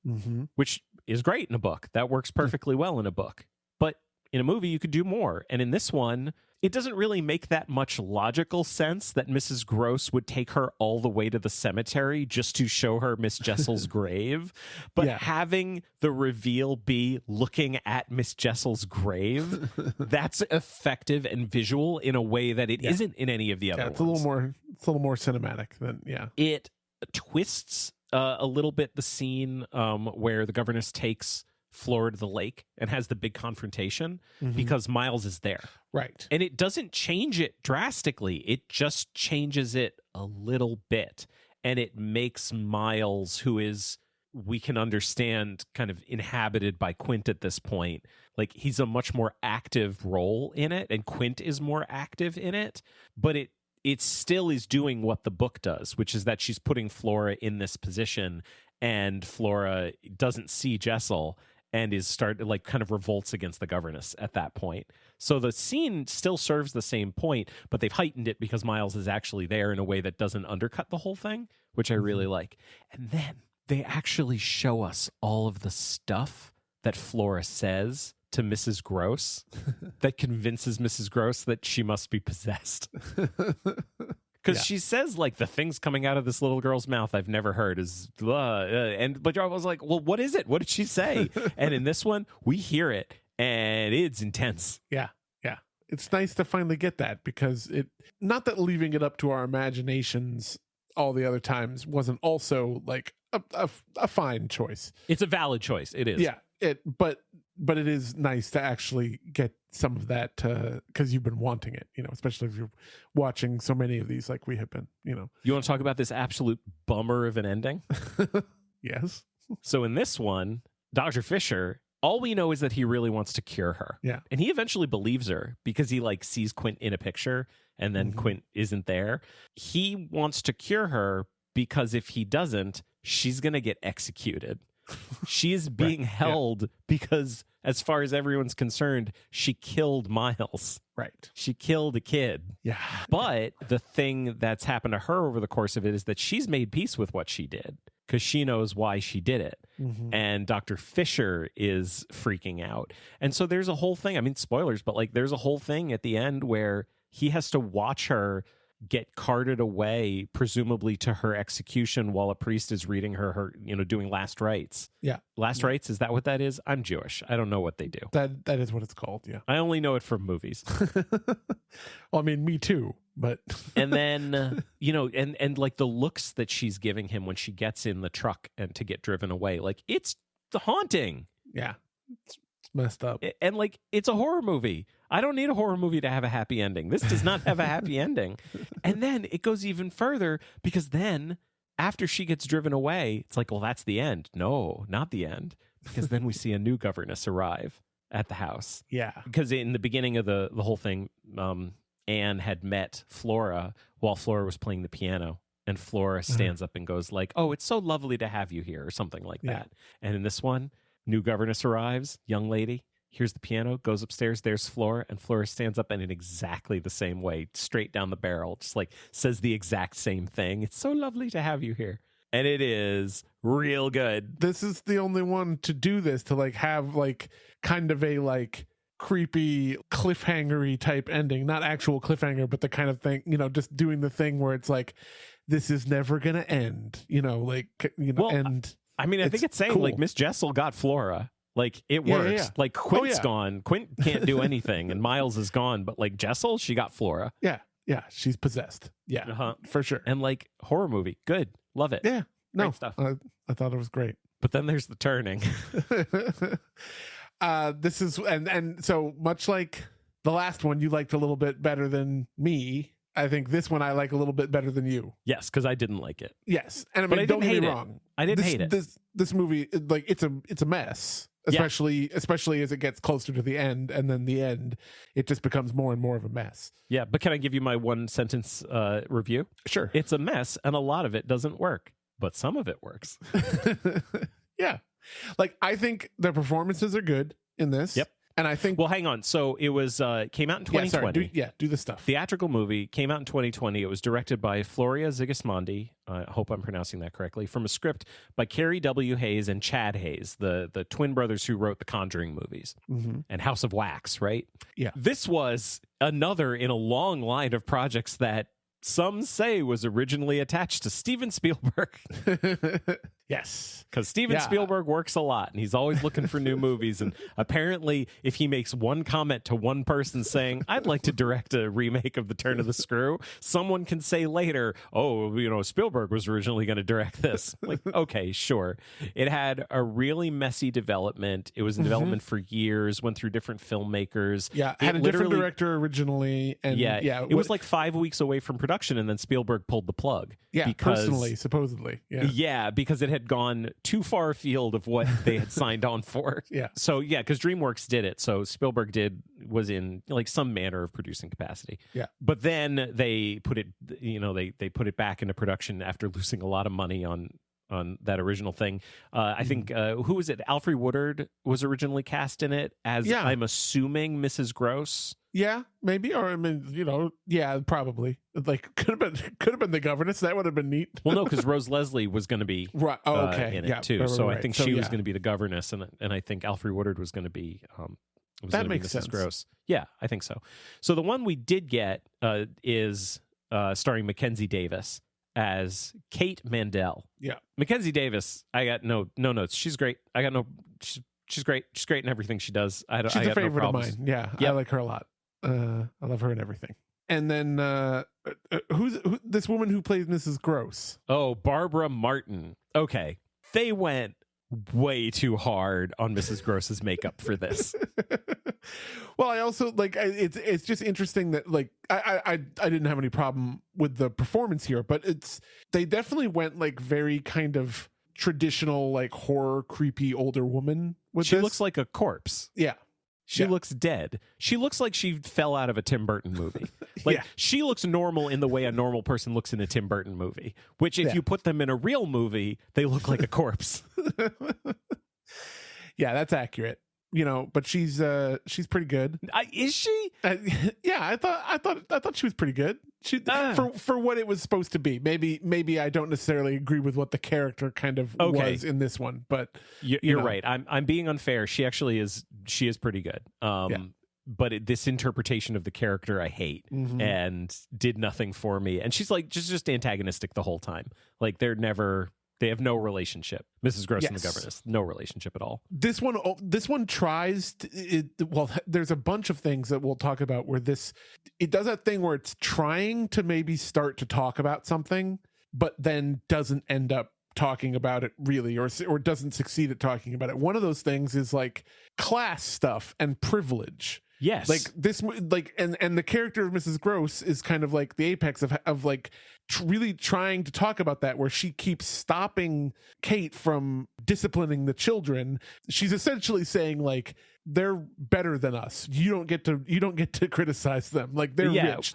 which is great in a book. That works perfectly well in a book. But in a movie, you could do more. And in this one, it doesn't really make that much logical sense that Mrs. Gross would take her all the way to the cemetery just to show her Miss Jessel's grave. But having the reveal be looking at Miss Jessel's grave, that's effective and visual in a way that it isn't in any of the other ones. It's a little more cinematic than, It twists a little bit the scene where the governess takes Flora to the lake and has the big confrontation because Miles is there. Right. And it doesn't change it drastically. It just changes it a little bit. And it makes Miles, who is, we can understand, kind of inhabited by Quint at this point, like, he's a much more active role in it, and Quint is more active in it. But it still is doing what the book does, which is that she's putting Flora in this position, and Flora doesn't see Jessel and is kind of revolts against the governess at that point. So the scene still serves the same point, but they've heightened it because Miles is actually there in a way that doesn't undercut the whole thing, which I really like. And then they actually show us all of the stuff that Flora says to Mrs. Gross that convinces Mrs. Gross that she must be possessed. Because she says, like, the things coming out of this little girl's mouth I've never heard is, but I was like, well, what is it? What did she say? And in this one, we hear it, and it's intense. Yeah. It's nice to finally get that, because not that leaving it up to our imaginations all the other times wasn't also, like, a fine choice. It's a valid choice. It is. Yeah. But it is nice to actually get some of that, because you've been wanting it, especially if you're watching so many of these like we have been, You want to talk about this absolute bummer of an ending? Yes. So in this one, Dr. Fisher, all we know is that he really wants to cure her. Yeah. And he eventually believes her because he, like, sees Quint in a picture and then Quint isn't there. He wants to cure her because if he doesn't, she's going to get executed. She is being held because, as far as everyone's concerned, she killed Miles. Right. She killed a kid. Yeah. But the thing that's happened to her over the course of it is that she's made peace with what she did because she knows why she did it. And Dr. Fisher is freaking out. And so there's a whole thing. I mean, spoilers, but, like, there's a whole thing at the end where he has to watch her get carted away, presumably to her execution, while a priest is reading her doing last rites. Yeah. Last rites, is that what that is? I'm Jewish. I don't know what they do. That is what it's called, yeah. I only know it from movies. Well, I mean, me too, but... And then, and like the looks that she's giving him when she gets in the truck and to get driven away, like, it's haunting. Yeah. It's messed up. And, like, it's a horror movie. I don't need a horror movie to have a happy ending. This does not have a happy ending. And then it goes even further, because then after she gets driven away, it's like, well, that's the end. No, not the end. Because then we see a new governess arrive at the house. Yeah. Because in the beginning of the whole thing, Anne had met Flora while Flora was playing the piano. And Flora stands up and goes like, oh, it's so lovely to have you here, or something like that. And in this one, new governess arrives, young lady. Here's the piano, goes upstairs, there's Flora, and Flora stands up and in exactly the same way, straight down the barrel, just like says the exact same thing. It's so lovely to have you here. And it is real good. This is the only one to do this, to, like, have, like, kind of a, like, creepy cliffhanger-y type ending. Not actual cliffhanger, but the kind of thing, just doing the thing where it's like, this is never gonna end, and I mean, I think it's saying, cool. Like, Miss Jessel got Flora. Like, it works. Yeah. Like, Quint's gone. Quint can't do anything, and Miles is gone. But, like, Jessel, she got Flora. Yeah. She's possessed. Yeah, for sure. And, like, horror movie. Good. Love it. Yeah. No, great stuff. I thought it was great. But then there's the turning. This is, and so much like the last one, you liked a little bit better than me. I think this one I like a little bit better than you. Yes, because I didn't like it. Yes, and I mean, don't get me wrong. I didn't hate it. This movie, like, it's a mess. Especially as it gets closer to the end, and then the end, it just becomes more and more of a mess. Yeah, but can I give you my one sentence review? Sure. It's a mess, and a lot of it doesn't work, but some of it works. Yeah. Like, I think the performances are good in this. Yep. And I think... Well, hang on. So it was came out in 2020. Do the stuff. Theatrical movie, came out in 2020. It was directed by Floria Sigismondi. I hope I'm pronouncing that correctly. From a script by Carrie W. Hayes and Chad Hayes, the twin brothers who wrote the Conjuring movies and House of Wax, right? Yeah. This was another in a long line of projects that some say was originally attached to Steven Spielberg. Yes. Because Steven Spielberg works a lot, and he's always looking for new movies. And apparently, if he makes one comment to one person saying, I'd like to direct a remake of The Turn of the Screw, someone can say later, oh, Spielberg was originally going to direct this. Like, okay, sure. It had a really messy development. It was in development for years, went through different filmmakers. Yeah, had a different director originally. And it was like 5 weeks away from production, and then Spielberg pulled the plug. Yeah, personally, supposedly. Yeah, because it had gone too far afield of what they had signed on for. Yeah. So because DreamWorks did it, so Spielberg was in like some manner of producing capacity. Yeah. But then they put it, they put it back into production after losing a lot of money on that original thing. I think who was it? Alfre Woodard was originally cast in it as I'm assuming Mrs. Gross. Yeah, maybe, or I mean, probably. Like could have been the governess. That would have been neat. Well, no, because Rose Leslie was going to be in it too. Right, so I think she was going to be the governess, and I think Alfre Woodard was going to be that makes Mrs. sense. Gross. Yeah, I think so. So the one we did get is starring Mackenzie Davis as Kate Mandel. Yeah, Mackenzie Davis. I got no notes. She's great. I got no. She's great. She's great in everything she does. She's a favorite of mine. Yeah, I like her a lot. I love her in everything. And then who's this woman who plays Mrs. Gross? Oh, Barbara Martin. Okay, they went way too hard on Mrs. Gross's makeup for this. Well, I also it's just interesting that I didn't have any problem with the performance here, but they definitely went like very kind of traditional like horror creepy older woman with she this. Looks like a corpse. Yeah. She looks dead. She looks like she fell out of a Tim Burton movie. She looks normal in the way a normal person looks in a Tim Burton movie, which if you put them in a real movie, they look like a corpse. Yeah, that's accurate. But she's pretty good. Is she? Yeah, I thought she was pretty good. She for what it was supposed to be. Maybe I don't necessarily agree with what the character kind of was in this one, but you're right. I'm being unfair. She actually is. She is pretty good. But this interpretation of the character I hate and did nothing for me. And she's like just antagonistic the whole time. Like they have no relationship. Mrs. Gross and the governess, no relationship at all. This one tries to, there's a bunch of things that we'll talk about where it does that thing where it's trying to maybe start to talk about something, but then doesn't end up talking about it really, or doesn't succeed at talking about it. One of those things is like class stuff and privilege. Yes. Like this, and the character of Mrs. Gross is kind of like the apex of like really trying to talk about that, where she keeps stopping Kate from disciplining the children. She's essentially saying like, they're better than us. You don't get to criticize them. Like they're rich.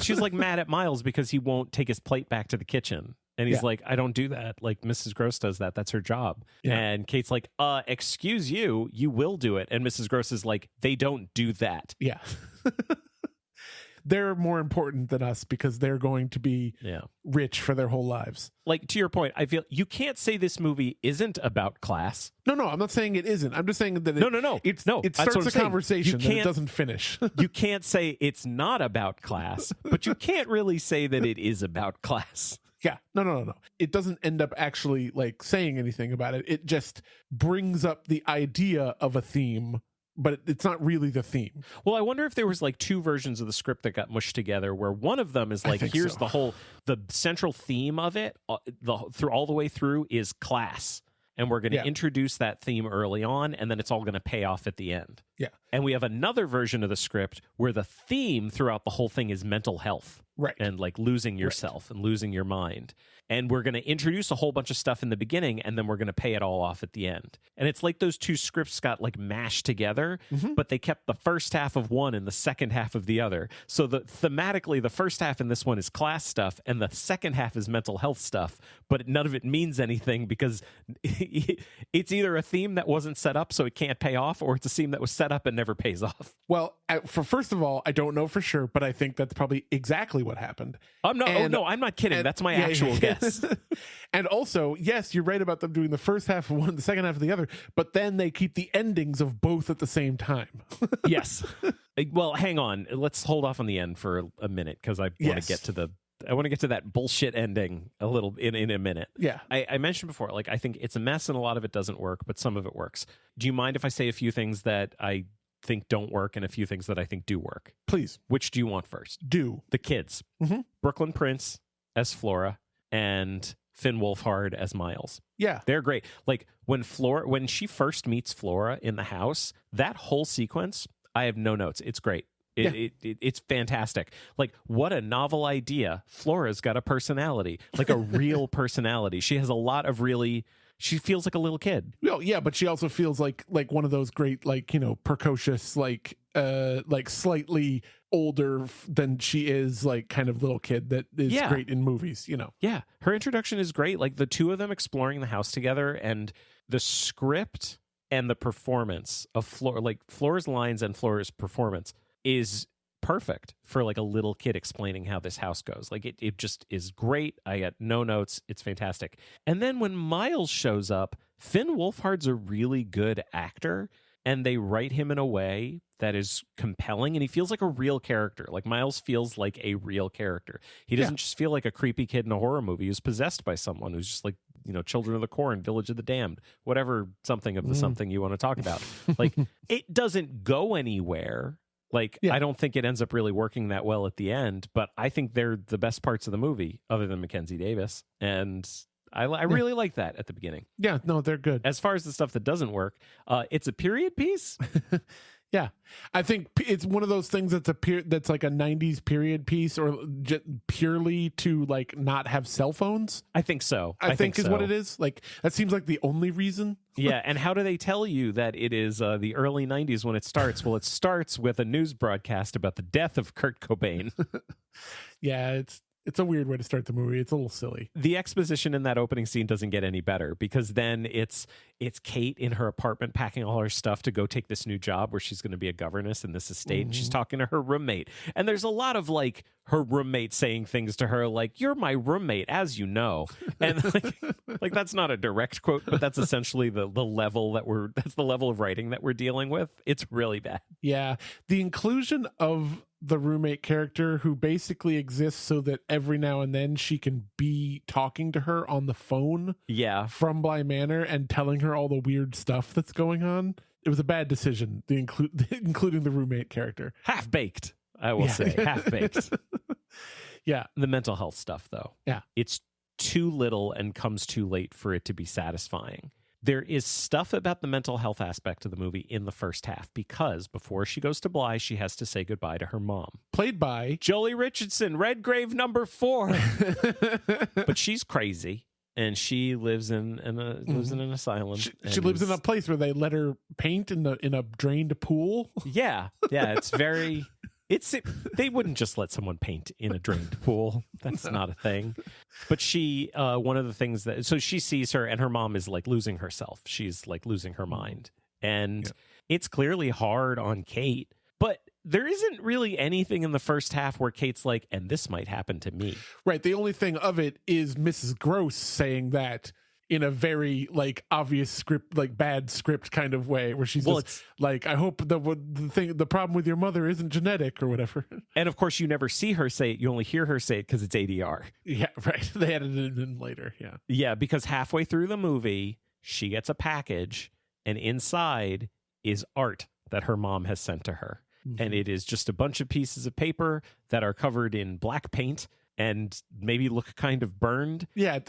She's like mad at Miles because he won't take his plate back to the kitchen. And he's like, I don't do that. Like Mrs. Gross does that. That's her job. Yeah. And Kate's like, excuse you, you will do it. And Mrs. Gross is like, they don't do that. Yeah. They're more important than us because they're going to be rich for their whole lives. Like, to your point, I feel you can't say this movie isn't about class. No, I'm not saying it isn't. I'm just saying that it starts a conversation that it doesn't finish. You can't say it's not about class, but you can't really say that it is about class. Yeah, no. It doesn't end up actually like saying anything about it. It just brings up the idea of a theme, but it's not really the theme. Well, I wonder if there was like two versions of the script that got mushed together, where one of them is like, here's the central theme of it, all the way through is class. And we're going to introduce that theme early on, and then it's all going to pay off at the end. Yeah. And we have another version of the script where the theme throughout the whole thing is mental health. Right. And like losing yourself and losing your mind. And we're going to introduce a whole bunch of stuff in the beginning, and then we're going to pay it all off at the end. And it's like those two scripts got like mashed together, but they kept the first half of one and the second half of the other. So thematically, the first half in this one is class stuff, and the second half is mental health stuff, but none of it means anything because it's either a theme that wasn't set up so it can't pay off, or it's a theme that was set up and never pays off. Well, first of all, I don't know for sure, but I think that's probably exactly what happened. I'm not kidding. That's my actual guess. And also, yes, you're right about them doing the first half of one, the second half of the other, but then they keep the endings of both at the same time. Yes. Well, hang on. Let's hold off on the end for a minute because I want to get to that bullshit ending a little in a minute. Yeah. I mentioned before, like, I think it's a mess and a lot of it doesn't work, but some of it works. Do you mind if I say a few things that I think don't work and a few things that I think do work? Please. Which do you want first? Do. The kids. Brooklyn Prince as Flora and Finn Wolfhard as Miles. Yeah. They're great. Like when she first meets Flora in the house, that whole sequence, I have no notes. It's great. It's fantastic. Like, what a novel idea. Flora's got a personality, like a real personality. She has a lot of she feels like a little kid. Well, yeah, but she also feels like one of those great, like, you know, precocious, like slightly older than she is, like, kind of little kid that is great in movies, you know. Yeah, her introduction is great. Like, the two of them exploring the house together, and the script and the performance of Flora, like Flora's lines and Flora's performance is perfect for like a little kid explaining how this house goes. Like it just is great. I got no notes. It's fantastic. And then when Miles shows up, Finn Wolfhard's a really good actor, and they write him in a way that is compelling, and he feels like a real character. Like Miles feels like a real character. He doesn't just feel like a creepy kid in a horror movie who's possessed by someone who's just like, you know, Children of the Corn, Village of the Damned, whatever something of the something you want to talk about. Like, it doesn't go anywhere. Like, I don't think it ends up really working that well at the end, but I think they're the best parts of the movie, other than Mackenzie Davis. And I really like that at the beginning. Yeah, no, they're good. As far as the stuff that doesn't work, it's a period piece. Yeah, I think it's one of those things that's that's like a 90s period piece, or just purely to like not have cell phones. I think so. I think is what it is. Like, that seems like the only reason. Yeah, and how do they tell you that it is the early 90s when it starts? Well, it starts with a news broadcast about the death of Kurt Cobain. Yeah, it's a weird way to start the movie. It's a little silly. The exposition in that opening scene doesn't get any better, because then it's Kate in her apartment packing all her stuff to go take this new job where she's going to be a governess in this estate. And she's talking to her roommate. And there's a lot of like her roommate saying things to her like, "You're my roommate, as you know." And like that's not a direct quote, but that's essentially the level that's the level of writing that we're dealing with. It's really bad. Yeah. The inclusion of the roommate character, who basically exists so that every now and then she can be talking to her on the phone from Bly Manor and telling her all the weird stuff that's going on. It was a bad decision, including the roommate character. Half-baked, I will say. Half-baked. Yeah. The mental health stuff, though. Yeah. It's too little and comes too late for it to be satisfying. There is stuff about the mental health aspect of the movie in the first half, because before she goes to Bly, she has to say goodbye to her mom. Played by Jolie Richardson, Redgrave number 4. But she's crazy, and she lives in an asylum. She lives in a place where they let her paint in a drained pool. Yeah, it's very... They wouldn't just let someone paint in a drained pool. That's not a thing. But she, one of the things so she sees her, and her mom is like losing herself. She's like losing her mind. And it's clearly hard on Kate, but there isn't really anything in the first half where Kate's like, and this might happen to me. Right. The only thing of it is Mrs. Gross saying that in a very like obvious script, like bad script kind of way, where she's just like, I hope the problem with your mother isn't genetic or whatever. And of course, you never see her say it. You only hear her say it because it's ADR. Yeah, right. They added it in later. Yeah. Yeah, because halfway through the movie, she gets a package, and inside is art that her mom has sent to her. Mm-hmm. And it is just a bunch of pieces of paper that are covered in black paint, and maybe look kind of burned. Yeah,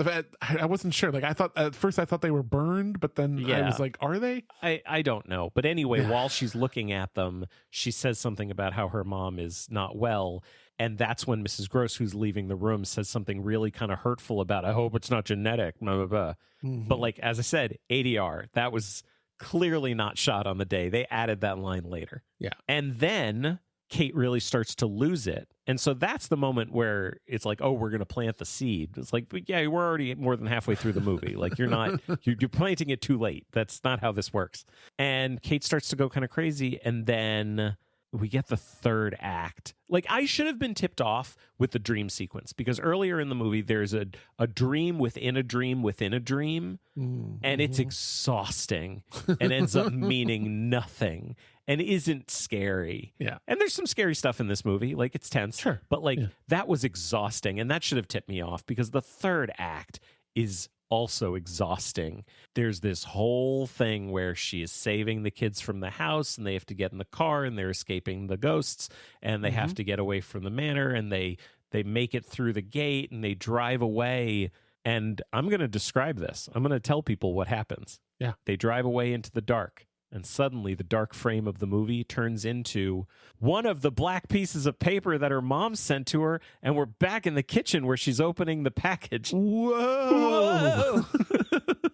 I wasn't sure. Like, I thought at first they were burned, but then I was like, are they? I don't know. But anyway, while she's looking at them, she says something about how her mom is not well. And that's when Mrs. Gross, who's leaving the room, says something really kind of hurtful about, I hope it's not genetic, blah, blah, blah. But like, as I said, ADR, that was clearly not shot on the day. They added that line later. Yeah. And then Kate really starts to lose it. And so that's the moment where it's like, oh, we're going to plant the seed. It's like, yeah, we're already more than halfway through the movie. Like, you're planting it too late. That's not how this works. And Kate starts to go kind of crazy. And then we get the third act. Like, I should have been tipped off with the dream sequence, because earlier in the movie, there's a dream within a dream within a dream. And it's exhausting and ends up meaning nothing. And isn't scary. Yeah. And there's some scary stuff in this movie. Like, it's tense. Sure. But, like, that was exhausting. And that should have tipped me off, because the third act is also exhausting. There's this whole thing where she is saving the kids from the house, and they have to get in the car, and they're escaping the ghosts, and they have to get away from the manor, and they make it through the gate, and they drive away. And I'm going to describe this. I'm going to tell people what happens. Yeah. They drive away into the dark. And suddenly the dark frame of the movie turns into one of the black pieces of paper that her mom sent to her. And we're back in the kitchen where she's opening the package. Whoa.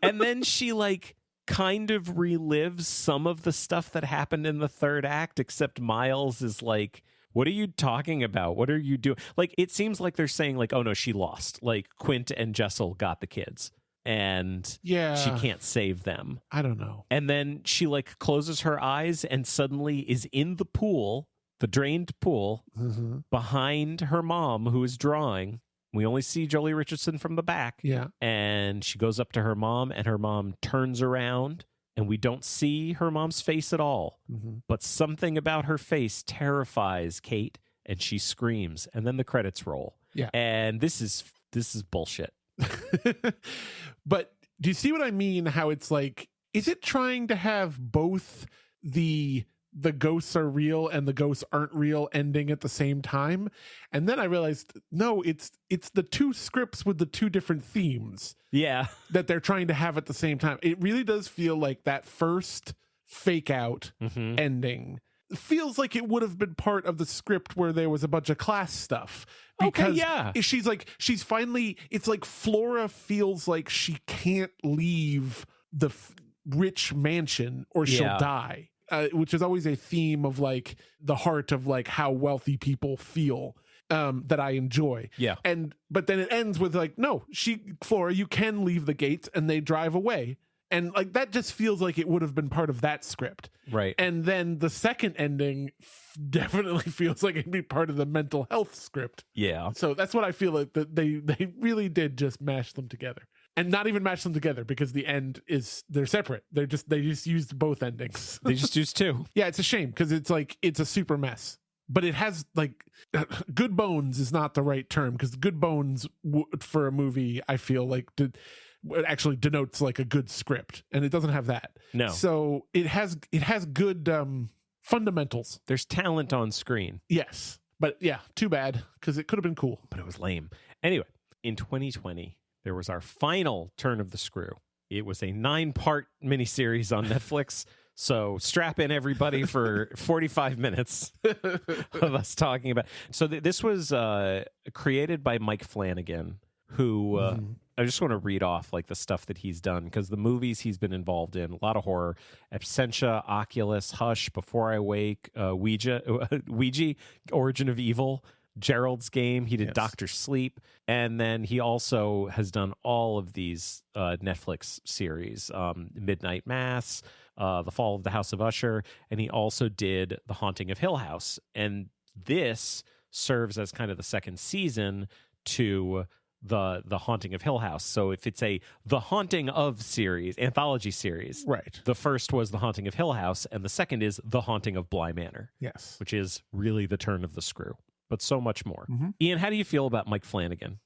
And then she like kind of relives some of the stuff that happened in the third act, except Miles is like, what are you talking about? What are you doing? Like, it seems like they're saying like, oh no, she lost. Like, Quint and Jessel got the kids. And she can't save them. I don't know. And then she like closes her eyes and suddenly is in the pool, the drained pool, behind her mom, who is drawing. We only see Jolie Richardson from the back. Yeah. And she goes up to her mom, and her mom turns around, and we don't see her mom's face at all. But something about her face terrifies Kate, and she screams. And then the credits roll. Yeah. And this is bullshit. But do you see what I mean? How it's like, is it trying to have both the ghosts are real and the ghosts aren't real ending at the same time? And then I realized, no, it's the two scripts with the two different themes. Yeah. That they're trying to have at the same time. It really does feel like that first fake out ending feels like it would have been part of the script where there was a bunch of class stuff. Because she's finally, it's like Flora feels like she can't leave the rich mansion or she'll die, which is always a theme of like the heart of like how wealthy people feel, that I enjoy. Yeah. But then it ends with like, no, Flora, you can leave the gates, and they drive away. And like that just feels like it would have been part of that script. Right. And then the second ending definitely feels like it'd be part of the mental health script. Yeah. So that's what I feel like, that they really did just mash them together. And not even mash them together, because the end they're separate. They just used both endings. They just used two. Yeah, it's a shame, because it's like it's a super mess. But it has like good bones is not the right term, because good bones for a movie, I feel like it actually denotes like a good script, and it doesn't have that. No. So it has good fundamentals. There's talent on screen. Yes. But yeah, too bad, because it could have been cool. But it was lame. Anyway, in 2020, there was our final turn of the screw. It was a 9-part miniseries on Netflix. So strap in, everybody, for 45 minutes of us talking about. So this was created by Mike Flanagan, who I just want to read off like the stuff that he's done, because the movies he's been involved in, a lot of horror: Absentia, Oculus, Hush, Before I Wake, Ouija, Origin of Evil, Gerald's Game. He did Dr. Sleep. And then he also has done all of these Netflix series, Midnight Mass, The Fall of the House of Usher, and he also did The Haunting of Hill House. And this serves as kind of the second season to the Haunting of Hill House. So if it's the Haunting of series, anthology series, right, the first was The Haunting of Hill House, and the second is The Haunting of Bly Manor. Yes. Which is really the turn of the screw, but so much more. Ian, how do you feel about Mike Flanagan?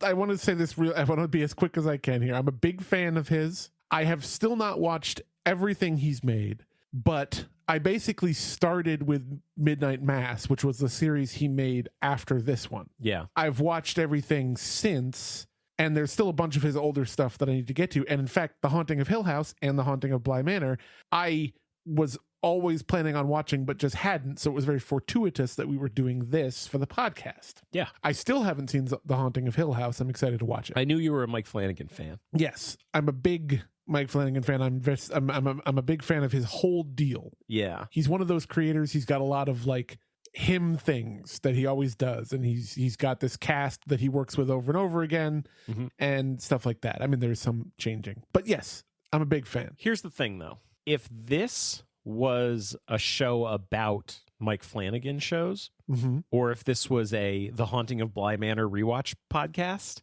I want to say this I want to be as quick as I can here. I'm a big fan of his. I have still not watched everything he's made, but I basically started with Midnight Mass, which was the series he made after this one. Yeah. I've watched everything since, and there's still a bunch of his older stuff that I need to get to. And in fact, The Haunting of Hill House and The Haunting of Bly Manor, I was always planning on watching, but just hadn't. So it was very fortuitous that we were doing this for the podcast. Yeah. I still haven't seen The Haunting of Hill House. I'm excited to watch it. I knew you were a Mike Flanagan fan. Yes. I'm a big Mike Flanagan fan. I'm a big fan of his whole deal. Yeah. He's one of those creators. He's got a lot of like him things that he always does. And he's got this cast that he works with over and over again and stuff like that. I mean, there's some changing, but yes, I'm a big fan. Here's the thing though. If this was a show about Mike Flanagan shows, or if this was The Haunting of Bly Manor rewatch podcast,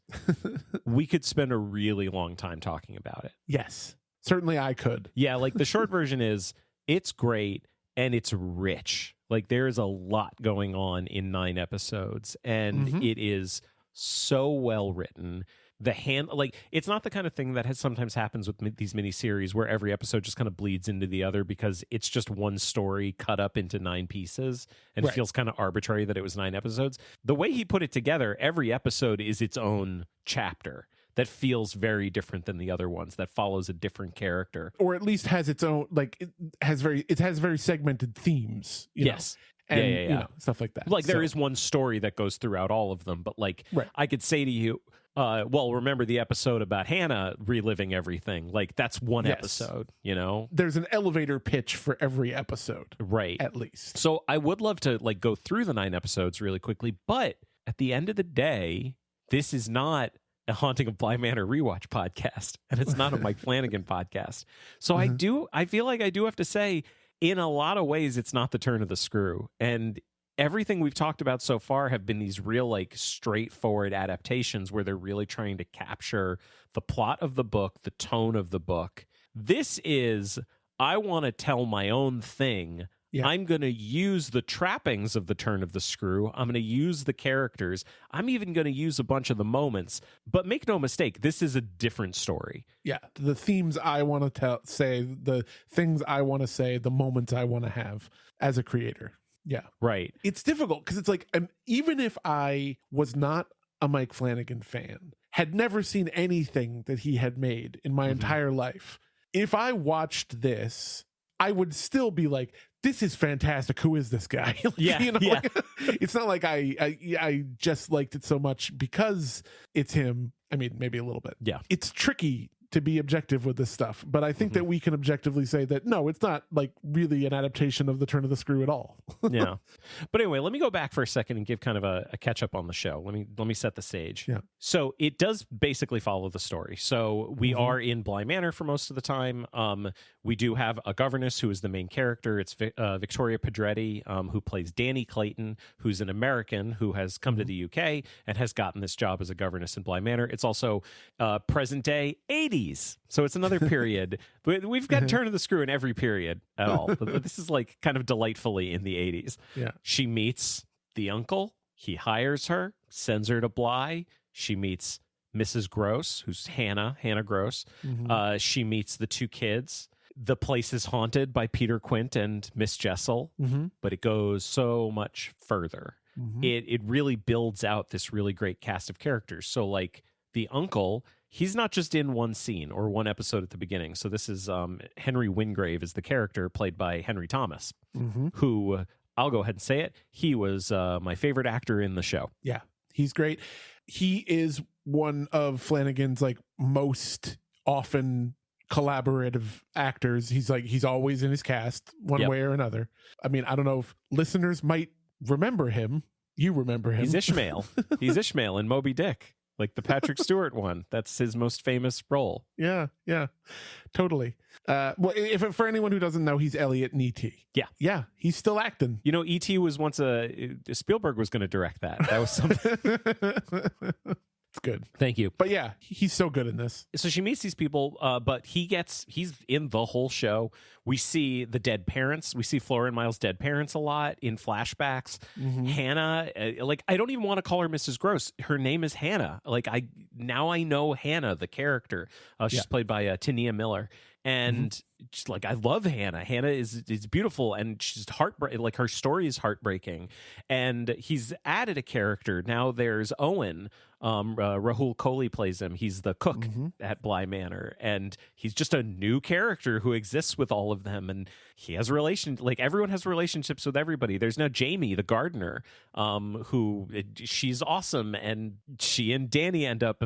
we could spend a really long time talking about it. Yes, certainly I could. Yeah, like the short version is it's great and it's rich. Like there is a lot going on in 9 episodes, and it is so well written. It's not the kind of thing that sometimes happens with these miniseries where every episode just kind of bleeds into the other because it's just one story cut up into 9 pieces, and it feels kind of arbitrary that it was 9 episodes. The way he put it together, every episode is its own chapter that feels very different than the other ones, that follows a different character, or at least has its own, like it has very segmented themes. Yes. And, you know, stuff like that. Like there is one story that goes throughout all of them, but like I could say to you, well, remember the episode about Hannah reliving everything? Like that's one episode, you know? There's an elevator pitch for every episode. Right. At least. So I would love to like go through the 9 episodes really quickly, but at the end of the day, this is not a Haunting of Bly Manor rewatch podcast, and it's not a Mike Flanagan podcast. So I feel like I do have to say, in a lot of ways, it's not the turn of the screw. And everything we've talked about so far have been these real, like, straightforward adaptations where they're really trying to capture the plot of the book, the tone of the book. This is, I want to tell my own thing. Yeah. I'm going to use the trappings of the turn of the screw. I'm going to use the characters. I'm even going to use a bunch of the moments. But make no mistake, this is a different story. Yeah, the themes I want to say, the things I want to say, the moments I want to have as a creator. Yeah. Right. It's difficult because it's like, even if I was not a Mike Flanagan fan, had never seen anything that he had made in my entire life, if I watched this, I would still be like, this is fantastic. Who is this guy? Like, it's not like I just liked it so much because it's him. I mean, maybe a little bit. Yeah. It's tricky to be objective with this stuff, but I think that we can objectively say that no, it's not like really an adaptation of the turn of the screw at all. Yeah. But anyway, let me go back for a second and give kind of a catch up on the show. Let me set the stage. Yeah. So it does basically follow the story. So we are in Bly Manor for most of the time. We do have a governess who is the main character. It's Victoria Pedretti, who plays Danny Clayton, who's an American who has come to the UK and has gotten this job as a governess in Bly Manor. It's also present day 80s. So it's another period. But we've got turn of the screw in every period at all. This is like kind of delightfully in the 80s. Yeah. She meets the uncle. He hires her, sends her to Bly. She meets Mrs. Gross, who's Hannah Gross. She meets the 2 kids. The place is haunted by Peter Quint and Miss Jessel, but it goes so much further. It really builds out this really great cast of characters. So like the uncle, he's not just in one scene or one episode at the beginning. So this is Henry Wingrave is the character played by Henry Thomas, who I'll go ahead and say it. He was my favorite actor in the show. Yeah, he's great. He is one of Flanagan's like most often collaborative actors. He's always in his cast one way or another. I mean, I don't know if listeners might remember him. You remember him. He's Ishmael. He's Ishmael in Moby Dick. Like the Patrick Stewart one. That's his most famous role. Yeah, totally. Well, for anyone who doesn't know, he's Elliot in E.T. Yeah, he's still acting. You know, E.T. was once Spielberg was going to direct that. That was something. It's good. Thank you. But yeah, he's so good in this. So she meets these people, but he's in the whole show. We see the dead parents. We see Flora and Miles' dead parents a lot in flashbacks. Hannah, I don't even want to call her Mrs. Gross. Her name is Hannah. I know Hannah, the character. She's played by Tania Miller. And just, like, I love Hannah. Hannah is beautiful, and she's like, her story is heartbreaking. And he's added a character. Now there's Owen. Rahul Kohli plays him. He's the cook at Bly Manor, and he's just a new character who exists with all of them. And he has everyone has relationships with everybody. There's now Jamie, the gardener, who she's awesome, and she and Danny end up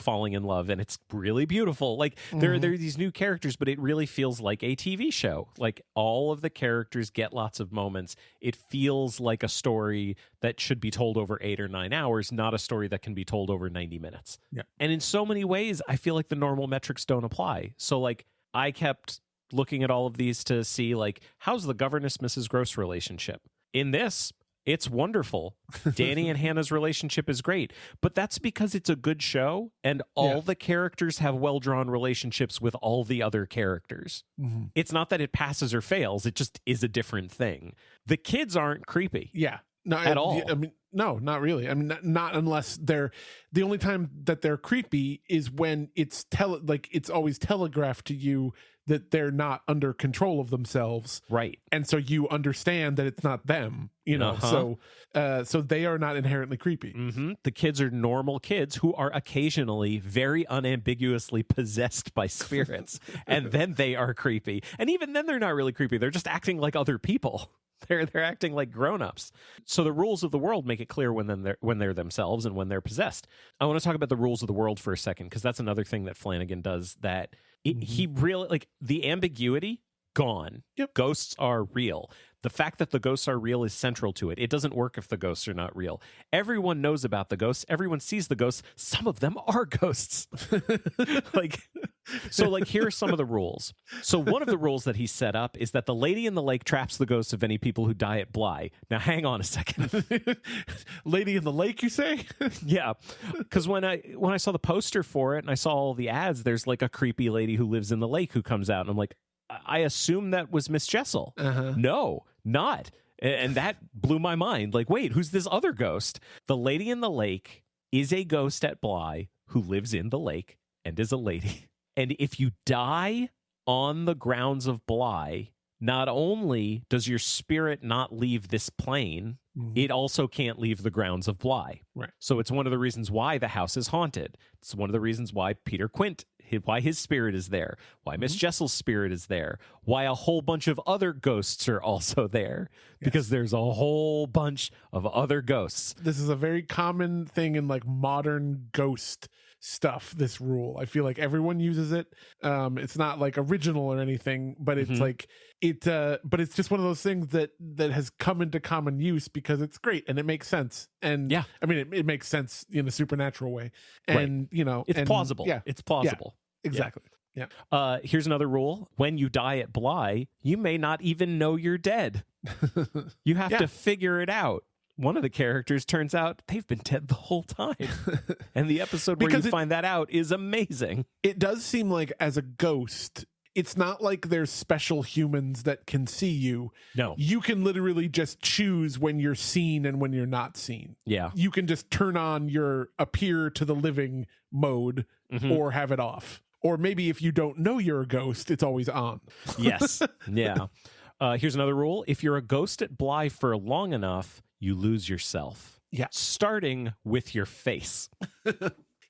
falling in love, and it's really beautiful. Like there are these new characters, but it really feels like a TV show. Like all of the characters get lots of moments. It feels like a story that should be told over 8 or 9 hours, not a story that can be told over 90 minutes. Yeah. And in so many ways, I feel like the normal metrics don't apply. So like I kept looking at all of these to see, like, how's the governess Mrs. Gross relationship? In this, it's wonderful. Danny and Hannah's relationship is great, but that's because it's a good show and all the characters have well-drawn relationships with all the other characters. It's not that it passes or fails. It just is a different thing. The kids aren't creepy. Yeah. No, at all. I mean, no, not really. I mean, not unless they're the only time that they're creepy is when it's it's always telegraphed to you that they're not under control of themselves, right? And so you understand that it's not them, you know. So they are not inherently creepy. The kids are normal kids who are occasionally very unambiguously possessed by spirits, and then they are creepy. And even then, they're not really creepy. They're just acting like other people. They're acting like grown-ups. So the rules of the world make it clear when they're themselves and when they're possessed. I want to talk about the rules of the world for a second, because that's another thing that Flanagan does that he really, like, the ambiguity gone. Yep. Ghosts are real. The fact that the ghosts are real is central to it. It doesn't work if the ghosts are not real. Everyone knows about the ghosts. Everyone sees the ghosts. Some of them are ghosts. So here are some of the rules. So one of the rules that he set up is that the lady in the lake traps the ghosts of any people who die at Bly. Now, hang on a second. Lady in the lake, you say? Yeah. Because when I saw the poster for it and I saw all the ads, there's like a creepy lady who lives in the lake who comes out, and I'm like, I assume that was Miss Jessel. No, not. And that blew my mind. Like, wait, who's this other ghost? The lady in the lake is a ghost at Bly who lives in the lake and is a lady. And if you die on the grounds of Bly, not only does your spirit not leave this plane, it also can't leave the grounds of Bly. Right. So it's one of the reasons why the house is haunted. It's one of the reasons why Peter Quint, why his spirit is there, why Miss Jessel's spirit is there, why a whole bunch of other ghosts are also there, because there's a whole bunch of other ghosts. This is a very common thing in like modern ghost stuff, this rule. I feel like everyone uses it. It's not like original or anything, but it's but it's just one of those things that has come into common use because it's great and it makes sense. And I mean, it makes sense in a supernatural way. And you know, it's plausible. Yeah, it's plausible. Yeah, exactly. Yeah. Here's another rule. When you die at Bly, you may not even know you're dead. You have to figure it out. One of the characters turns out they've been dead the whole time. And the episode where you find that out is amazing. It does seem like as a ghost, it's not like there's special humans that can see you. No. You can literally just choose when you're seen and when you're not seen. Yeah. You can just turn on your appear to the living mode or have it off. Or maybe if you don't know you're a ghost, it's always on. Yes. Yeah. Here's another rule. If you're a ghost at Bly for long enough, you lose yourself. Yeah. Starting with your face.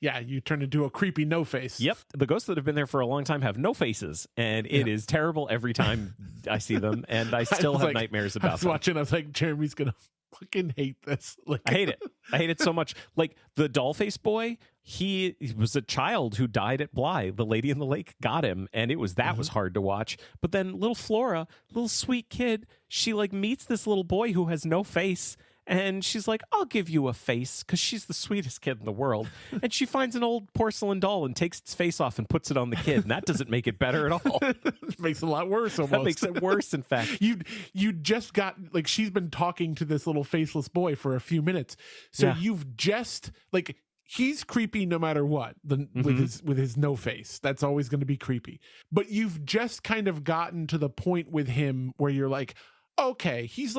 Yeah, you turn into a creepy no face. Yep. The ghosts that have been there for a long time have no faces, and it is terrible every time I see them, and I still have nightmares about them. I was like, Jeremy's going to fucking hate this. Like, I hate it. I hate it so much. Like, the dollface boy, he was a child who died at Bly. The lady in the lake got him, and was hard to watch. But then little Flora, little sweet kid, she like meets this little boy who has no face, and she's like, I'll give you a face, because she's the sweetest kid in the world. And she finds an old porcelain doll and takes its face off and puts it on the kid, and that doesn't make it better at all. It makes it a lot worse almost. That makes it worse, in fact. You just got, like, she's been talking to this little faceless boy for a few minutes. So you've just, like, he's creepy no matter what, with his no face. That's always going to be creepy. But you've just kind of gotten to the point with him where you're like, okay, he's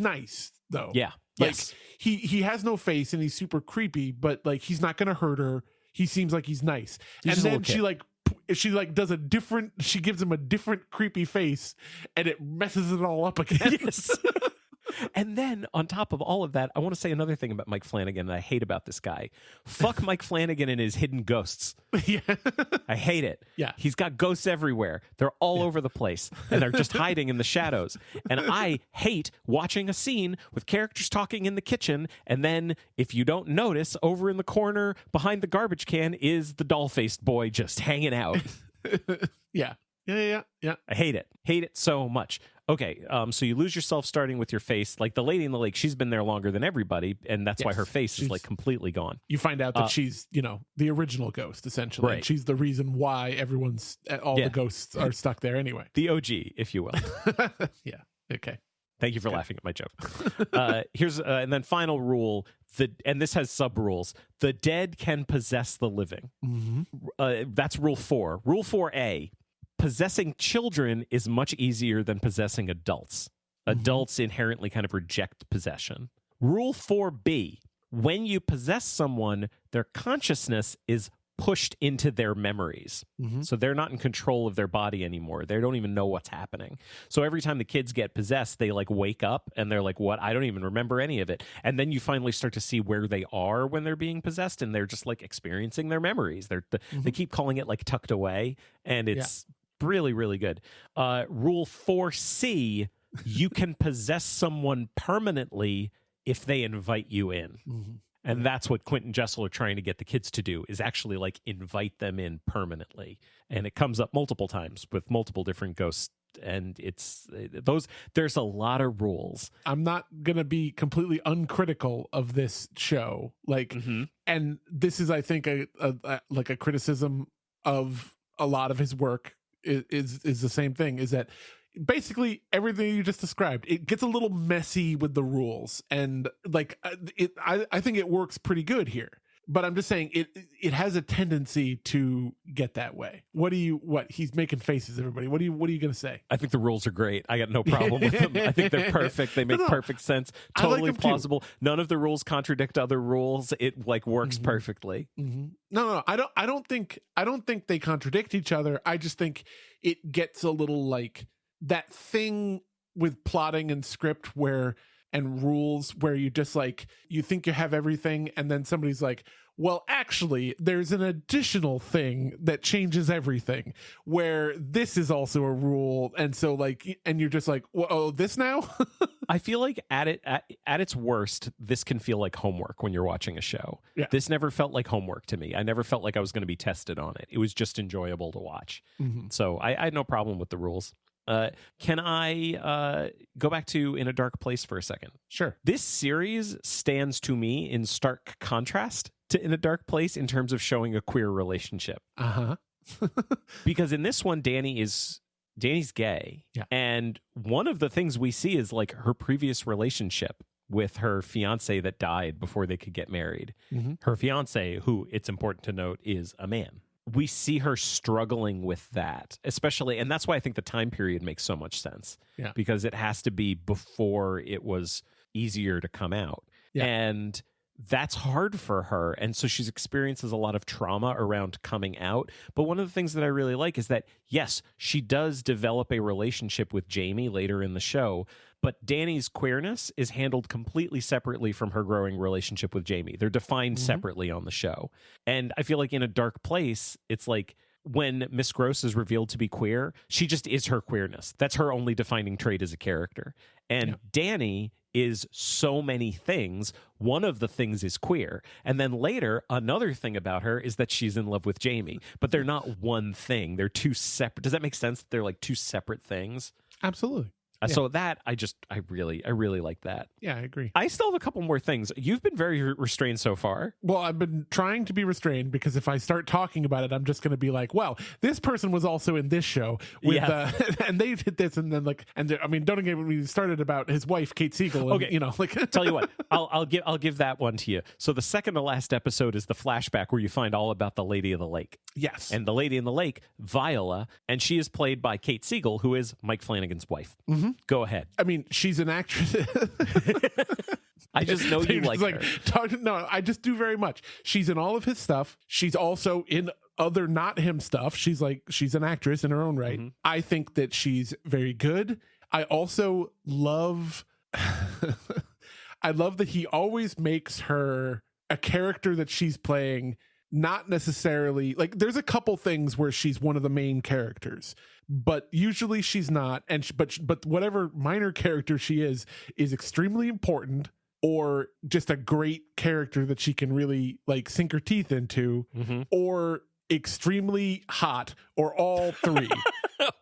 nice though. Yeah. Like, yes. He has no face and he's super creepy, but like he's not going to hurt her. He seems like he's nice. He's and then she like she like does she gives him a different creepy face, and it messes it all up again. Yes. And then on top of all of that, I want to say another thing about Mike Flanagan that I hate about this guy. Fuck Mike Flanagan and his hidden ghosts. Yeah. I hate it. Yeah. He's got ghosts everywhere. They're all over the place, and they're just hiding in the shadows. And I hate watching a scene with characters talking in the kitchen, and then if you don't notice, over in the corner behind the garbage can is the doll-faced boy just hanging out. Yeah. Yeah. I hate it. Hate it so much. Okay, so you lose yourself starting with your face. Like the lady in the lake, she's been there longer than everybody, and that's why her face is like completely gone. You find out that she's, the original ghost, essentially. Right. And she's the reason why the ghosts are stuck there anyway. The OG, if you will. Yeah. Okay. Thank you for laughing at my joke. Here's and then final rule, and this has sub rules. The dead can possess the living. Mm-hmm. That's rule 4. Rule 4A. Possessing children is much easier than possessing adults. Adults inherently kind of reject possession. Rule 4B, when you possess someone, their consciousness is pushed into their memories. So they're not in control of their body anymore. They don't even know what's happening. So every time the kids get possessed, they like wake up and they're like, what? I don't even remember any of it. And then you finally start to see where they are when they're being possessed, and they're just like experiencing their memories. They keep calling it like tucked away, and it's really, really good. Rule 4C, you can possess someone permanently if they invite you in. And that's what Quint and Jessel are trying to get the kids to do, is actually like invite them in permanently. And it comes up multiple times with multiple different ghosts. And there's a lot of rules. I'm not going to be completely uncritical of this show. Like, and this is, I think, a criticism of a lot of his work is the same thing, is that basically everything you just described, it gets a little messy with the rules, and like I think it works pretty good here, but I'm just saying it has a tendency to get that way. He's making faces, everybody. What are you gonna say? I think the rules are great. I got no problem with them. I think they're perfect. They make perfect sense. Totally plausible. Too. None of the rules contradict other rules. It like works perfectly. No, I don't think they contradict each other. I just think it gets a little like that thing with plotting and script and rules where you just like, you think you have everything, and then somebody's like, well, actually, there's an additional thing that changes everything, where this is also a rule. And so like, and you're just like, oh, this now? I feel like at its worst, this can feel like homework when you're watching a show. Yeah. This never felt like homework to me. I never felt like I was going to be tested on it. It was just enjoyable to watch. So I had no problem with the rules. Can I go back to In a Dark Place for a second? Sure. This series stands to me in stark contrast to In a Dark Place in terms of showing a queer relationship. Because in this one, Danny's gay. Yeah. And one of the things we see is like her previous relationship with her fiance that died before they could get married. Her fiance, who it's important to note is a man. We see her struggling with that, especially, and that's why I think the time period makes so much sense. Yeah. Because it has to be before it was easier to come out. Yeah. And that's hard for her. And so she experiences a lot of trauma around coming out. But one of the things that I really like is that, yes, she does develop a relationship with Jamie later in the show, but Danny's queerness is handled completely separately from her growing relationship with Jamie. They're defined separately on the show. And I feel like In a Dark Place, it's like when Miss Gross is revealed to be queer, she just is her queerness. That's her only defining trait as a character. And Danny is so many things. One of the things is queer. And then later, another thing about her is that she's in love with Jamie. But they're not one thing. They're two separate. Does that make sense? They're like two separate things? Absolutely. So that I really like that. Yeah, I agree. I still have a couple more things. You've been very restrained so far. Well, I've been trying to be restrained because if I start talking about it, I'm just going to be like, well, this person was also in this show with, and they did this, and then like, and I mean, don't get me started about his wife, Kate Siegel. And, okay, like, tell you what, I'll give that one to you. So the second to last episode is the flashback where you find all about the Lady of the Lake. Yes, and the Lady in the Lake, Viola, and she is played by Kate Siegel, who is Mike Flanagan's wife. Go ahead. I mean, she's an actress. I just know you like her. No, I just do very much. She's in all of his stuff. She's also in other not him stuff. She's an actress in her own right. I think that she's very good. I also love I love that he always makes her a character that she's playing, not necessarily like there's a couple things where she's one of the main characters, but usually she's not. And but whatever minor character she is extremely important, or just a great character that she can really like sink her teeth into, or extremely hot, or all three.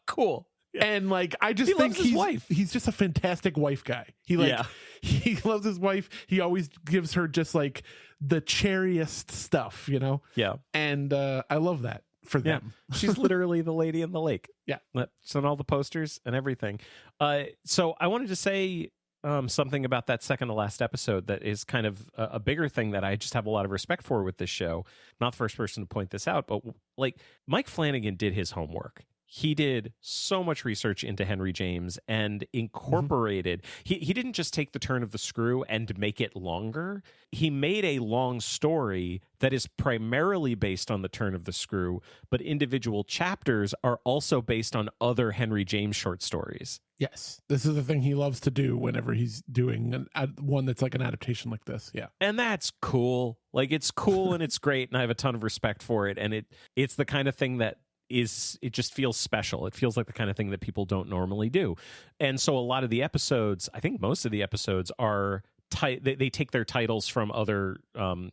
Cool. Yeah. And like I just think he's just a fantastic wife guy. He loves his wife. He always gives her just like the cheeriest stuff, you know? Yeah. And I love that for them. She's literally the lady in the lake. Yeah. It's on all the posters and everything. So I wanted to say something about that second to last episode that is kind of a bigger thing that I just have a lot of respect for with this show. Not the first person to point this out, but like Mike Flanagan did his homework. He did so much research into Henry James and incorporated, he didn't just take the turn of the screw and make it longer. He made a long story that is primarily based on the turn of the screw, but individual chapters are also based on other Henry James short stories. Yes. This is the thing he loves to do whenever he's doing one that's like an adaptation like this. Yeah. And that's cool. Like it's cool and it's great. And I have a ton of respect for it. And it's the kind of thing that it just feels special. It feels like the kind of thing that people don't normally do. And so a lot of the episodes, I think most of the episodes are they take their titles from other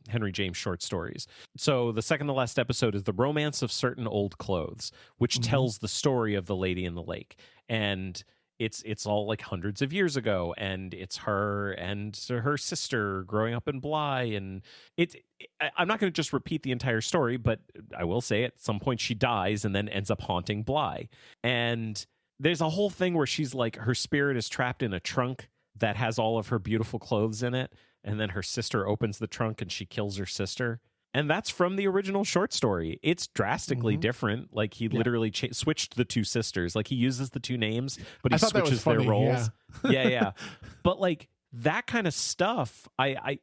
Henry James short stories. So the second to last episode is The Romance of Certain Old Clothes, which tells the story of the Lady in the Lake. And it's all like hundreds of years ago, and it's her and her sister growing up in Bly, and I'm not going to just repeat the entire story, but I will say at some point she dies and then ends up haunting Bly. And there's a whole thing where she's like, her spirit is trapped in a trunk that has all of her beautiful clothes in it, and then her sister opens the trunk and she kills her sister. And that's from the original short story. It's drastically different. Like he literally switched the two sisters. Like he uses the two names, but he switches their roles. Yeah. But like that kind of stuff, I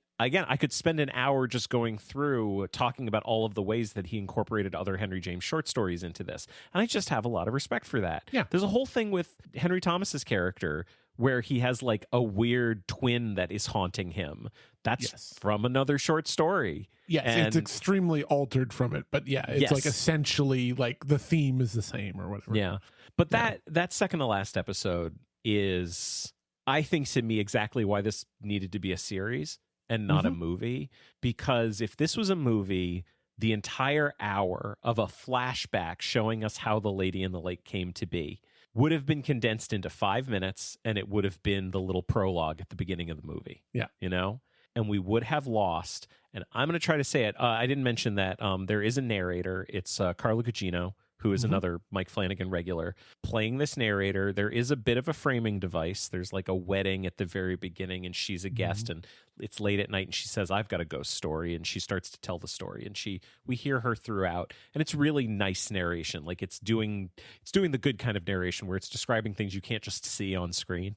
could spend an hour just going through talking about all of the ways that he incorporated other Henry James short stories into this. And I just have a lot of respect for that. Yeah. There's a whole thing with Henry Thomas's character where he has like a weird twin that is haunting him. That's from another short story. Yes, and it's extremely altered from it, but it's like essentially like the theme is the same or whatever. Yeah, but that second to last episode is, I think, to me exactly why this needed to be a series and not a movie. Because if this was a movie, the entire hour of a flashback showing us how the Lady in the Lake came to be would have been condensed into 5 minutes, and it would have been the little prologue at the beginning of the movie. Yeah, you know. And we would have lost. And I'm going to try to say it. I didn't mention that there is a narrator. It's Carla Gugino, who is another Mike Flanagan regular, playing this narrator. There is a bit of a framing device. There's like a wedding at the very beginning, and she's a guest, and it's late at night, and she says, "I've got a ghost story," and she starts to tell the story, and we hear her throughout, and it's really nice narration. Like it's doing the good kind of narration where it's describing things you can't just see on screen.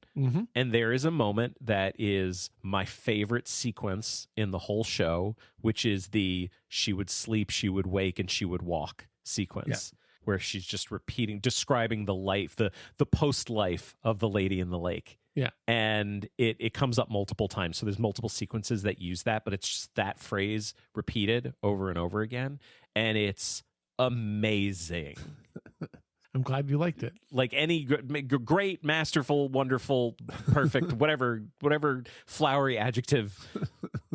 And there is a moment that is my favorite sequence in the whole show, which is the she would sleep, she would wake, and she would walk sequence. Where she's just describing the life, the post-life of the Lady in the Lake. Yeah. And it comes up multiple times. So there's multiple sequences that use that, but it's just that phrase repeated over and over again. And it's amazing. I'm glad you liked it. Like any great, masterful, wonderful, perfect, whatever flowery adjective,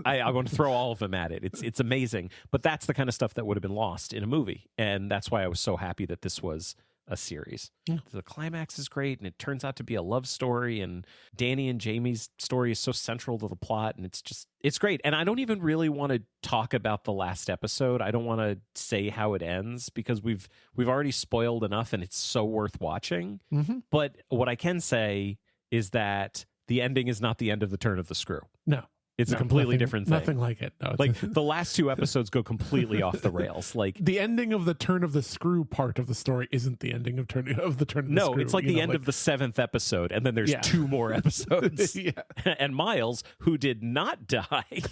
I want to throw all of them at it. It's amazing. But that's the kind of stuff that would have been lost in a movie. And that's why I was so happy that this was a series. The climax is great, and it turns out to be a love story, and Danny and Jamie's story is so central to the plot, and it's great. And I don't even really want to talk about the last episode. I don't want to say how it ends because we've already spoiled enough, and it's so worth watching. But what I can say is that the ending is not the end of the turn of the screw. No. It's a completely different thing. Nothing like it. No, like the last two episodes go completely off the rails. Like the ending of the turn of the screw part of the story isn't the ending of the turn of the screw. No, it's like the end of the 7th episode, and then there's 2 more episodes. And Miles, who did not die,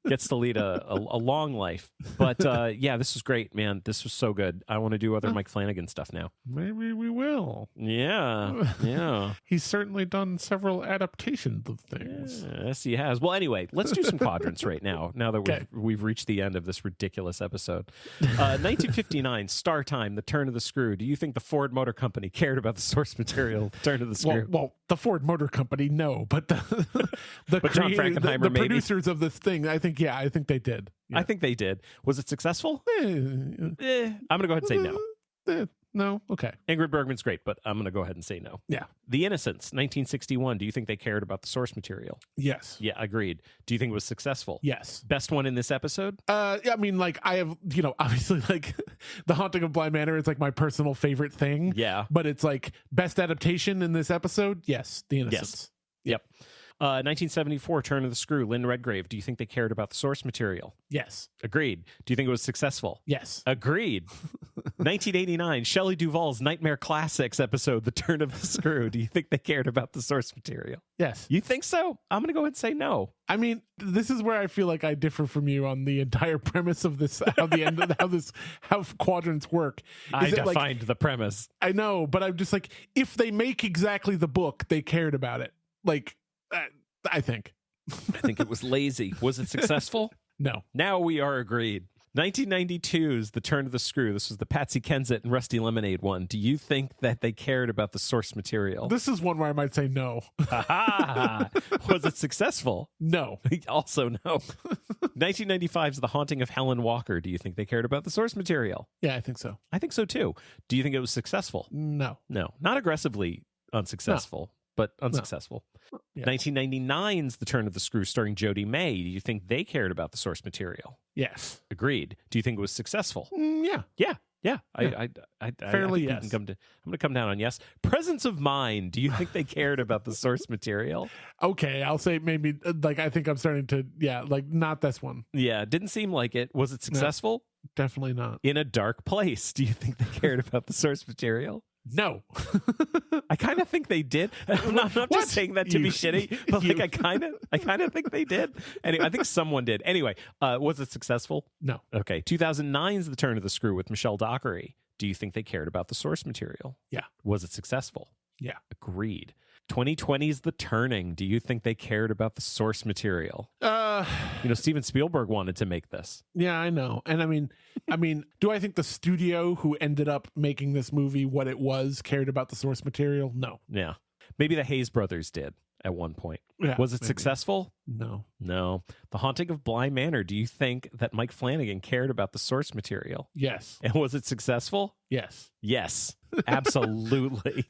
gets to lead a long life. But yeah, this was great, man. This was so good. I want to do other Mike Flanagan stuff now. Maybe we will. Yeah. He's certainly done several adaptations of things. Yes, he has. Well, anyway, let's do some quadrants right now that we've reached the end of this ridiculous episode. 1959, Star Time, The Turn of the Screw. Do you think the Ford Motor Company cared about the source material, Turn of the Screw? Well, the Ford Motor Company, no, but but John Frankenheimer, the maybe. Producers of this thing, I think they did. Yeah. I think they did. Was it successful? I'm going to go ahead and say no. No? Okay. Ingrid Bergman's great, but I'm going to go ahead and say no. Yeah. The Innocents, 1961. Do you think they cared about the source material? Yes. Yeah, agreed. Do you think it was successful? Yes. Best one in this episode? I mean, like, I have, obviously, like, The Haunting of Bly Manor is, like, my personal favorite thing. Yeah. But it's, like, best adaptation in this episode? Yes. The Innocents. Yes. Yep. 1974, Turn of the Screw, Lynn Redgrave. Do you think they cared about the source material? Yes. Agreed. Do you think it was successful? Yes. Agreed. 1989, Shelley Duvall's Nightmare Classics episode, The Turn of the Screw. Do you think they cared about the source material? Yes. You think so? I'm going to go ahead and say no. I mean, this is where I feel like I differ from you on the entire premise of this, how quadrants work. I defined the premise. I know, but I'm just like, if they make exactly the book, they cared about it. Like, I think. I think it was lazy. Was it successful? No. Now we are agreed. 1992's The Turn of the Screw. This was the Patsy Kensit and Rusty Lemonade one. Do you think that they cared about the source material? This is one where I might say no. Was it successful? No. Also no. 1995's The Haunting of Helen Walker. Do you think they cared about the source material? Yeah, I think so. I think so too. Do you think it was successful? No. No. Not aggressively unsuccessful. But unsuccessful. No. Yeah. 1999's The Turn of the Screw starring Jodie May. Do you think they cared about the source material? Yes. Agreed. Do you think it was successful? Yeah. Yeah. Yeah. I Fairly yes. I'm going to come down on yes. Presence of Mind. Do you think they cared about the source material? Okay, I'll say maybe, like, I think I'm starting to, like, not this one. Yeah, didn't seem like it. Was it successful? No, definitely not. In a Dark Place. Do you think they cared about the source material? No. I kind of think they did. I'm not just saying that to be shitty, but like I kind of think they did. Anyway, I think someone did. Anyway, was it successful? No. Okay. 2009's The Turn of the Screw with Michelle Dockery. Do you think they cared about the source material? Yeah. Was it successful? Yeah. Agreed. 2020's The Turning. Do you think they cared about the source material? Steven Spielberg wanted to make this. Yeah, I know. And I mean, do I think the studio who ended up making this movie what it was cared about the source material? No. Yeah. Maybe the Hayes brothers did at one point. Yeah, was it maybe. Successful? No. The Haunting of Bly Manor. Do you think that Mike Flanagan cared about the source material? Yes. And was it successful? Yes. Yes. Absolutely.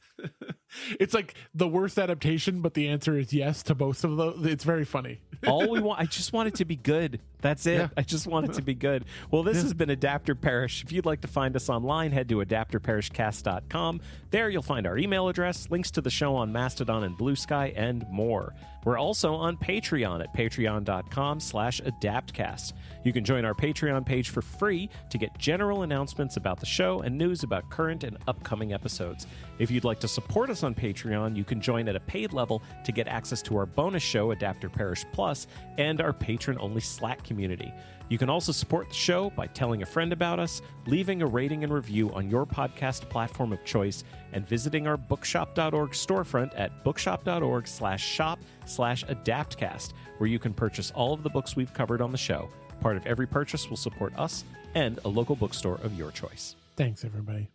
It's like the worst adaptation, but the answer is yes to both of those. It's very funny. I just want it to be good. That's it. Yeah. I just want it to be good. Well, this has been Adapter Parish. If you'd like to find us online, head to adapterparishcast.com. There you'll find our email address, links to the show on Mastodon and Blue Sky, and more. We're also on Patreon at patreon.com/adaptcast. You can join our Patreon page for free to get general announcements about the show and news about current and upcoming episodes. If you'd like to support us on Patreon, you can join at a paid level to get access to our bonus show, Adapter Parish Plus, and our patron-only Slack community. You can also support the show by telling a friend about us, leaving a rating and review on your podcast platform of choice, and visiting our bookshop.org storefront at bookshop.org/shop/adaptcast, where you can purchase all of the books we've covered on the show. Part of every purchase will support us and a local bookstore of your choice. Thanks, everybody.